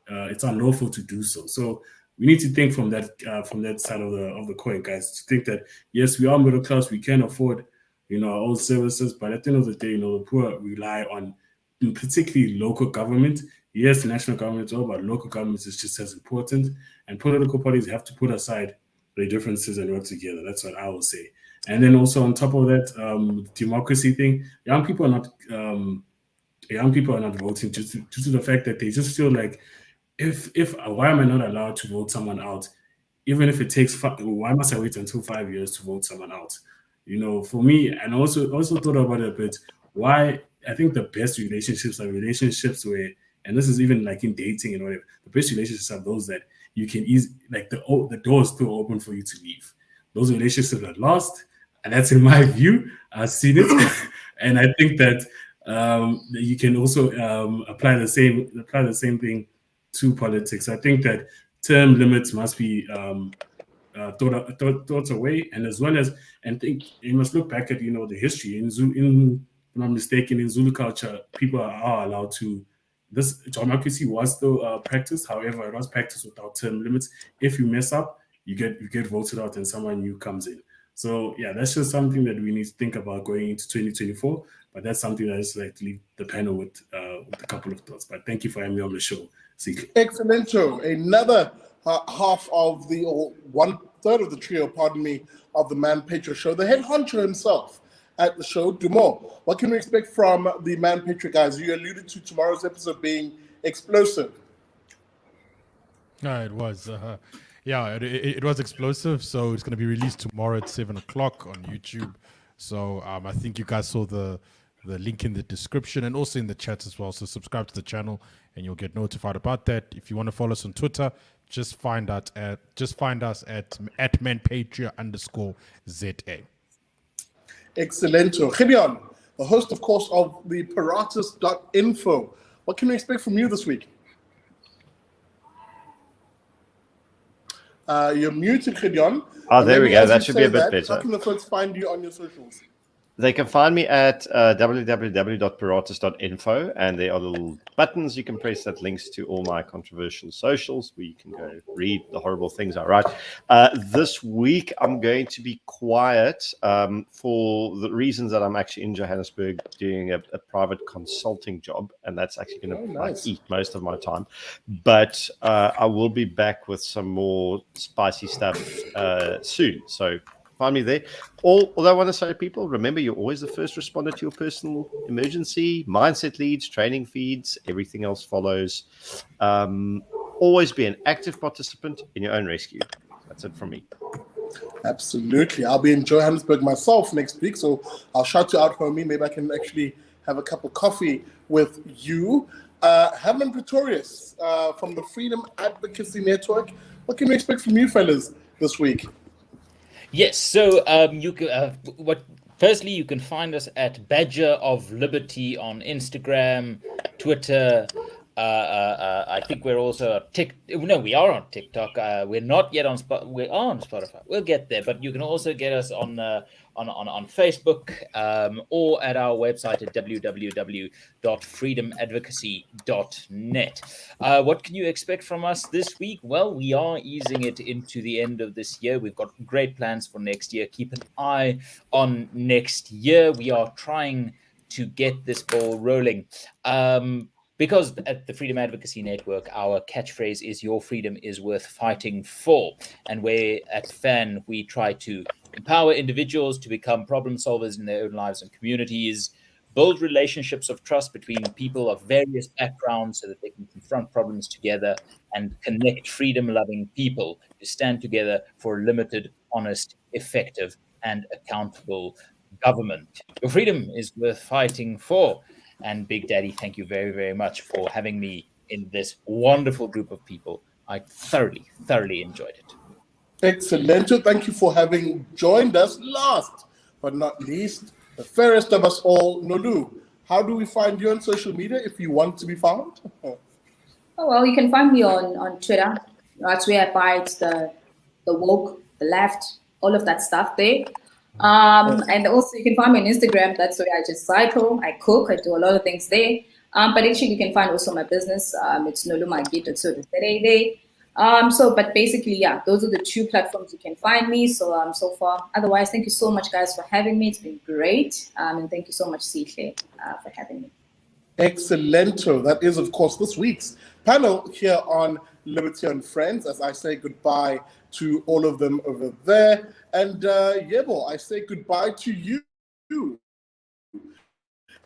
it's unlawful to do so. So we need to think from that side of the coin, guys. To think that yes, we are middle class, we can afford, our own services, but at the end of the day, the poor rely on, particularly local government. Yes, the national government, but local government is just as important. And political parties have to put aside their differences and work together. That's what I will say. And then also on top of that, democracy thing, young people are not voting due to the fact that they just feel like, why am I not allowed to vote someone out? Even if it takes why must I wait until 5 years to vote someone out? For me, and also thought about it a bit, why I think the best relationships are relationships where, and this is even like in dating and whatever, the best relationships are those that you can the door is still open for you to leave. Those relationships are lost, and that's in my view. I've seen it, and I think that you can also apply the same thing to politics. I think that term limits must be thought away, and as well as, and think you must look back at the history in if I'm not mistaken, in Zulu culture, people are allowed to. This democracy was still practiced. However, it was practiced without term limits. If you mess up, you get voted out, and someone new comes in. So yeah, that's just something that we need to think about going into 2024. But that's something that I just like to leave the panel with a couple of thoughts. But thank you for having me on the show. Excellent show. Another half of the, or 1/3 of the trio, pardon me, of the Manpatria show. The head honcho himself at the show, Dumo. What can we expect from the Manpatria guys? You alluded to tomorrow's episode being explosive. No, it was. It was explosive. So it's going to be released tomorrow at 7 o'clock on YouTube. So I think you guys saw the the link in the description and also in the chat as well. So subscribe to the channel and you'll get notified about that. If you want to follow us on Twitter, just find us at Manpatria_ZA. Excellent. Gideon, the host, of course, of the Paratus.info. What can we expect from you this week? You're muted, Gideon. Oh, there we go. That should be a bit better. How can the folks find you on your socials? They can find me at www.paratus.info, and there are little buttons you can press that links to all my controversial socials where you can go read the horrible things I write. This week, I'm going to be quiet for the reasons that I'm actually in Johannesburg doing a private consulting job, and that's actually going to eat most of my time. But I will be back with some more spicy stuff soon. So find me there. Although I want to say to people, remember, you're always the first responder to your personal emergency. Mindset leads, training feeds, everything else follows. Always be an active participant in your own rescue. That's it from me. Absolutely. I'll be in Johannesburg myself next week, so I'll shout you out, homie. Maybe I can actually have a cup of coffee with you. Herman Pretorius from the Freedom Advocacy Network. What can we expect from you fellas this week? Yes, so you can, firstly, you can find us at Badger of Liberty on Instagram, Twitter. I think we're also we are on TikTok. We're not yet on we are on Spotify. We'll get there, but you can also get us on Facebook or at our website at www.freedomadvocacy.net. What can you expect from us this week? Well, we are easing it into the end of this year. We've got great plans for next year. Keep an eye on next year. We are trying to get this ball rolling. Because at the Freedom Advocacy Network, our catchphrase is "Your freedom is worth fighting for." And where at FAN, we try to empower individuals to become problem solvers in their own lives and communities, build relationships of trust between people of various backgrounds so that they can confront problems together, and connect freedom-loving people to stand together for a limited, honest, effective, and accountable government. Your freedom is worth fighting for. And Big Daddy, thank you very, very much for having me in this wonderful group of people. I thoroughly, thoroughly enjoyed it. Excellent. Thank you for having joined us. Last but not least, the fairest of us all, Nolu. How do we find you on social media if you want to be found? Oh, well, you can find me on Twitter. That's where I fight the woke, the left, all of that stuff there. And also you can find me on Instagram. That's where I just cycle, I cook, I do a lot of things there. But actually you can find also my business. It's Nolu but basically, yeah, those are the two platforms you can find me. So so far, otherwise, thank you so much, guys, for having me. It's been great. And thank you so much, Sihle, for having me. Excellento. That is, of course, this week's panel here on Liberty and Friends, as I say goodbye to all of them over there. And Yebo, I say goodbye to you,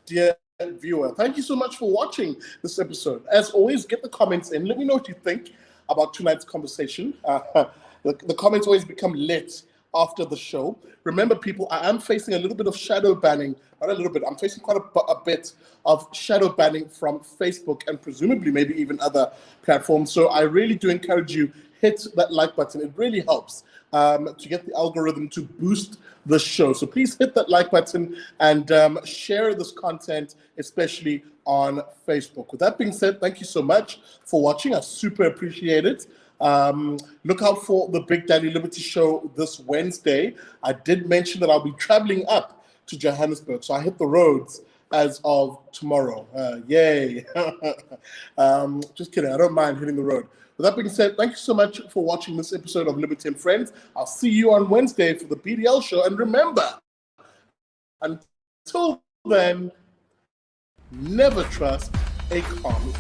dear viewer. Thank you so much for watching this episode. As always, get the comments in. Let me know what you think about tonight's conversation. The comments always become lit after the show. Remember, people, I am facing a little bit of shadow banning. Not a little bit. I'm facing quite a bit of shadow banning from Facebook and presumably maybe even other platforms. So I really do encourage you, hit that like button. It really helps to get the algorithm to boost the show. So please hit that like button and share this content, especially on Facebook. With that being said, thank you so much for watching. I super appreciate it. Look out for the Big Daddy Liberty show this Wednesday. I did mention that I'll be traveling up to Johannesburg, so I hit the roads as of tomorrow. Yay. Just kidding, I don't mind hitting the road. With that being said, thank you so much for watching this episode of Liberty and Friends. I'll see you on Wednesday for the BDL show. And remember, until then, never trust a comic.